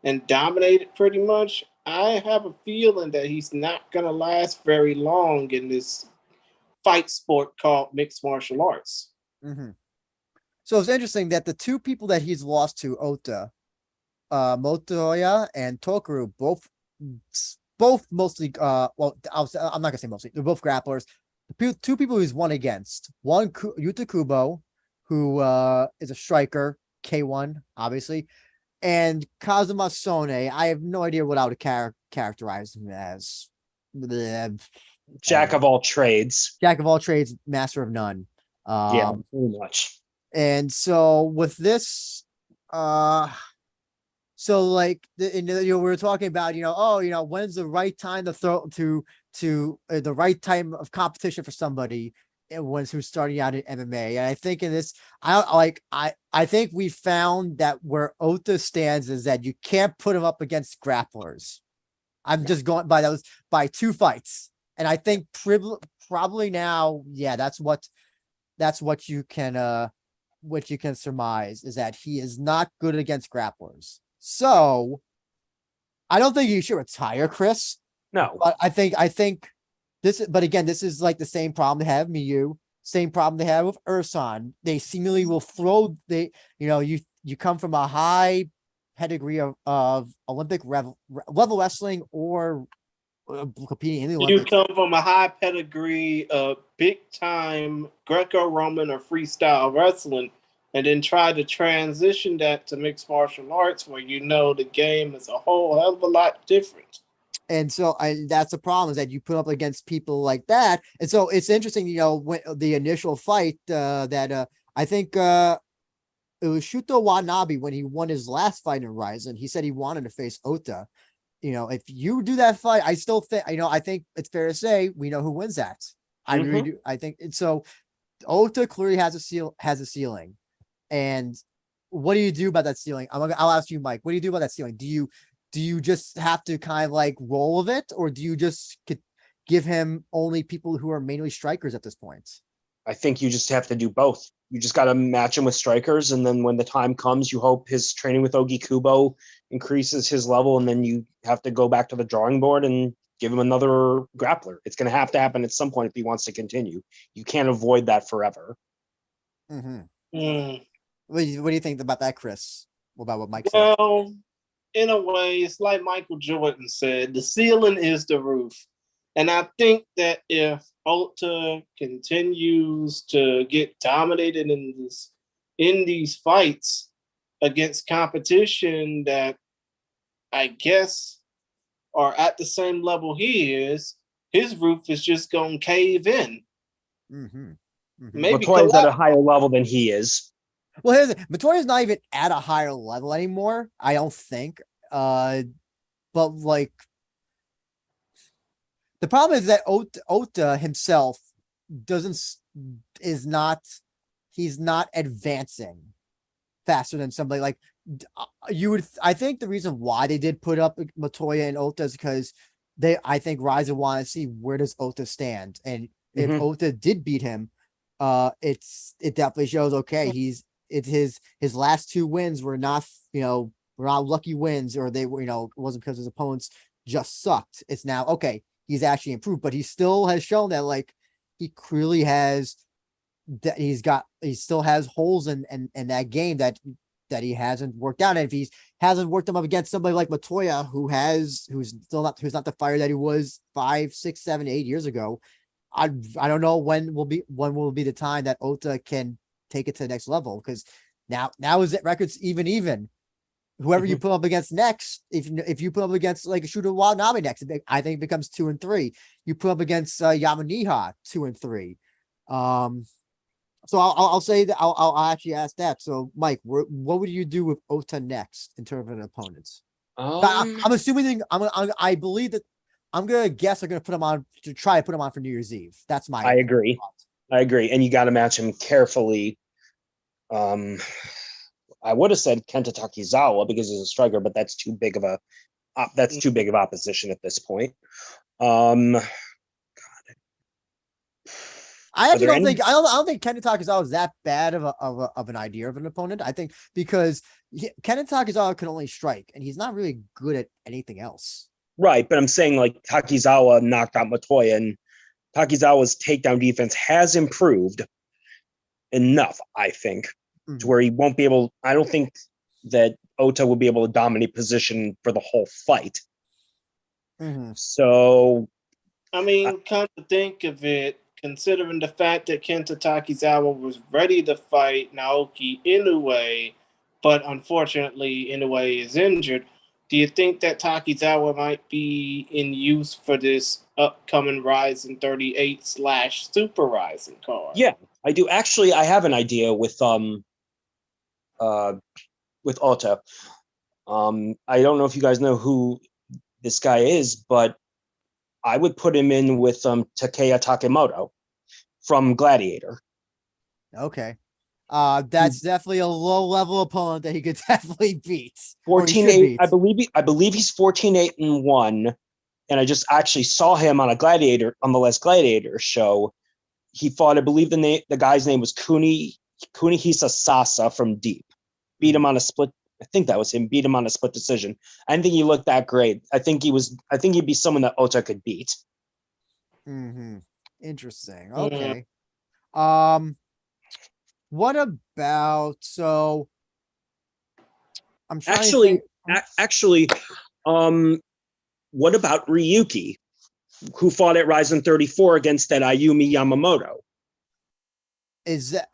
[SPEAKER 1] and dominated pretty much, I have a feeling that he's not going to last very long in this fight sport called mixed martial arts.
[SPEAKER 2] Mm-hmm. So it's interesting that the two people that he's lost to, Ota, Motoya and Tokaru, both mostly, well, I'm not gonna say mostly, they're both grapplers. The two people he's won against, one Yuta Kubo, who is a striker, K1, obviously, and Kazuma Sone. I have no idea what I would characterize him as.
[SPEAKER 3] Jack of all trades.
[SPEAKER 2] Jack of all trades, master of none.
[SPEAKER 3] Yeah, pretty much.
[SPEAKER 2] And so with this, so like we were talking about, when's the right time to throw to the right time of competition for somebody and who's starting out in MMA. And I think in this, I think we found that where Ota stands is that you can't put him up against grapplers. I'm just going by those by 2 fights. And I think probably now, yeah, that's what you can surmise, is that he is not good against grapplers. So I don't think you should retire, Chris.
[SPEAKER 3] No.
[SPEAKER 2] But I think this, but again, this is like the same problem they have Miyu, same problem they have with Ursan. They seemingly will throw you come from a high pedigree of Olympic level wrestling or competing in the Olympics.
[SPEAKER 1] You come from a high pedigree of big time Greco-Roman or freestyle wrestling, and then try to transition that to mixed martial arts, where the game is a whole hell of a lot different.
[SPEAKER 2] And so that's the problem, is that you put up against people like that. And so it's interesting, when the initial fight that I think it was Shuto Watanabe, when he won his last fight in Rizin, he said he wanted to face Ota. If you do that fight, I still think, I think it's fair to say we know who wins that. I really do. I think it's so. Ota clearly has a ceiling. And what do you do about that ceiling? I'll ask you, Mike. What do you do about that ceiling? Do you just have to kind of like roll with it, or do you just give him only people who are mainly strikers at this point?
[SPEAKER 3] I think you just have to do both. You just got to match him with strikers, and then when the time comes, you hope his training with Ogi Kubo increases his level, and then you have to go back to the drawing board and give him another grappler. It's going to happen at some point if he wants to continue. You can't avoid that forever.
[SPEAKER 2] Mm-hmm. What do you think about that, Chris? About what Mike said?
[SPEAKER 1] Well, in a way, it's like Michael Jordan said, the ceiling is the roof. And I think that if Ota continues to get dominated in these fights against competition that I guess are at the same level he is, his roof is just going to cave in.
[SPEAKER 2] Mm-hmm. Mm-hmm.
[SPEAKER 1] Maybe
[SPEAKER 3] Latoya's at a higher level than he is.
[SPEAKER 2] Well, here's it. Matoya's not even at a higher level anymore. I don't think. But like the problem is that Ota himself doesn't is not he's not advancing faster than somebody like you would. I think the reason why they did put up Matoya and Ota is because I think Rizin want to see where does Ota stand, and if Ota did beat him, it definitely shows okay it's his last two wins were not were not lucky wins, or they were it wasn't because his opponents just sucked. It's now okay he's actually improved, but he still has shown that like he clearly has that he still has holes in that game that he hasn't worked out. And if he hasn't worked them up against somebody like Matoya, who's not the fighter that he was 5, 6, 7, 8 years ago, I don't know when will be the time that Ota can take it to the next level, because now is it records even. Whoever you put up against next, if you put up against like a Shooter Watanabe next, I think it becomes 2 and 3. You put up against Yamaniha 2 and 3. So I'll say that I'll actually ask that. So Mike, what would you do with Ota next in terms of an opponent? I'm assuming I believe that I'm gonna guess they're gonna put him on to try to put him on for New Year's Eve. That's my.
[SPEAKER 3] I agree. And you got to match him carefully. I would have said Kenta Takizawa because he's a striker, but that's too big of opposition at this point.
[SPEAKER 2] I actually don't think I don't think Kenta Takizawa is that bad of an idea of an opponent. I think because Kenta Takizawa can only strike, and he's not really good at anything else.
[SPEAKER 3] Right, but I'm saying like Takizawa knocked out Matoya, and Takizawa's takedown defense has improved enough, I think, to where he won't be able. I don't think that Ota will be able to dominate position for the whole fight. So,
[SPEAKER 1] I mean, come to think of it, considering the fact that Kenta Takizawa was ready to fight Naoki Inoue, but unfortunately Inoue is injured, do you think that Takizawa might be in use for this upcoming Rizin 38/Super Rizin card?
[SPEAKER 3] Yeah, I do. Actually, I have an idea with Ota. I don't know if you guys know who this guy is, but I would put him in with Takeya Takemoto from Gladiator.
[SPEAKER 2] Okay. That's definitely a low level opponent that he could definitely beat.
[SPEAKER 3] 14-8. I believe he's 14-8-1. And I just actually saw him on the last Gladiator show. He fought, I believe the guy's name was Kunihisa Sasa from Deep. Beat him on a split. I think that was him. Beat him on a split decision. I didn't think he looked that great. I think he'd be someone that Ota could beat.
[SPEAKER 2] Interesting. Okay. What about I'm trying
[SPEAKER 3] actually, what about Ryuki, who fought at Rizin 34 against that Ayumi Yamamoto?
[SPEAKER 2] Is that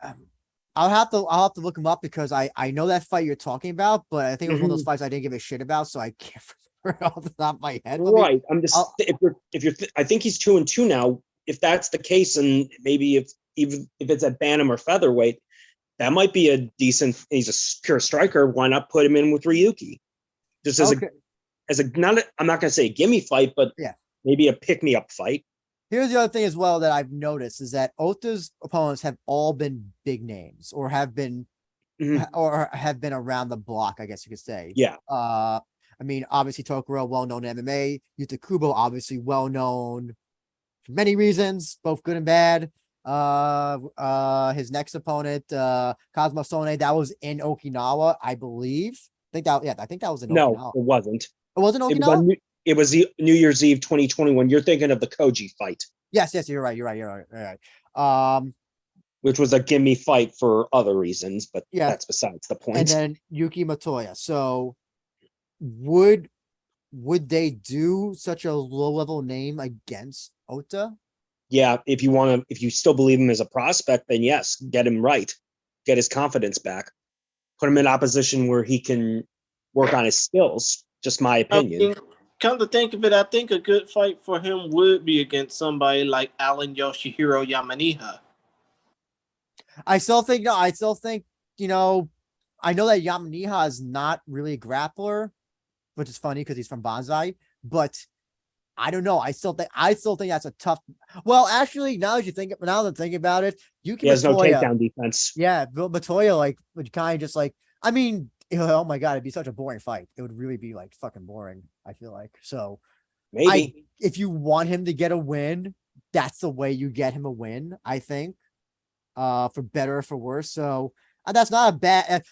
[SPEAKER 2] I'll have to look him up because I know that fight you're talking about, but I think it was one of those fights I didn't give a shit about, so I can't remember off the top of my head.
[SPEAKER 3] Right. I'm just if you're I think he's 2-2 now. If that's the case, and maybe if it's at bantam or featherweight, that might be a decent. He's a pure striker. Why not put him in with Ryuki? Just as I'm not going to say a gimme fight, but maybe a pick me up fight.
[SPEAKER 2] Here's the other thing as well that I've noticed is that Ota's opponents have all been big names or have been around the block, I guess you could say.
[SPEAKER 3] Yeah.
[SPEAKER 2] I mean, obviously Tokuro, well-known in MMA. Yuta Kubo, obviously well-known for many reasons, both good and bad. His next opponent, Cosmo Sone, that was in Okinawa, I believe. I think that was in Okinawa.
[SPEAKER 3] No, it wasn't.
[SPEAKER 2] It wasn't Okinawa?
[SPEAKER 3] It was the New Year's Eve 2021. You're thinking of the Koji fight.
[SPEAKER 2] Yes, you're right.
[SPEAKER 3] Which was a gimme fight for other reasons, but that's besides the point.
[SPEAKER 2] And then Yuki Matoya. So would they do such a low level name against Ota?
[SPEAKER 3] Yeah, if you still believe him as a prospect, then yes, get him right, get his confidence back, put him in opposition where he can work on his skills. Just my
[SPEAKER 1] I
[SPEAKER 3] opinion.
[SPEAKER 1] mean, come to think of it, I think a good fight for him would be against somebody like Alan Yoshihiro Yamaniha.
[SPEAKER 2] I still think no. I still think you know. I know that Yamaniha is not really a grappler, which is funny because he's from Banzai. But I don't know. I still think that's a tough. Well, actually, now that I'm thinking about it, Yuki
[SPEAKER 3] He has no
[SPEAKER 2] Matoya,
[SPEAKER 3] takedown defense.
[SPEAKER 2] yeah, Bill Matoya, like would kind of just like. I mean, oh my god, it'd be such a boring fight. It would really be like fucking boring. I feel like so.
[SPEAKER 3] Maybe.
[SPEAKER 2] If you want him to get a win, that's the way you get him a win. I think, for better or for worse. So that's not a bad.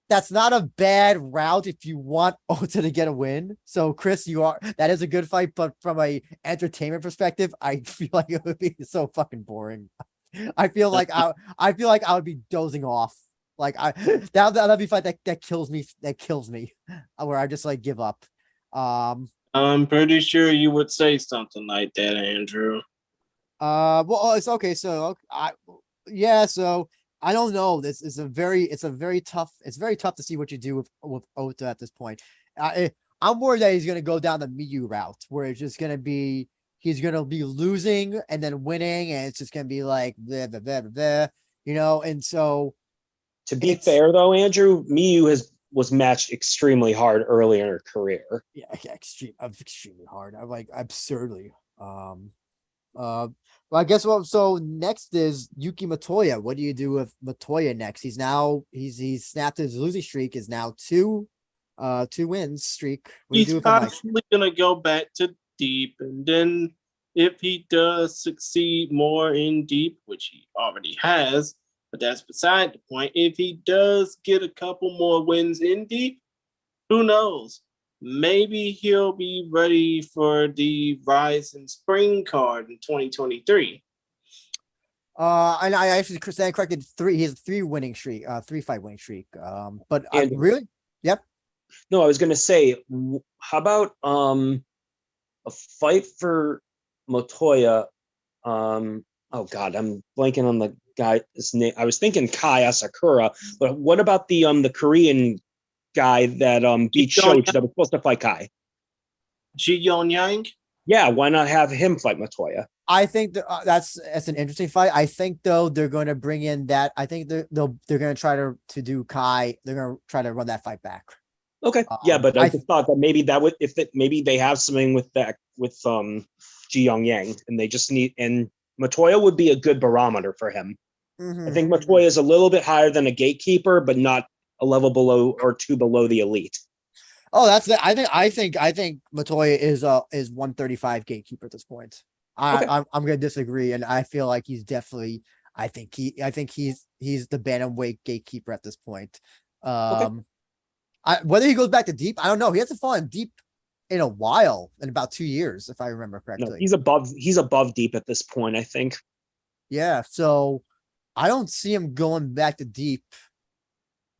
[SPEAKER 2] That's not a bad route if you want Ota to get a win. So Chris, that is a good fight, but from a entertainment perspective, I feel like it would be so fucking boring. I feel like I would be dozing off. Like that'd be a fight that kills me. That kills me, where I just like give up.
[SPEAKER 1] I'm pretty sure you would say something like that, Andrew.
[SPEAKER 2] Well, it's okay. So yeah. So I don't know. It's very tough. It's very tough to see what you do with Ota at this point. I'm worried that he's gonna go down the Miyu route, where it's just gonna be he's gonna be losing and then winning, and it's just gonna be like blah, blah, blah, blah, blah, And so,
[SPEAKER 3] To be fair, though, Andrew, Miyu was matched extremely hard early in her career.
[SPEAKER 2] yeah, extremely hard. I'm like absurdly. Well, I guess so next is Yuki Matoya. What do you do with Matoya next? He's snapped his losing streak is now two wins streak. What do you
[SPEAKER 1] He's
[SPEAKER 2] do with him, Mike?
[SPEAKER 1] possibly gonna go back to deep, and then if he does succeed more in deep, which he already has, but that's beside the point. If he does get a couple more wins in deep, who knows? Maybe he'll be ready for the Rise in Spring card in 2023.
[SPEAKER 2] And I actually stand corrected three. He has a 3 fight winning streak. But I really, yep.
[SPEAKER 3] No, I was gonna say, how about a fight for Motoya? Oh God, I'm blanking on the guy's name. I was thinking Kai Asakura, but what about the Korean guy that beat Shoji that was supposed to fight Kai?
[SPEAKER 1] Ji Yon Yang?
[SPEAKER 3] Yeah, why not have him fight Matoya?
[SPEAKER 2] I think that's an interesting fight. I think though they're going to bring in that. I think they're going to try to do Kai. They're going to try to run that fight back.
[SPEAKER 3] Okay, yeah, but I just thought that maybe that would maybe they have something with that with Ji Young Yang, and they just need and Matoya would be a good barometer for him. I think Matoya is a little bit higher than a gatekeeper, but not a level below or two below the elite.
[SPEAKER 2] Oh, that's it. I think Matoya is 135 gatekeeper at this point. I'm gonna disagree, and I feel like he's definitely. I think he's the bantamweight gatekeeper at this point. Whether he goes back to deep, I don't know. He hasn't fallen deep in a while, in about 2 years, if I remember correctly.
[SPEAKER 3] No, he's above deep at this point, I think.
[SPEAKER 2] Yeah, so I don't see him going back to deep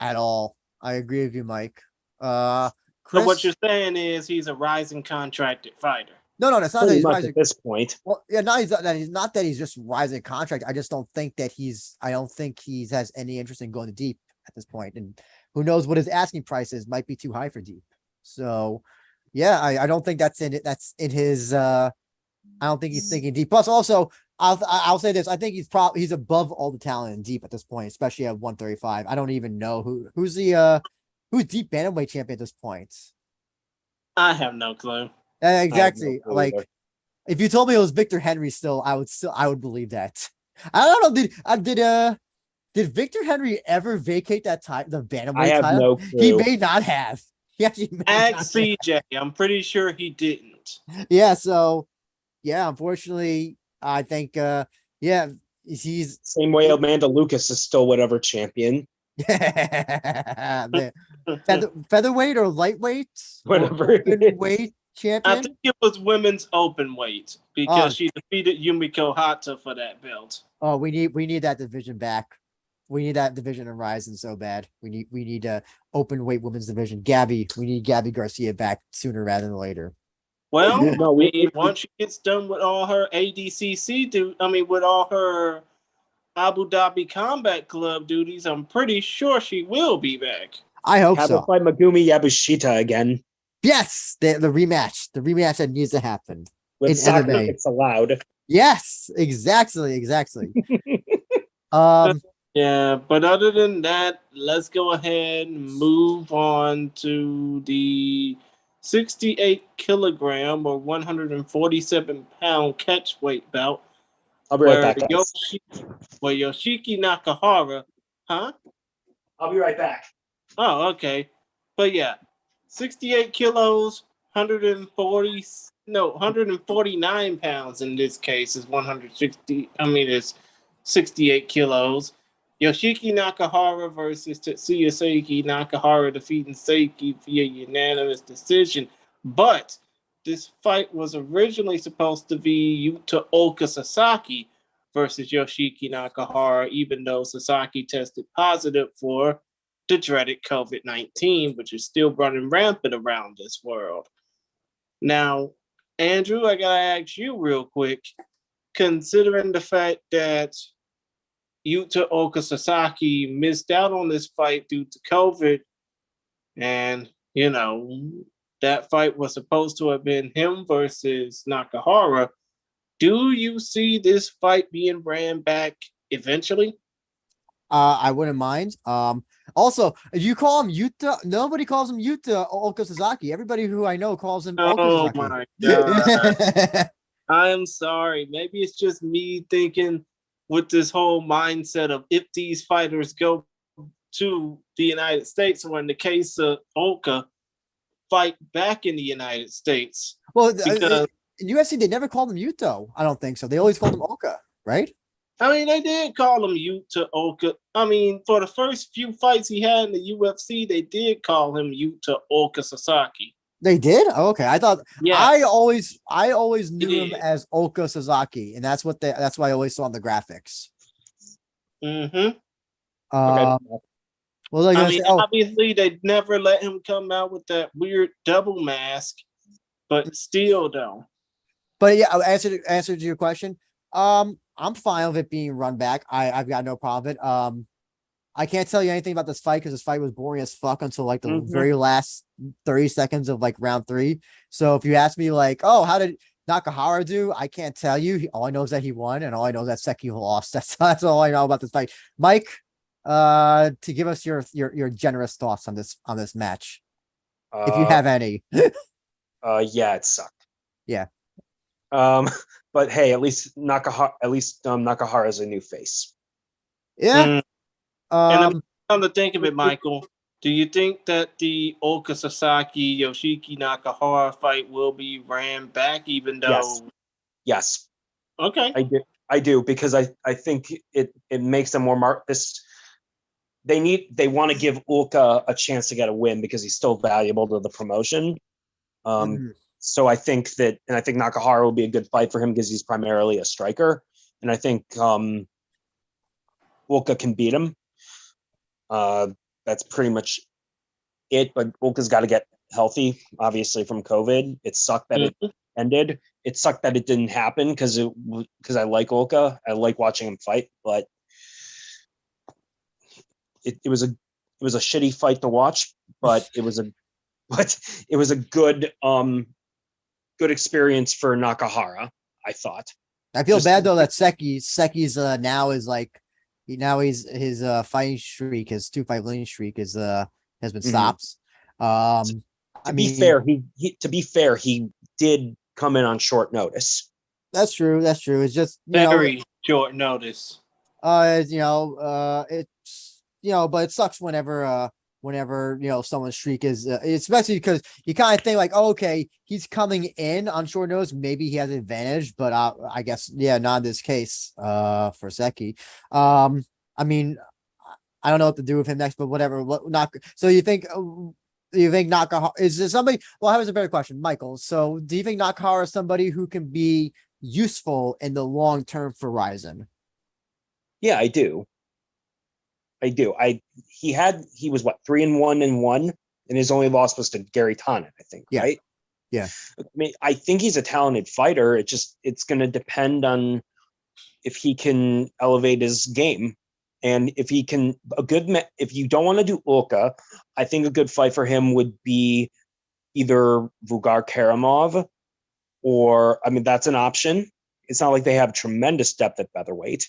[SPEAKER 2] at all. I agree with you, Mike. Chris?
[SPEAKER 1] So what you're saying is he's a rising contracted fighter.
[SPEAKER 2] No, it's not that he's rising
[SPEAKER 3] at this point.
[SPEAKER 2] Well, yeah, he's not that he's just rising contract. I just don't think that I don't think he has any interest in going to deep at this point. And who knows what his asking price is? Might be too high for deep. So, yeah, I don't think that's in it. That's in his. I don't think he's thinking deep. Plus, also, I'll say this. I think he's above all the talent in deep at this point, especially at 135. I don't even know who's deep bantamweight champion at this point. I
[SPEAKER 1] have no clue.
[SPEAKER 2] Exactly. No clue like either. If you told me it was Victor Henry I would believe that. I don't know. Did Victor Henry ever vacate that time, the bantamweight title?
[SPEAKER 3] No clue.
[SPEAKER 2] He may not have.
[SPEAKER 1] Ask CJ. I'm pretty sure he didn't.
[SPEAKER 2] Yeah, so yeah, unfortunately, I think he's
[SPEAKER 3] same way Amanda Lucas is still whatever champion.
[SPEAKER 2] Featherweight or lightweight?
[SPEAKER 3] Whatever.
[SPEAKER 2] Weight champion?
[SPEAKER 1] I think it was women's open weight because she defeated Yumiko Hata for that belt.
[SPEAKER 2] Oh, we need that division back. We need that division in Rizin so bad. We need a open weight women's division. Gabby, we need Gabby Garcia back sooner rather than later.
[SPEAKER 1] Well,
[SPEAKER 3] No,
[SPEAKER 1] once she gets done with all her ADCC with all her Abu Dhabi Combat Club duties, I'm pretty sure she will be back.
[SPEAKER 2] I hope
[SPEAKER 3] have her
[SPEAKER 2] so.
[SPEAKER 3] fight Megumi Yabushita again
[SPEAKER 2] Yes, the rematch that needs to happen
[SPEAKER 3] with
[SPEAKER 2] in
[SPEAKER 3] soccer.
[SPEAKER 2] MMA.
[SPEAKER 3] It's allowed.
[SPEAKER 2] Yes, exactly. Um,
[SPEAKER 1] Yeah, but other than that, let's go ahead and move on to the 68 kilogram or 147-pound catchweight bout
[SPEAKER 3] I'll be right back, guys.
[SPEAKER 1] Yoshiki Nakahara, huh?
[SPEAKER 3] I'll be right back.
[SPEAKER 1] Oh, okay. But yeah, 68 kilos, 149 pounds in this case is 160. It's 68 kilos. Yoshiki Nakahara versus Tetsuya Seiki. Nakahara defeating Seiki via unanimous decision. But this fight was originally supposed to be Yuta Oka Sasaki versus Yoshiki Nakahara, even though Sasaki tested positive for the dreaded COVID-19, which is still running rampant around this world. Now, Andrew, I gotta ask you real quick, considering the fact that Yuta Oka Sasaki missed out on this fight due to COVID, and that fight was supposed to have been him versus Nakahara. Do you see this fight being ran back eventually?
[SPEAKER 2] I wouldn't mind. Also, you call him Yuta. Nobody calls him Yuta Okazaki. Everybody who I know calls him
[SPEAKER 1] Oh
[SPEAKER 2] Okazaki.
[SPEAKER 1] my god. I'm sorry. Maybe it's just me thinking with this whole mindset of if these fighters go to the United States, or in the case of Oka, fight back in the United States.
[SPEAKER 2] Well,
[SPEAKER 1] Because
[SPEAKER 2] in UFC they never called him Yuto. I don't think so. They always called him Oka, right?
[SPEAKER 1] they did call him Yuta Oka. For the first few fights he had in the UFC, they did call him Yuta Oka Sasaki.
[SPEAKER 2] They did? Oh, okay. I thought
[SPEAKER 1] Yes.
[SPEAKER 2] I always knew him as Oka Sasaki, and that's what I always saw on the graphics.
[SPEAKER 1] Mm-hmm.
[SPEAKER 3] Okay.
[SPEAKER 2] Well, like
[SPEAKER 1] obviously they never let him come out with that weird double mask, but still though.
[SPEAKER 2] But yeah, answer to your question. I'm fine with it being run back. I've got no problem with it. I can't tell you anything about this fight because this fight was boring as fuck until like the very last 30 seconds of like round 3. So if you ask me like, oh, how did Nakahara do? I can't tell you. All I know is that he won, and all I know is that Seki lost. That's all I know about this fight. Mike, to give us your generous thoughts on this match, if you have any.
[SPEAKER 3] Yeah, it sucked.
[SPEAKER 2] Yeah.
[SPEAKER 3] But hey, at least Nakahara is a new face.
[SPEAKER 2] Yeah.
[SPEAKER 1] And come to think of it, Michael, do you think that the Oka Sasaki Yoshiki Nakahara fight will be ran back, even though?
[SPEAKER 3] Yes.
[SPEAKER 1] Okay.
[SPEAKER 3] I do because I think it makes them more they want to give Oka a chance to get a win because he's still valuable to the promotion. So I think Nakahara will be a good fight for him because he's primarily a striker, and I think Oka can beat him. That's pretty much it. But Oka's got to get healthy, obviously, from COVID. It sucked that it ended. It sucked that it didn't happen because I like Oka. I like watching him fight, but it was a shitty fight to watch. But it was a good experience for Nakahara, I thought.
[SPEAKER 2] I feel bad though that Seki's now is like his fighting streak, his 2-fight winning streak has been stopped.
[SPEAKER 3] To be fair, he did come in on short notice.
[SPEAKER 2] That's true. It's just
[SPEAKER 1] very short notice.
[SPEAKER 2] But it sucks whenever someone's streak is especially because you kind of think like, oh, okay, he's coming in on short notice, maybe he has an advantage, but I guess not in this case for Seki. I don't know what to do with him next, but whatever. So you think Nakahara is there somebody? Well, I have a better question, Michael. So do you think Nakahara is somebody who can be useful in the long term for Rizin?
[SPEAKER 3] Yeah, I do. I do. He was what, 3-1, and his only loss was to Gary Tonnen, I think,
[SPEAKER 2] Yeah.
[SPEAKER 3] right?
[SPEAKER 2] Yeah.
[SPEAKER 3] I mean, I think he's a talented fighter. It's going to depend on if he can elevate his game. And if he can, if you don't want to do Ulka, I think a good fight for him would be either Vugar Karamov, or, I mean, that's an option. It's not like they have tremendous depth at featherweight.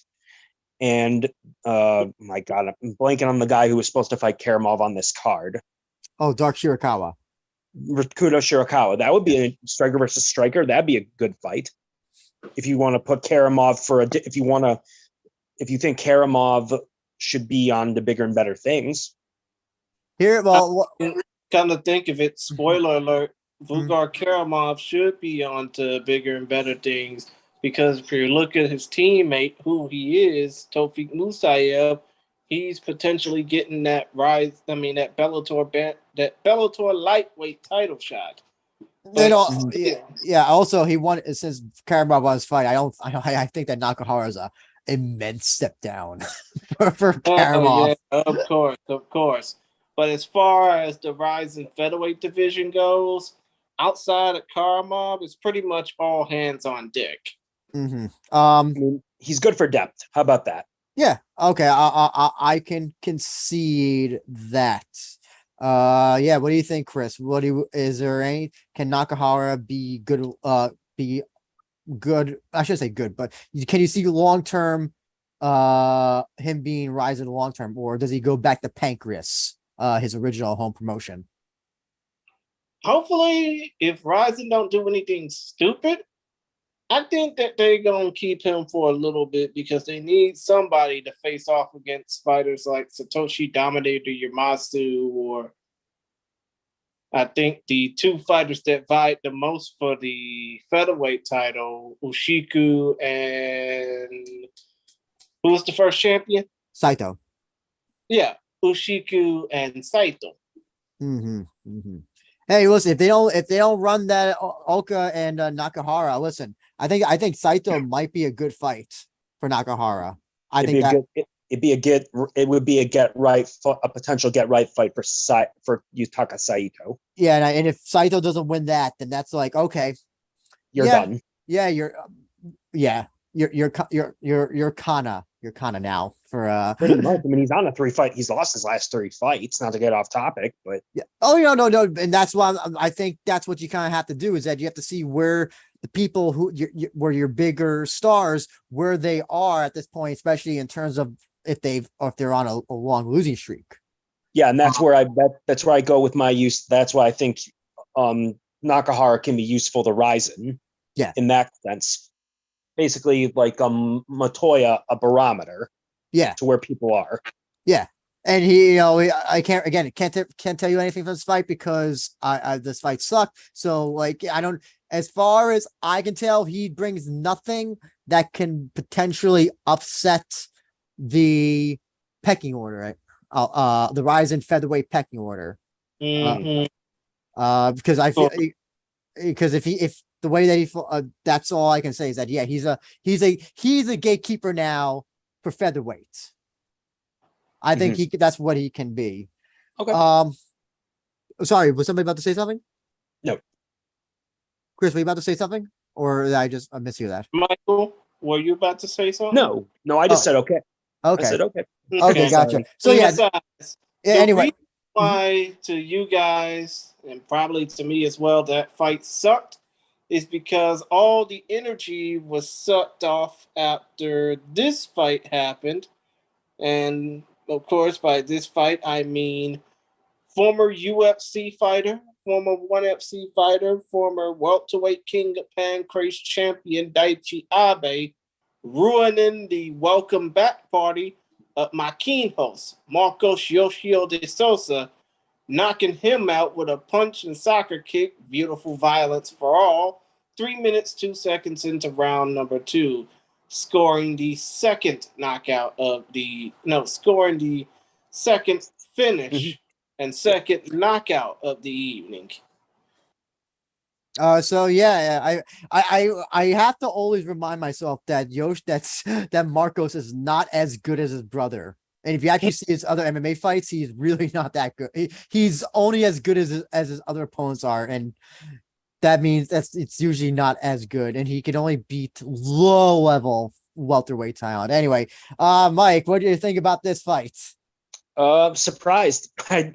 [SPEAKER 3] And my God, I'm blanking on the guy who was supposed to fight Karamov on this card.
[SPEAKER 2] Oh, Dark Shirakawa.
[SPEAKER 3] Rakuto Shirakawa. That would be a striker versus striker. That'd be a good fight. If you want to put Karamov if you think Karamov should be on the bigger and better things.
[SPEAKER 2] Here, well,
[SPEAKER 1] Kind of think of it. Spoiler alert: Vugar Karamov should be on to bigger and better things, because if you look at his teammate, who he is, Tofik Musayev, he's potentially getting that rise. I mean, that Bellator lightweight title shot.
[SPEAKER 2] you know, yeah. Also, he won since Karamov won his fight. I think that Nakahara is a immense step down for Karamov.
[SPEAKER 1] Yeah, of course. But as far as the Rizin featherweight division goes, outside of Karamov, it's pretty much all hands on deck.
[SPEAKER 2] Mm-hmm.
[SPEAKER 3] I mean, he's good for depth. How about that?
[SPEAKER 2] Yeah. Okay. I can concede that. Yeah. What do you think, Chris? Is there any? Can Nakahara be good? Be good. I shouldn't say good, but can you see long term? Him being Rizin long term, or does he go back to Pancreas? His original home promotion.
[SPEAKER 1] Hopefully, if Rizin don't do anything stupid, I think that they're going to keep him for a little bit, because they need somebody to face off against fighters like Satoshi Dominator Yamasu, or I think the two fighters that vied the most for the featherweight title, Ushiku and who was the first champion?
[SPEAKER 2] Saito.
[SPEAKER 1] Yeah, Ushiku and Saito.
[SPEAKER 2] Mm-hmm. Mm-hmm. Hey, listen, if they don't run that Oka and Nakahara, listen, I think Saito might be a good fight for Nakahara.
[SPEAKER 3] It would be a potential get right fight for Yutaka Saito.
[SPEAKER 2] Yeah, and if Saito doesn't win that, then that's like, okay,
[SPEAKER 3] you're done.
[SPEAKER 2] Yeah, you're Kana now for
[SPEAKER 3] pretty much. I mean, he's on a 3-fight. He's lost his last 3 fights. Not to get off topic, but
[SPEAKER 2] yeah. Oh no, and that's why I think that's what you kind of have to do, is that you have to see where the people where your bigger stars, where they are at this point, especially in terms of if they're on a long losing streak.
[SPEAKER 3] Yeah, and that's where I go with my use. That's why I think Nakahara can be useful to Rizin.
[SPEAKER 2] Yeah,
[SPEAKER 3] in that sense. Basically, like Matoya, a barometer.
[SPEAKER 2] Yeah,
[SPEAKER 3] to where people are.
[SPEAKER 2] Yeah, and he, I can't tell you anything from this fight, because this fight sucked. So like, I don't. As far as I can tell, he brings nothing that can potentially upset the pecking order, right? The Rizin featherweight pecking order.
[SPEAKER 1] Mm-hmm.
[SPEAKER 2] Because I feel, because if the way that he, that's all I can say is that, yeah, he's a gatekeeper now for featherweight. I think that's what he can be.
[SPEAKER 3] Okay.
[SPEAKER 2] Sorry, was somebody about to say something?
[SPEAKER 3] No.
[SPEAKER 2] Chris, were you about to say something, or did I mishear that?
[SPEAKER 1] Michael, were you about to say something?
[SPEAKER 3] No, I just said okay.
[SPEAKER 2] Okay.
[SPEAKER 3] I said okay.
[SPEAKER 2] Okay, gotcha. So yeah. Anyway,
[SPEAKER 1] why to you guys, and probably to me as well, that fight sucked, is because all the energy was sucked off after this fight happened. And of course, by this fight, I mean former UFC fighter, former ONE FC fighter, former welterweight king of Pancrase champion Daichi Abe, ruining the welcome back party of my keen host, Marcos Yoshio de Sosa, knocking him out with a punch and soccer kick, beautiful violence for all, 3 minutes, 2 seconds into round number 2, scoring the second second finish and second knockout of the evening.
[SPEAKER 2] So yeah, I have to always remind myself that that Marcos is not as good as his brother. And if you actually see his other MMA fights, he's really not that good. He's only as good as his other opponents are, and that means it's usually not as good. And he can only beat low level welterweight talent. Anyway, Mike, what do you think about this fight?
[SPEAKER 3] Surprised.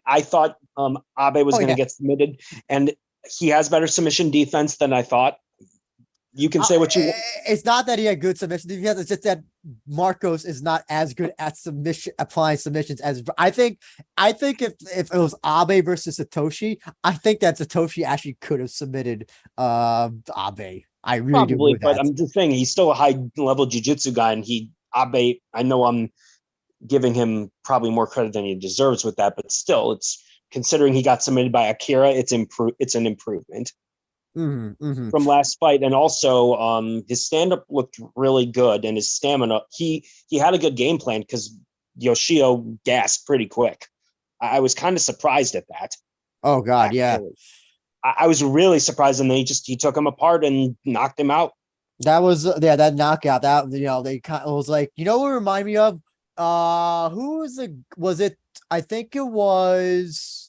[SPEAKER 3] I thought Abe was going to get submitted, and he has better submission defense than I thought. You can say what you want.
[SPEAKER 2] It's not that he had good submission defense. It's just that Marcos is not as good at applying submissions as I think. I think if it was Abe versus Satoshi, I think that Satoshi actually could have submitted Abe. I really
[SPEAKER 3] Probably,
[SPEAKER 2] do.
[SPEAKER 3] But I'm just saying he's still a high level jiu-jitsu guy, and Abe. I know I'm giving him probably more credit than he deserves with that, but still, it's considering he got submitted by Akira. It's an improvement. From last fight, and also his stand-up looked really good, and his stamina, he had a good game plan because Yoshio gasped pretty quick. I was kind of surprised at that.
[SPEAKER 2] Oh god, actually. Yeah,
[SPEAKER 3] I was really surprised, and then he took him apart and knocked him out.
[SPEAKER 2] That was that knockout, that they kind of was like, what remind me of who was it I think it was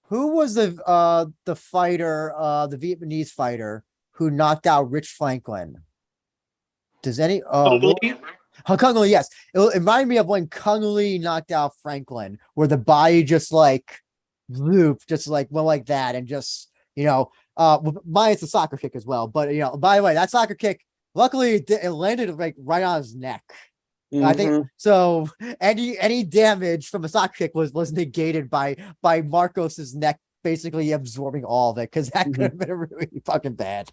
[SPEAKER 2] who was the fighter, the Vietnamese fighter who knocked out Rich Franklin? Does any Kung Lee, yes. It reminded me of when Kung Lee knocked out Franklin, where the body just like looped, just like went like that, and just minus the soccer kick as well. But by the way, that soccer kick, luckily it landed like right on his neck. I think so. Any damage from a soccer kick was negated by Marcos's neck basically absorbing all of it, because that could have been really fucking bad.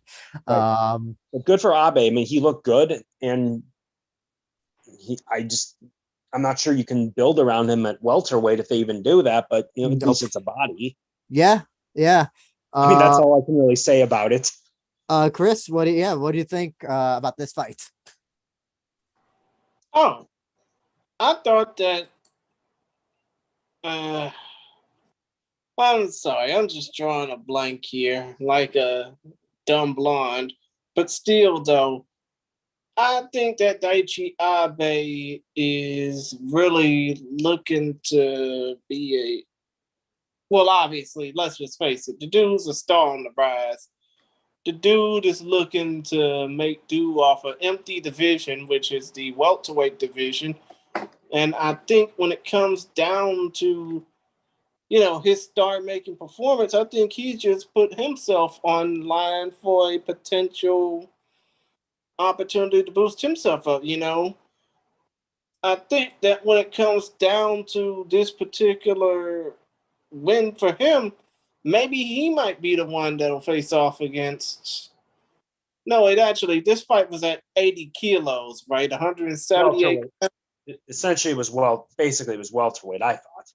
[SPEAKER 3] Right. But good for Abe. I mean, he looked good, and I'm not sure you can build around him at welterweight if they even do that. But at least it's a body.
[SPEAKER 2] Yeah.
[SPEAKER 3] I mean, that's all I can really say about it.
[SPEAKER 2] Chris, what do you think about this fight?
[SPEAKER 1] Oh, I thought that. I'm sorry, I'm just drawing a blank here, like a dumb blonde. But still, though, I think that Daichi Abe is really looking to be well, obviously, let's just face it, the dude's a star on the rise. The dude is looking to make do off an empty division, which is the welterweight division. And I think when it comes down to, his star-making performance, I think he just put himself on line for a potential opportunity to boost himself up, I think that when it comes down to this particular win for him, maybe he might be the one that'll face off against. No, this fight was at 80 kilos, right? 178.
[SPEAKER 3] Essentially, it was welterweight, I thought.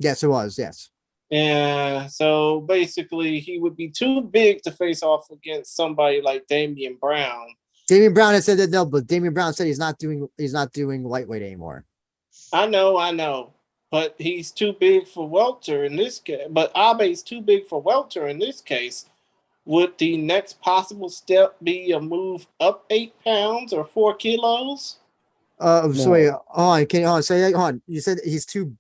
[SPEAKER 2] Yes, it was. Yes.
[SPEAKER 3] Yeah.
[SPEAKER 1] So basically, he would be too big to face off against somebody like Damian Brown.
[SPEAKER 2] Damian Brown has said that no, but Damian Brown said he's not doing lightweight anymore.
[SPEAKER 1] I know. But he's too big for welter in this case. But Abe's too big for welter in this case. Would the next possible step be a move up 8 pounds or 4 kilos?
[SPEAKER 2] No. So wait, say that. Hold on. You said he's too.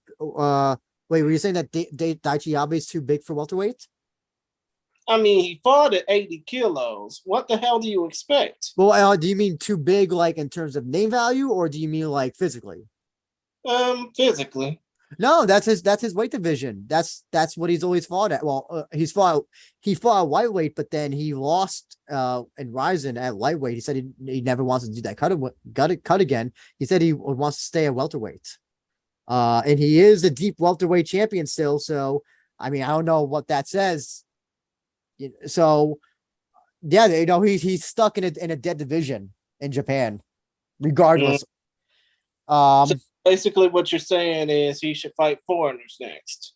[SPEAKER 2] Wait, were you saying that Daichi Abe is too big for welterweight?
[SPEAKER 1] I mean, he fought at 80 kilos. What the hell do you expect?
[SPEAKER 2] Well, do you mean too big, like in terms of name value, or do you mean like physically?
[SPEAKER 1] Physically.
[SPEAKER 2] No, that's his weight division. That's what he's always fought at. Well, he fought at lightweight, but then he lost in Rizin at lightweight. He said he never wants to do that cut again. He said he wants to stay at welterweight. And he is a deep welterweight champion still. So, I mean, I don't know what that says. So, yeah, he's stuck in a dead division in Japan, regardless.
[SPEAKER 1] So basically, what you're saying is he should fight foreigners next.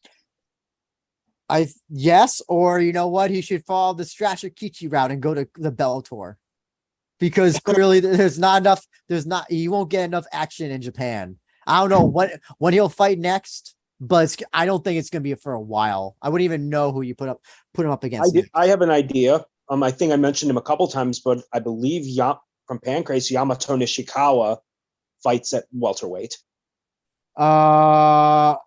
[SPEAKER 2] Yes, or you know what? He should follow the Strashikichi route and go to the Bellator, because clearly he won't get enough action in Japan. I don't know when he'll fight next, but I don't think it's going to be for a while. I wouldn't even know who you put him up against.
[SPEAKER 3] I have an idea. I think I mentioned him a couple times, but I believe from Pancrase, Yamato Nishikawa fights at welterweight.
[SPEAKER 2] Would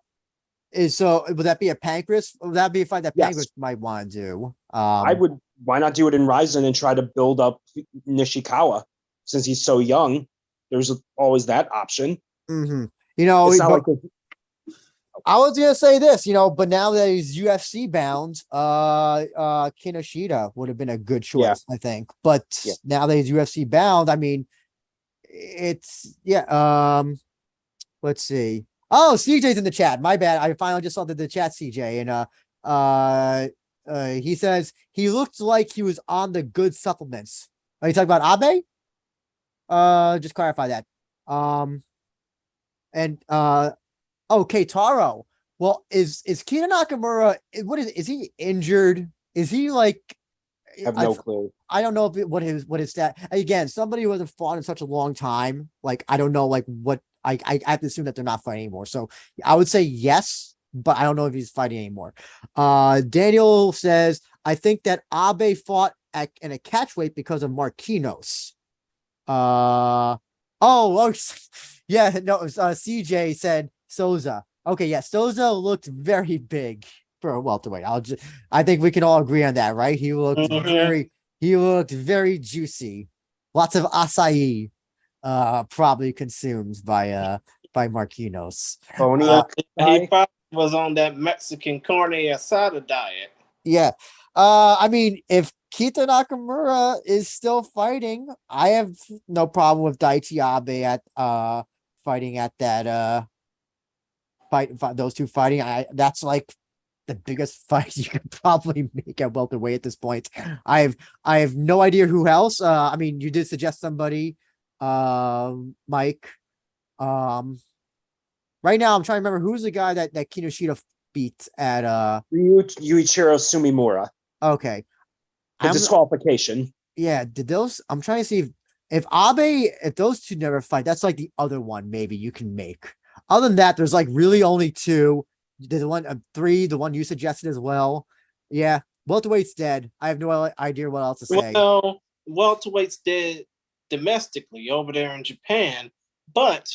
[SPEAKER 2] that be a Pancreas? Would that be a fight that
[SPEAKER 3] Yes.
[SPEAKER 2] Pancreas might want to do?
[SPEAKER 3] I would. Why not do it in Ryzen and try to build up Nishikawa since he's so young? There's always that option.
[SPEAKER 2] You know,
[SPEAKER 3] It's not like
[SPEAKER 2] I was gonna say this, you know, but now that he's UFC bound, Kinoshita would have been a good choice, I think. But now that he's UFC bound, I mean, it's let's see. Oh, CJ's in the chat. My bad. I finally just saw the chat, CJ, and he says he looked like he was on the good supplements. Are you talking about Abe? Just clarify that. Keitaro. Well, is Kina Nakamura? What is he injured? Is he like?
[SPEAKER 3] I have no clue.
[SPEAKER 2] I don't know what his stat. Again, somebody who hasn't fought in such a long time. Like I don't know, like what I have to assume that they're not fighting anymore. So I would say yes, but I don't know if he's fighting anymore. Daniel says I think that Abe fought in a catch weight because of Marquinhos. Yeah, no. CJ said Souza. Okay, yeah, Souza looked very big for a welterweight. I think we can all agree on that, right? He looked very juicy. Lots of acai, probably consumed by Marquinhos.
[SPEAKER 1] He probably was on that Mexican carne asada diet.
[SPEAKER 2] Yeah. I mean, if Kita Nakamura is still fighting, I have no problem with Daichi Abe at fighting at that fight those two fighting. That's like the biggest fight you could probably make at welterweight at this point. I have no idea who else. I mean, you did suggest somebody, Mike. Right now I'm trying to remember who's the guy that Kinoshita beat at
[SPEAKER 3] Yuichiro Sumimura.
[SPEAKER 2] Okay.
[SPEAKER 3] The disqualification.
[SPEAKER 2] Yeah, did those? I'm trying to see if Abe, if those two never fight, that's like the other one maybe you can make. Other than that, there's like really only two. There's one three, the one you suggested as well. Yeah, welterweight's dead. I have no idea what else to say.
[SPEAKER 1] Well, welterweight's dead domestically over there in Japan, but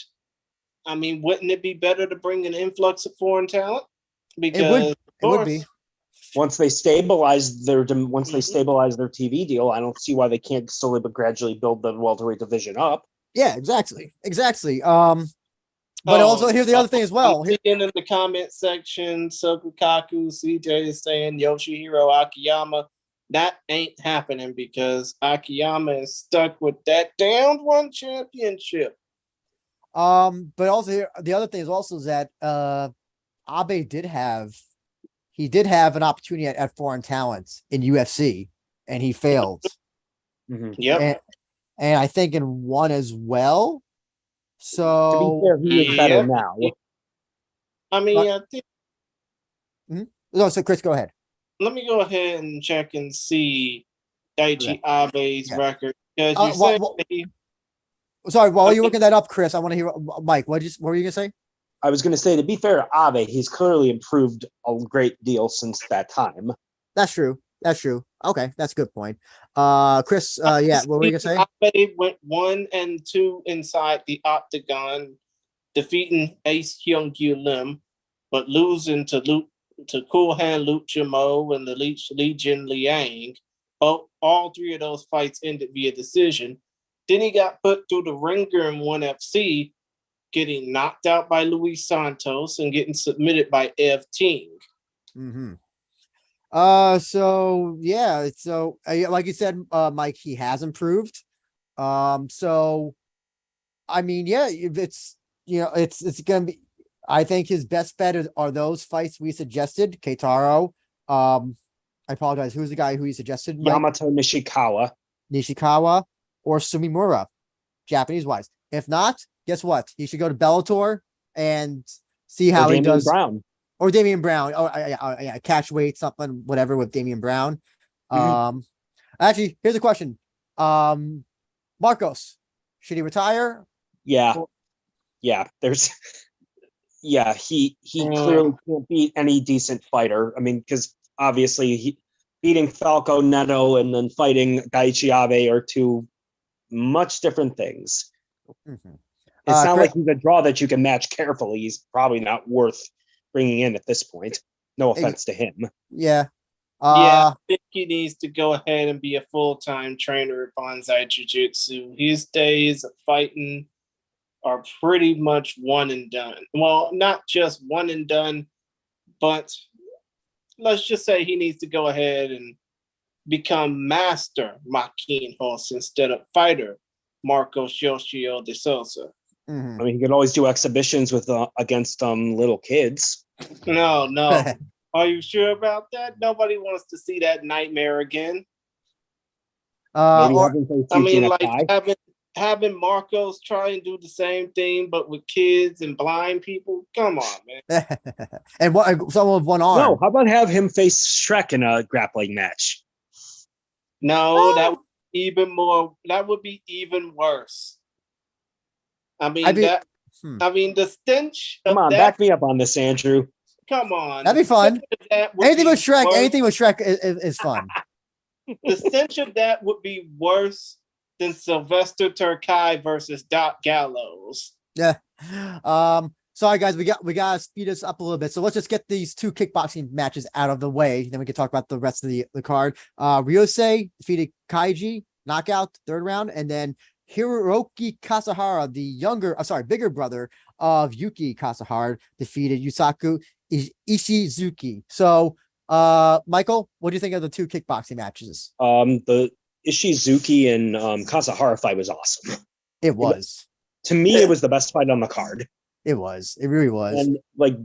[SPEAKER 1] I mean, wouldn't it be better to bring an influx of foreign talent? Because
[SPEAKER 2] it would be.
[SPEAKER 3] Once they stabilize their TV deal, I don't see why they can't slowly but gradually build the welterweight division up.
[SPEAKER 2] Yeah, exactly. But also here's the other thing as well.
[SPEAKER 1] I'm seeing in the comment section, Sokukaku CJ is saying Yoshihiro Akiyama. That ain't happening because Akiyama is stuck with that damned one championship.
[SPEAKER 2] But also the other thing is also that Abe did have an opportunity at foreign talents in UFC and he failed.
[SPEAKER 3] Mm-hmm.
[SPEAKER 1] Yep.
[SPEAKER 2] And I think in one as well. So
[SPEAKER 3] to be fair, he is better now.
[SPEAKER 1] I mean, I think.
[SPEAKER 2] No, so Chris, go ahead.
[SPEAKER 1] Let me go ahead and check and see Daichi Abe's record because
[SPEAKER 2] sorry, while you're looking that up, Chris, I want to hear Mike. What were you gonna say?
[SPEAKER 3] I was gonna say, to be fair to Abe, he's clearly improved a great deal since that time.
[SPEAKER 2] That's true. Okay, that's a good point. Chris, what were you gonna say?
[SPEAKER 1] Abe went 1-2 inside the octagon, defeating Ace Hyung-Gyu Lim, but losing to Cool Hand Luke Chimo and the Legion Liang. All three of those fights ended via decision. Then he got put through the ringer in ONE FC, getting knocked out by Luis Santos and getting submitted by Ev Ting.
[SPEAKER 2] Mm-hmm. So like you said, Mike, he has improved. So I mean, yeah, it's gonna be. I think his best bet are those fights we suggested. Keitaro. I apologize. Who's the guy who you suggested? Mike?
[SPEAKER 3] Yamato Nishikawa,
[SPEAKER 2] or Sumimura, Japanese wise. If not, guess what? He should go to Bellator and see how he does. Or Damian Brown. Oh, yeah, catch weight, something, whatever with Damian Brown. Mm-hmm. Actually, here's a question. Marcos, should he retire?
[SPEAKER 3] Yeah. He clearly can't beat any decent fighter. I mean, because obviously beating Falco Neto and then fighting Daichi Abe are two much different things.
[SPEAKER 2] Mm-hmm.
[SPEAKER 3] It's not
[SPEAKER 2] Chris-
[SPEAKER 3] like he's a draw that you can match carefully. He's probably not worth bringing in at this point. No offense to him.
[SPEAKER 2] Yeah.
[SPEAKER 1] Yeah, I think he needs to go ahead and be a full-time trainer at Bonsai Jiu-Jitsu. His days of fighting are pretty much one and done. Well, not just one and done, but let's just say he needs to go ahead and become Master Makin Horse instead of fighter Marcos Yoshio de Souza.
[SPEAKER 2] Mhm.
[SPEAKER 3] I mean, he could always do exhibitions with against little kids.
[SPEAKER 1] No. Are you sure about that? Nobody wants to see that nightmare again.
[SPEAKER 3] Maybe
[SPEAKER 2] Or,
[SPEAKER 3] have him face
[SPEAKER 1] I mean,
[SPEAKER 3] Yuki
[SPEAKER 1] like
[SPEAKER 3] Nakai.
[SPEAKER 1] having Marcos try and do the same thing, but with kids and blind people. Come on, man.
[SPEAKER 2] and what someone with one
[SPEAKER 3] No,
[SPEAKER 2] arm.
[SPEAKER 3] how about have him face Shrek in a grappling match?
[SPEAKER 1] No, that would be even more. That would be even worse. I mean
[SPEAKER 2] I'd be-
[SPEAKER 1] that. I mean the stench.
[SPEAKER 3] Come
[SPEAKER 1] of
[SPEAKER 3] on,
[SPEAKER 1] that,
[SPEAKER 3] back me up on this, Andrew.
[SPEAKER 1] Come on.
[SPEAKER 2] That'd be
[SPEAKER 1] the
[SPEAKER 2] fun.
[SPEAKER 1] stench of that would
[SPEAKER 2] Anything
[SPEAKER 1] be
[SPEAKER 2] with Shrek,
[SPEAKER 1] worse.
[SPEAKER 2] anything with Shrek is fun.
[SPEAKER 1] The stench of that would be worse than Sylvester Turkai versus Doc Gallows.
[SPEAKER 2] Yeah. Sorry guys, we gotta speed us up a little bit. So let's just get these two kickboxing matches out of the way. Then we can talk about the rest of the card. Ryosei defeated Kaiji, knockout, third round, and then Hiroki Kasahara, the bigger brother of Yuki Kasahara, defeated Yusaku Ishizuki. So Michael, what do you think of the two kickboxing matches?
[SPEAKER 3] The Ishizuki and Kasahara fight was awesome.
[SPEAKER 2] It was.
[SPEAKER 3] To me, it was the best fight on the card.
[SPEAKER 2] It was. It really was.
[SPEAKER 3] And like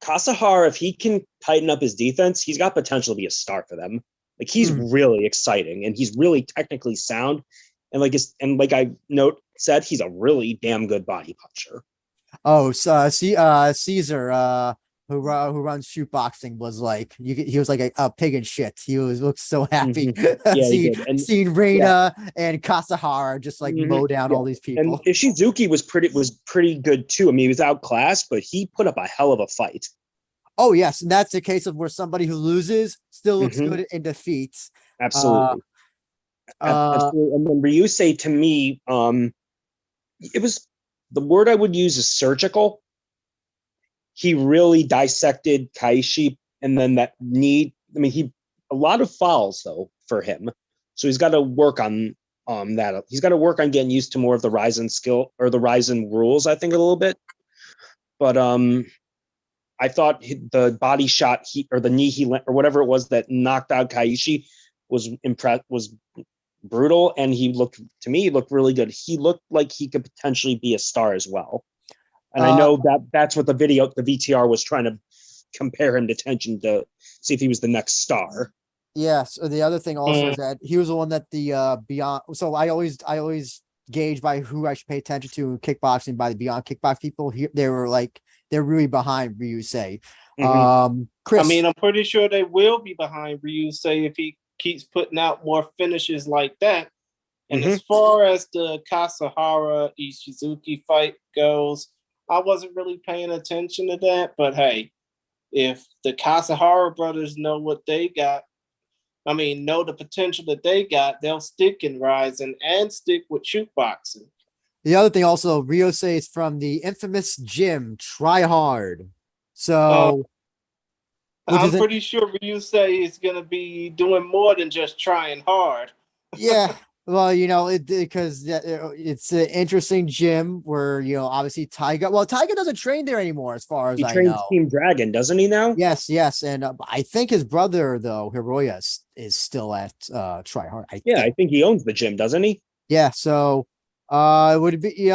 [SPEAKER 3] Kasahara, if he can tighten up his defense, he's got potential to be a star for them. Like he's really exciting and he's really technically sound. And like I said, he's a really damn good body puncher.
[SPEAKER 2] Oh, so Caesar, who runs shoot boxing, was like he was like a pig in shit. He looked so happy seeing Reina and Kasahara just like mow down all these people.
[SPEAKER 3] And Ishizuki was pretty good too. I mean, he was outclassed, but he put up a hell of a fight.
[SPEAKER 2] Oh yes, and that's the case of where somebody who loses still looks good in defeats.
[SPEAKER 3] Absolutely. Absolutely. And then Ryusei, to me, it was the word I would use is surgical. He really dissected Kaishi, and then that knee. I mean, a lot of fouls though for him, so he's got to work on that. He's got to work on getting used to more of the Rizin skill or the Rizin rules. I think a little bit, but I thought the body shot or the knee or whatever it was that knocked out Kaishi was brutal, and he looked really good. He looked like he could potentially be a star as well. And I know that's what the VTR was trying to compare him to Tenshin to see if he was the next star.
[SPEAKER 2] Yes. The other thing also is that he was the one that the Beyond. So I always gauge by who I should pay attention to in kickboxing by the Beyond Kickbox people. They're really behind Ryusei. Chris,
[SPEAKER 1] I mean, I'm pretty sure they will be behind Ryusei if he keeps putting out more finishes like that. And as far as the Kasahara Ishizuki fight goes, I wasn't really paying attention to that. But hey, if the Kasahara brothers know what they got, know the potential that they got, they'll stick in Rizin and stick with shoot boxing.
[SPEAKER 2] The other thing also, Ryosei is from the infamous gym Try Hard. So
[SPEAKER 1] I'm pretty sure Ryusei is going to be doing more than just trying hard.
[SPEAKER 2] Yeah. Well, because it's an interesting gym where, obviously Taiga doesn't train there anymore, as far as I know. He trains
[SPEAKER 3] Team Dragon, doesn't he now?
[SPEAKER 2] Yes. And I think his brother, though, Hiroya, is still at Try Hard.
[SPEAKER 3] I think he owns the gym, doesn't he?
[SPEAKER 2] Yeah. So it would be,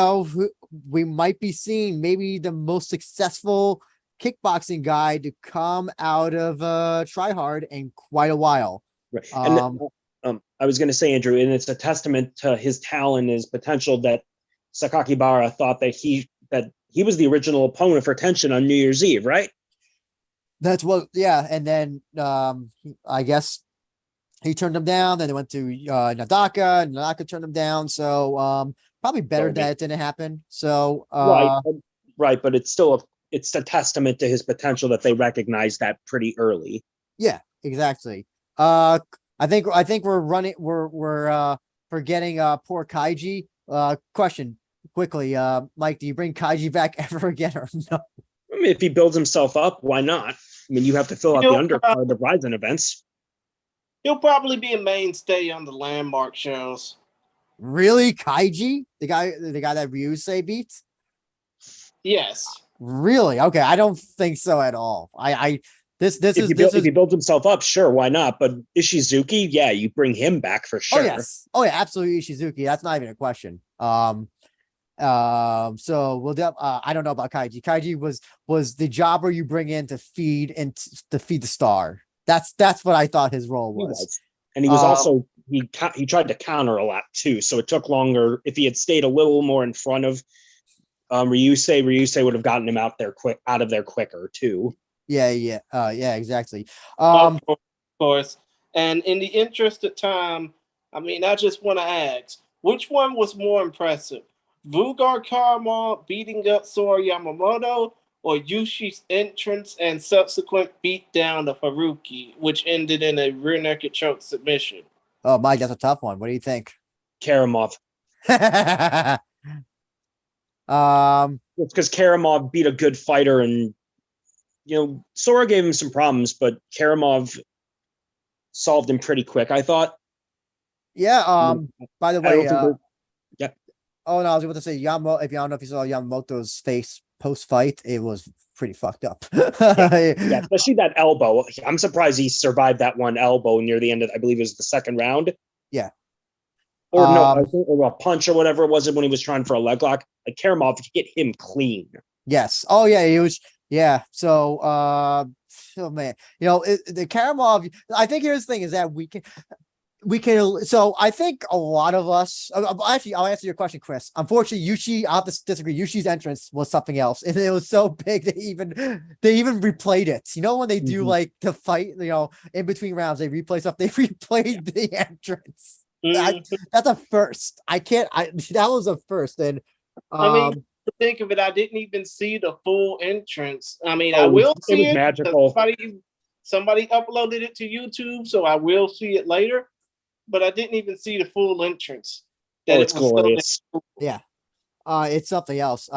[SPEAKER 2] we might be seeing maybe the most successful kickboxing guy to come out of Try Hard in quite a while.
[SPEAKER 3] Right. And I was going to say, Andrew, and it's a testament to his talent, his potential, that Sakakibara thought that he was the original opponent for Tenshin on New Year's Eve, right?
[SPEAKER 2] That's what, yeah. And then I guess he turned him down. Then they went to Nadaka. Nadaka turned him down. So probably better that it didn't happen. So
[SPEAKER 3] right, but it's still it's a testament to his potential that they recognized that pretty early.
[SPEAKER 2] Yeah, exactly. I think we're forgetting poor Kaiji. Question: quickly, Mike, do you bring Kaiji back ever again or no?
[SPEAKER 3] I mean, if he builds himself up, why not? I mean, you have to fill out the
[SPEAKER 1] He'll
[SPEAKER 3] undercard of Rizin events.
[SPEAKER 1] He'll probably be a mainstay on the landmark shows.
[SPEAKER 2] Really, Kaiji, the guy that Ryusei beat?
[SPEAKER 1] Yes.
[SPEAKER 2] Really? Okay, I don't think so at all. This
[SPEAKER 3] If
[SPEAKER 2] is
[SPEAKER 3] he builds himself up, sure, why not? But Ishizuki, yeah, you bring him back for sure.
[SPEAKER 2] Oh yes, oh yeah, absolutely Ishizuki. That's not even a question. So I don't know about Kaiji. Kaiji was the jobber you bring in to feed the star. That's what I thought his role was.
[SPEAKER 3] And he was also he tried to counter a lot too, so it took longer. If he had stayed a little more in front of Ryusei would have gotten him out of there quicker too.
[SPEAKER 2] Yeah, exactly.
[SPEAKER 1] Of course. And in the interest of time, I mean, I just want to ask, which one was more impressive? Vugar Karma beating up Sora Yamamoto, or Yushi's entrance and subsequent beatdown of Haruki, which ended in a rear naked choke submission?
[SPEAKER 2] Oh, Mike, that's a tough one. What do you think?
[SPEAKER 3] Karamov. It's because Karamov beat a good fighter, and Sora gave him some problems, but Karamov solved him pretty quick, I thought.
[SPEAKER 2] Yeah. By the way,
[SPEAKER 3] yeah.
[SPEAKER 2] Oh no, I was about to say Yamamoto. If you don't know if you saw Yamamoto's face post fight, it was pretty fucked up.
[SPEAKER 3] yeah, especially that elbow. I'm surprised he survived that one elbow near the end of, I believe it was the second round.
[SPEAKER 2] Yeah.
[SPEAKER 3] Or no, or a punch or whatever it was when he was trying for a leg lock. Like Karamov hit him clean.
[SPEAKER 2] Yes. Oh yeah, he was. Yeah. So, oh man, the Karamov. I think here's the thing: is that we can. So I think a lot of us. Actually, I'll answer your question, Chris. Unfortunately, Yushi. I'll have to disagree. Yushi's entrance was something else, and it was so big they even replayed it. When they do like the fight, in between rounds, they replay stuff. They replayed the entrance. That's a first. That was a first, and
[SPEAKER 1] I mean, to think of it, I didn't even see the full entrance. I mean, I will see it.
[SPEAKER 3] Magical.
[SPEAKER 1] Somebody uploaded it to YouTube, so I will see it later. But I didn't even see the full entrance.
[SPEAKER 3] It's glorious.
[SPEAKER 2] Yeah, it's something else.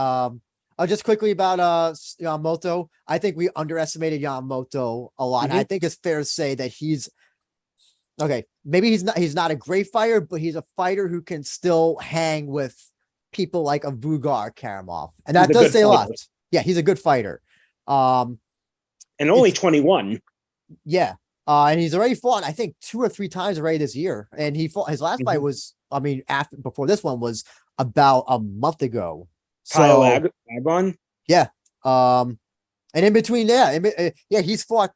[SPEAKER 2] Just quickly about Yamamoto. I think we underestimated Yamamoto a lot. Mm-hmm. And I think it's fair to say that he's okay. Maybe he's not a great fighter, but he's a fighter who can still hang with people like a Vugar Karamov, and that does say a lot. Yeah, he's a good fighter. And
[SPEAKER 3] only 21.
[SPEAKER 2] Yeah. And he's already fought, I think, 2 or 3 times already this year. And he fought his last fight was, before this one was about a month ago.
[SPEAKER 3] Kyle Agon?
[SPEAKER 2] Yeah. And in between, he's fought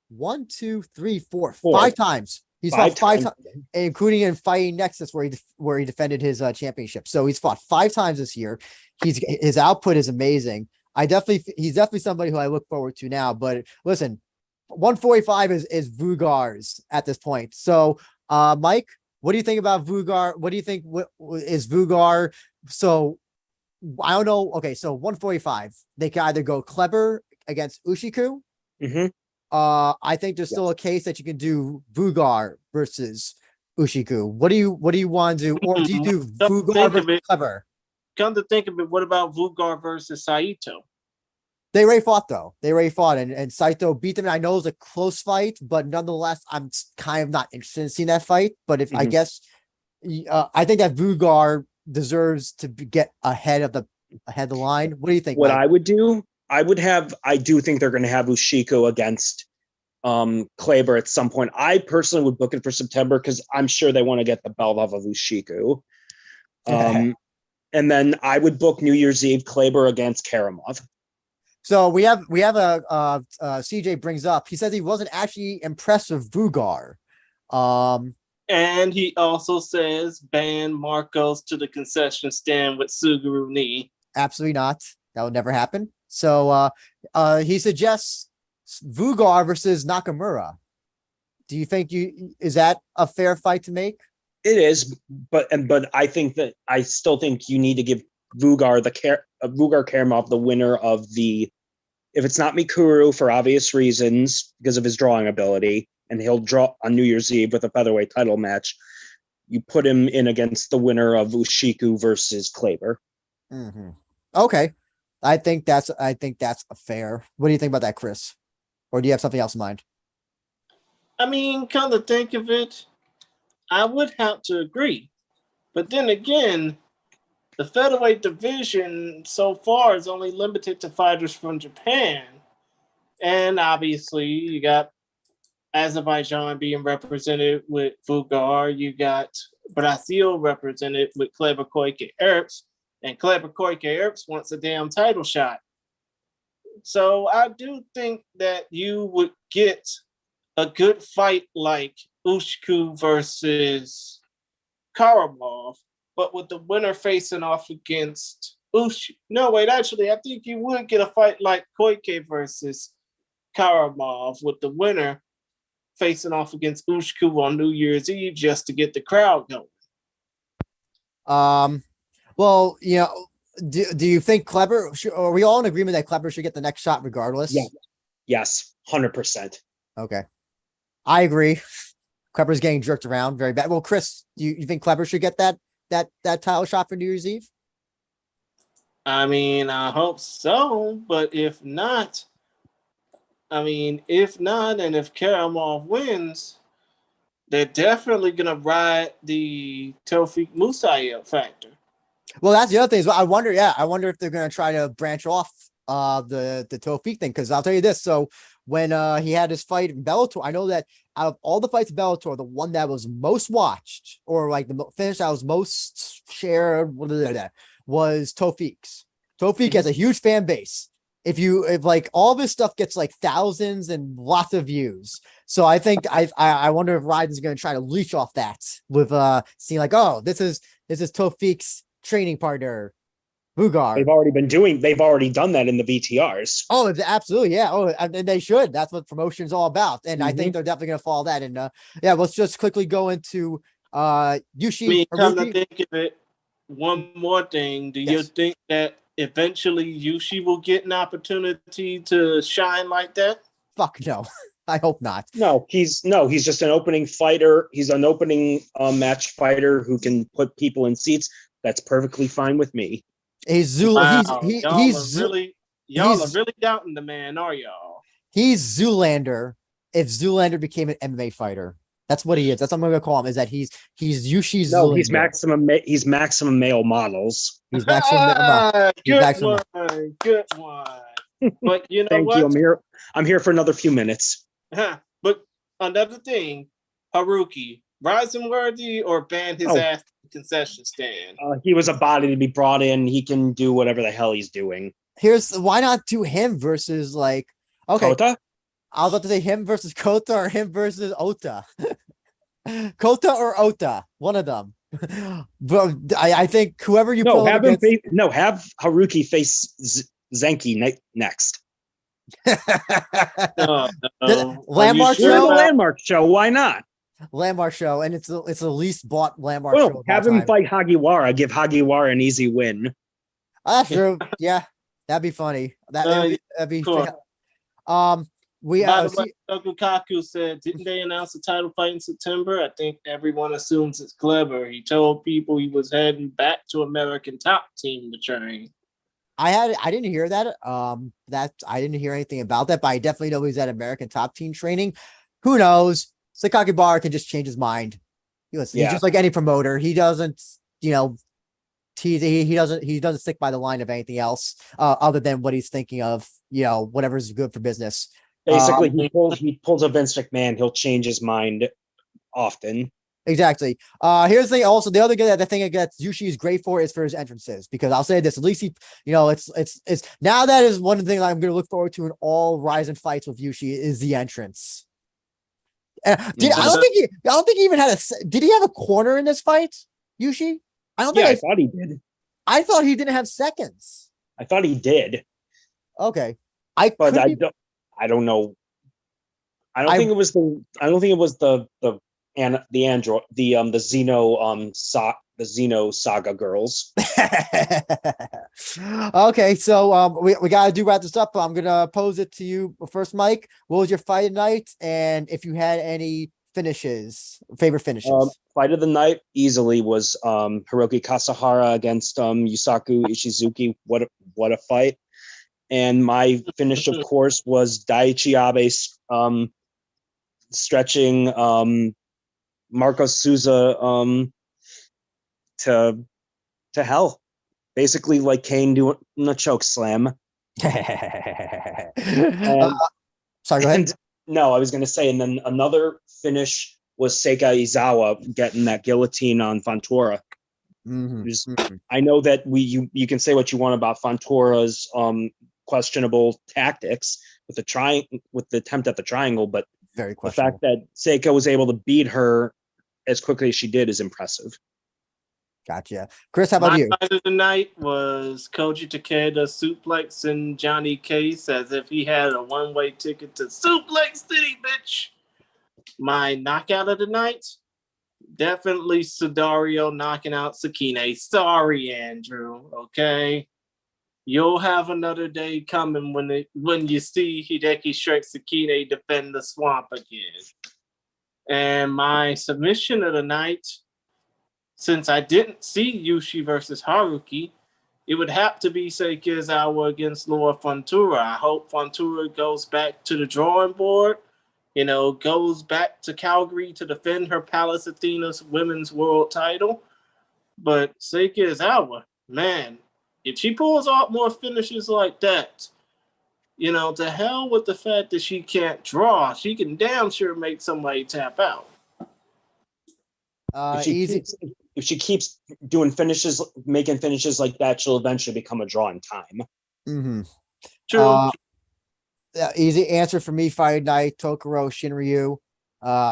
[SPEAKER 2] 1, 2, 3, 4, 5 times. He's fought 5 times, including in Fighting Nexus, where he defended his championship. So he's fought 5 times this year. His output is amazing. He's definitely somebody who I look forward to now. But listen, 145 is Vugar's at this point. So, Mike, what do you think about Vugar? What do you think is Vugar? So, I don't know. Okay, so 145, they can either go Kleber against Ushiku.
[SPEAKER 3] Mm-hmm.
[SPEAKER 2] I think there's still a case that you can do Vugar versus Ushiku. What do you want to do? Or do you do Vugar versus Kleber?
[SPEAKER 1] Come to think of it, what about Vugar versus Saito?
[SPEAKER 2] They already fought, though. And Saito beat them. And I know it was a close fight, but nonetheless, I'm kind of not interested in seeing that fight. But I guess, I think that Vugar deserves to get ahead of the line. What do you think?
[SPEAKER 3] What Mike? I would do, I do think they're going to have Ushiku against Kleber at some point. I personally would book it for September because I'm sure they want to get the belt off of Ushiku. And then I would book New Year's Eve Kleber against Karamov.
[SPEAKER 2] So we have a CJ brings up. He says he wasn't actually impressed with Vugar.
[SPEAKER 1] And he also says ban Marcos to the concession stand with Suguru Ni.
[SPEAKER 2] Absolutely not. That would never happen. So he suggests Vugar versus Nakamura. Do you think is that a fair fight to make?
[SPEAKER 3] It is, but I still think you need to give Vugar Vugar Karamov the winner of if it's not Mikuru for obvious reasons because of his drawing ability, and he'll draw on New Year's Eve with a featherweight title match. You put him in against the winner of Ushiku versus Kleber.
[SPEAKER 2] Okay. I think that's fair. What do you think about that, Chris? Or do you have something else in mind?
[SPEAKER 1] I mean, come to think of it, I would have to agree. But then again, the featherweight division so far is only limited to fighters from Japan. And obviously, you got Azerbaijan being represented with Vugar. You got Brazil represented with Kleber Koike Earps. And Kleber Koike Earps wants a damn title shot. So I do think that you would get a good fight like Ushku versus Karamov, but with the winner facing off against Ushku. No, wait, actually, I think you would get a fight like Koike versus Karamov with the winner facing off against Ushku on New Year's Eve just to get the crowd going.
[SPEAKER 2] Well, do you think Kleber? Are we all in agreement that Kleber should get the next shot regardless?
[SPEAKER 3] Yeah. Yes, 100%.
[SPEAKER 2] Okay, I agree. Kleber's getting jerked around very bad. Well, Chris, you think Kleber should get that title shot for New Year's Eve?
[SPEAKER 1] I mean, I hope so, but if not, and if Karamov wins, they're definitely gonna ride the Tofik Musayev factor.
[SPEAKER 2] Well, that's the other thing. Is I wonder if they're gonna try to branch off the Tofik thing, because I'll tell you this. So when he had his fight in Bellator, I know that out of all the fights in Bellator, the one that was most watched, or like the finish that was most shared, was Tofik's. Tofik has a huge fan base. If like all this stuff gets like thousands and lots of views. So I think I wonder if Ryden's going to try to leech off that with seeing like, oh, this is Tofik's training partner, Vugar.
[SPEAKER 3] They've already done that in the VTRs.
[SPEAKER 2] Oh, absolutely, yeah. Oh, and they should. That's what promotion's all about. And I think they're definitely going to follow that. And yeah, let's just quickly go into Yushi.
[SPEAKER 1] Come to think of it, one more thing. Do you think that eventually Yushi will get an opportunity to shine like that?
[SPEAKER 2] Fuck no. I hope not.
[SPEAKER 3] No, he's just an opening fighter. He's an opening match fighter who can put people in seats. That's perfectly fine with me.
[SPEAKER 2] Y'all are
[SPEAKER 1] really doubting the man, are y'all?
[SPEAKER 2] He's Zoolander. If Zoolander became an MMA fighter, that's what he is. That's what I'm going to call him. Is that he's Yushi's? No,
[SPEAKER 3] Zoolander. He's maximum male models.
[SPEAKER 2] He's maximum.
[SPEAKER 1] Good one. But you know
[SPEAKER 3] Thank
[SPEAKER 1] what?
[SPEAKER 3] You. I'm here for another few minutes.
[SPEAKER 1] But another thing, Haruki, rising worthy or ban his ass to the concession stand?
[SPEAKER 3] He was a body to be brought in. He can do whatever the hell he's doing.
[SPEAKER 2] Why not do him versus like
[SPEAKER 3] Kota?
[SPEAKER 2] I was about to say him versus Kota or him versus Ota. Kota or Ota, one of them. But I think whoever you put
[SPEAKER 3] have have Haruki face Zenki next.
[SPEAKER 2] Landmark show.
[SPEAKER 3] Landmark show. Why not?
[SPEAKER 2] Landmark show, and it's the least bought Landmark show.
[SPEAKER 3] Have him fight Hagiwara. Give Hagiwara an easy win.
[SPEAKER 2] That's true. Yeah, that'd be funny. That'd be
[SPEAKER 1] cool.
[SPEAKER 2] Kaku
[SPEAKER 1] said, didn't they announce the title fight in September? I think everyone assumes it's Clever. He told people he was heading back to American Top Team to train.
[SPEAKER 2] I didn't hear that. I didn't hear anything about that, but I definitely know he's at American Top Team training. Who knows? Sakakibara can just change his mind. He's just like any promoter. He doesn't, he doesn't stick by the line of anything else other than what he's thinking of, whatever's good for business.
[SPEAKER 3] Basically, he pulls a Vince McMahon. He'll change his mind often.
[SPEAKER 2] Exactly. Here's the thing. Also, the other guy, the thing that gets Yushi is great for is for his entrances, because I'll say this: at least he, it's now that is one thing I'm going to look forward to in all Rizin fights with Yushi is the entrance. I don't think he even had did he have a corner in this fight, Yushi? I don't think.
[SPEAKER 3] I thought he did.
[SPEAKER 2] I thought he didn't have seconds.
[SPEAKER 3] I thought he did.
[SPEAKER 2] Okay.
[SPEAKER 3] I don't know. I don't think it was the Xeno Saga girls.
[SPEAKER 2] Okay, so we gotta wrap this up. I'm gonna pose it to you first, Mike. What was your fight night? And if you had any favorite finishes.
[SPEAKER 3] Fight of the night easily was Hiroki Kasahara against Yusaku Ishizuki. What a fight! And my finish, of course, was Daichi Abe stretching Marco Souza to hell, basically like Kane doing a choke slam. And,
[SPEAKER 2] sorry, go ahead.
[SPEAKER 3] No, I was going to say, and then another finish was Seika Izawa getting that guillotine on Fontoura. I know that you can say what you want about Fontura's questionable tactics with the attempt at the triangle, but
[SPEAKER 2] very
[SPEAKER 3] the fact that Seika was able to beat her as quickly as she did is impressive.
[SPEAKER 2] Gotcha. Chris, how about you?
[SPEAKER 1] My fight of the night was Koji Takeda suplexing Johnny Case as if he had a one-way ticket to Suplex City, bitch. My knockout of the night, definitely Sudario knocking out Sakine. Sorry, Andrew. Okay, you'll have another day coming when you see Hideki Shrek Sakine defend the swamp again. And my submission of the night, since I didn't see Yushi versus Haruki, it would have to be Seikizawa against Laura Fontoura. I hope Fontoura goes back to the drawing board, goes back to Calgary to defend her Palace Athena's women's world title. But Seikizawa, man, if she pulls off more finishes like that, to hell with the fact that she can't draw, she can damn sure make somebody tap out.
[SPEAKER 3] If she keeps doing finishes, making finishes like that, she'll eventually become a draw in time.
[SPEAKER 2] Mm-hmm.
[SPEAKER 1] True.
[SPEAKER 2] Easy answer for me, Fight Night, Tokoro Shinryu.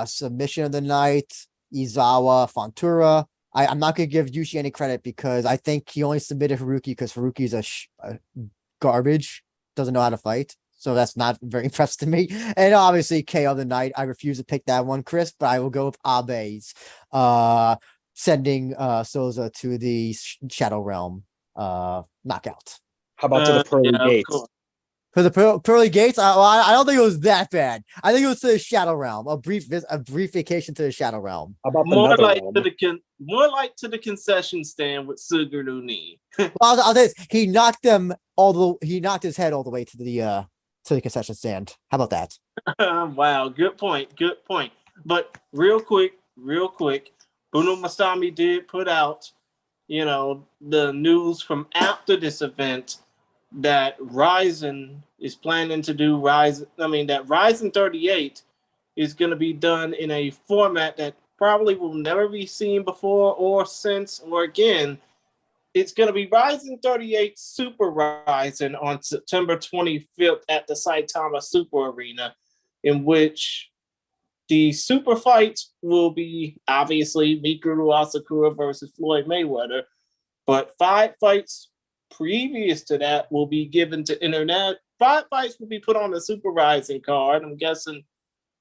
[SPEAKER 2] Submission of the night, Izawa, Fontoura. I'm not going to give Yushi any credit because I think he only submitted Haruki because Haruki's a garbage, doesn't know how to fight. So that's not very impressive to me. And obviously, KO of the night. I refuse to pick that one, Chris, but I will go with Abe's. Sending Souza to the Shadow Realm knockout.
[SPEAKER 3] How about to the Pearly Gates?
[SPEAKER 2] For the Pearly Gates, I don't think it was that bad. I think it was to the Shadow Realm, a brief vacation to the Shadow Realm.
[SPEAKER 3] How about
[SPEAKER 1] more like to the concession stand with Suguru Ni.
[SPEAKER 2] Well, I'll say this: he knocked his head all the way to the concession stand. How about that?
[SPEAKER 1] Wow, good point. But real quick, Bruno Masami did put out, the news from after this event that Rizin is planning to do that Rizin 38 is going to be done in a format that probably will never be seen before or since or again. It's going to be Rizin 38 Super Rizin on September 25th at the Saitama Super Arena, in which the super fights will be obviously Mikuru Asakura versus Floyd Mayweather, but 5 fights previous to that will be given to internet. 5 fights will be put on the Super Rising card. I'm guessing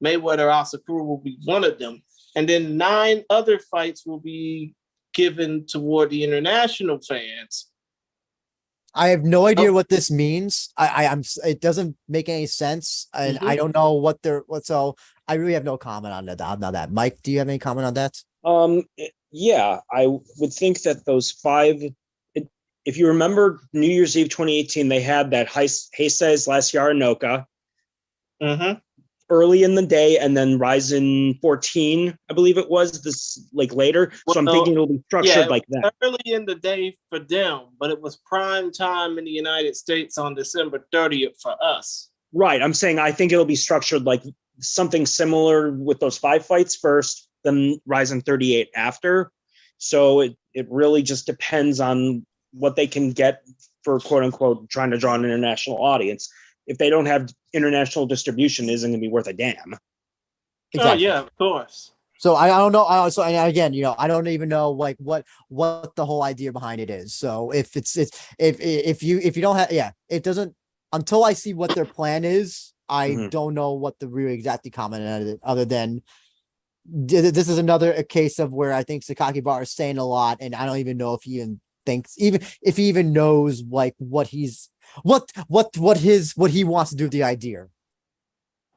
[SPEAKER 1] Mayweather Asakura will be one of them. And then 9 other fights will be given toward the international fans.
[SPEAKER 2] I have no idea what this means. It doesn't make any sense, and I don't know so I really have no comment on that. Mike, do you have any comment on that?
[SPEAKER 3] Yeah, I would think that those 5. If you remember New Year's Eve 2018, they had that Heisei's Last Yaranoka early in the day, and then Rizin 14, I believe it was, this later. So I'm thinking it'll be structured like that.
[SPEAKER 1] Early in the day for them, but it was prime time in the United States on December 30th for us.
[SPEAKER 3] Right. I'm saying I think it'll be structured like something similar with those 5 fights first, then Rizin 38 after. So it really just depends on what they can get for quote unquote trying to draw an international audience. If they don't have international distribution, it isn't going to be worth a damn.
[SPEAKER 2] Exactly.
[SPEAKER 1] Oh yeah, of course.
[SPEAKER 2] So I don't know. So and again, I don't even know what the whole idea behind it is. So if you don't have, it doesn't, until I see what their plan is, I don't know what the real exactly comment on it, other than this is another case of where I think Sakaki Bar is saying a lot, and I don't even know if he even thinks, even if he even knows what he wants to do with the idea.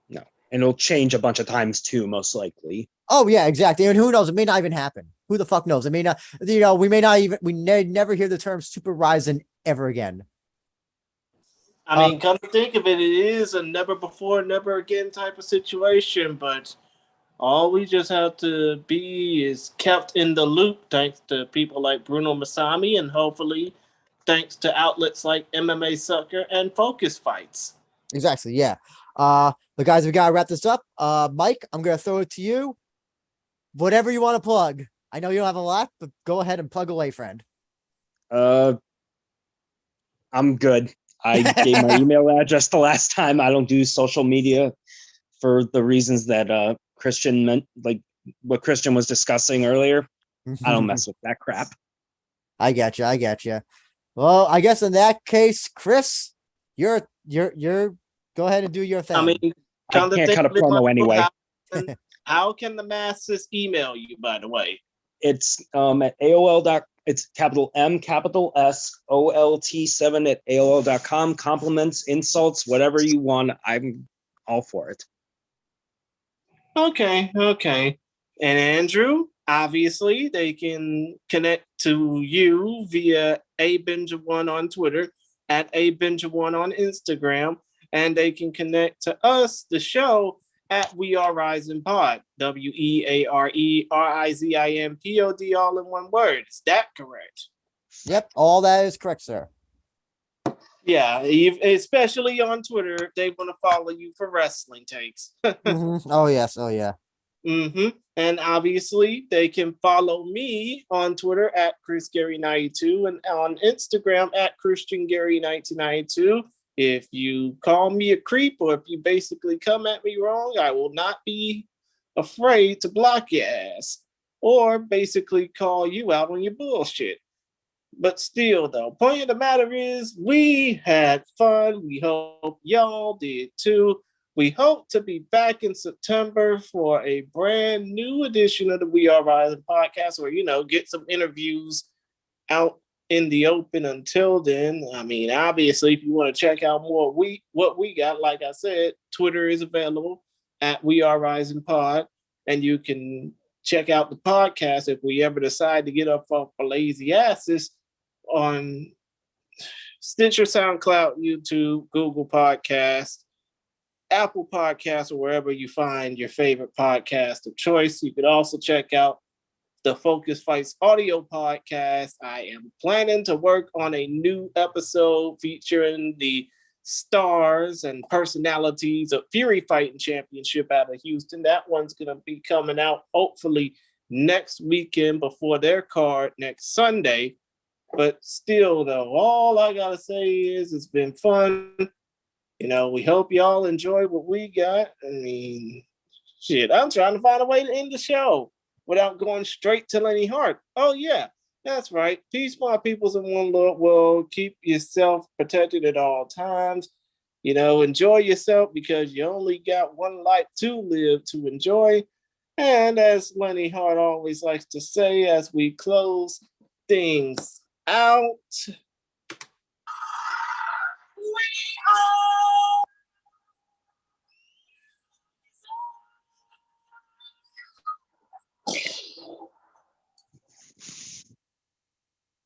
[SPEAKER 3] No. And it'll change a bunch of times too, most likely.
[SPEAKER 2] Oh yeah, exactly. And who knows? It may not even happen. Who the fuck knows? I mean, we may not even never hear the term Super Ryzen ever again.
[SPEAKER 1] I mean, come to think of it, it is a never before, never again type of situation, but all we just have to be is kept in the loop thanks to people like Bruno Masami and hopefully thanks to outlets like MMA Sucker and Focus Fights.
[SPEAKER 2] Exactly. Yeah. But guys, we gotta wrap this up. Mike, I'm gonna throw it to you. Whatever you want to plug. I know you don't have a lot, but go ahead and plug away, friend.
[SPEAKER 3] I'm good. I gave my email address the last time. I don't do social media for the reasons that Christian meant, like what Christian was discussing earlier. I don't mess with that crap.
[SPEAKER 2] I got you. I got you. Well, I guess in that case, Chris, you're go ahead and do your thing.
[SPEAKER 1] I mean,
[SPEAKER 3] I can't cut a promo anyway.
[SPEAKER 1] How can the masses email you, by the way?
[SPEAKER 3] It's at AOL. It's capital M, capital S, OLT7 at AOL.com. Compliments, insults, whatever you want. I'm all for it.
[SPEAKER 1] Okay. And Andrew, obviously, they can connect to you via ABinja1 on Twitter, at ABinja1 on Instagram, and they can connect to us, the show, at We Are Rizin Pod, WeAreRizinPod, all in one word. Is that correct?
[SPEAKER 2] Yep, all that is correct, sir.
[SPEAKER 1] Yeah, especially on Twitter, they want to follow you for wrestling takes.
[SPEAKER 2] Oh yes, oh yeah.
[SPEAKER 1] And obviously, they can follow me on Twitter at ChrisGary92 and on Instagram at ChristianGary1992. If you call me a creep or if you basically come at me wrong, I will not be afraid to block your ass or basically call you out on your bullshit. But still, though, point of the matter is we had fun. We hope y'all did too. We hope to be back in September for a brand new edition of the We Are Rizin podcast, or, get some interviews out in the open. Until then, I mean, obviously, if you want to check out more what we got, like I said, Twitter is available at We Are Rizin Pod, and you can check out the podcast if we ever decide to get up off our lazy asses on Stitcher, SoundCloud, YouTube, Google Podcast, Apple Podcasts, or wherever you find your favorite podcast of choice. You could also check out the Focus Fights audio podcast. I am planning to work on a new episode featuring the stars and personalities of Fury Fighting Championship out of Houston. That one's going to be coming out hopefully next weekend before their card next Sunday. But still, though, all I got to say is it's been fun. We hope y'all enjoy what we got. I mean, shit, I'm trying to find a way to end the show without going straight to Lenny Hart. Oh, yeah, that's right. Peace, my peoples in one Lord world. Keep yourself protected at all times. Enjoy yourself because you only got one life to live to enjoy. And as Lenny Hart always likes to say as we close things out,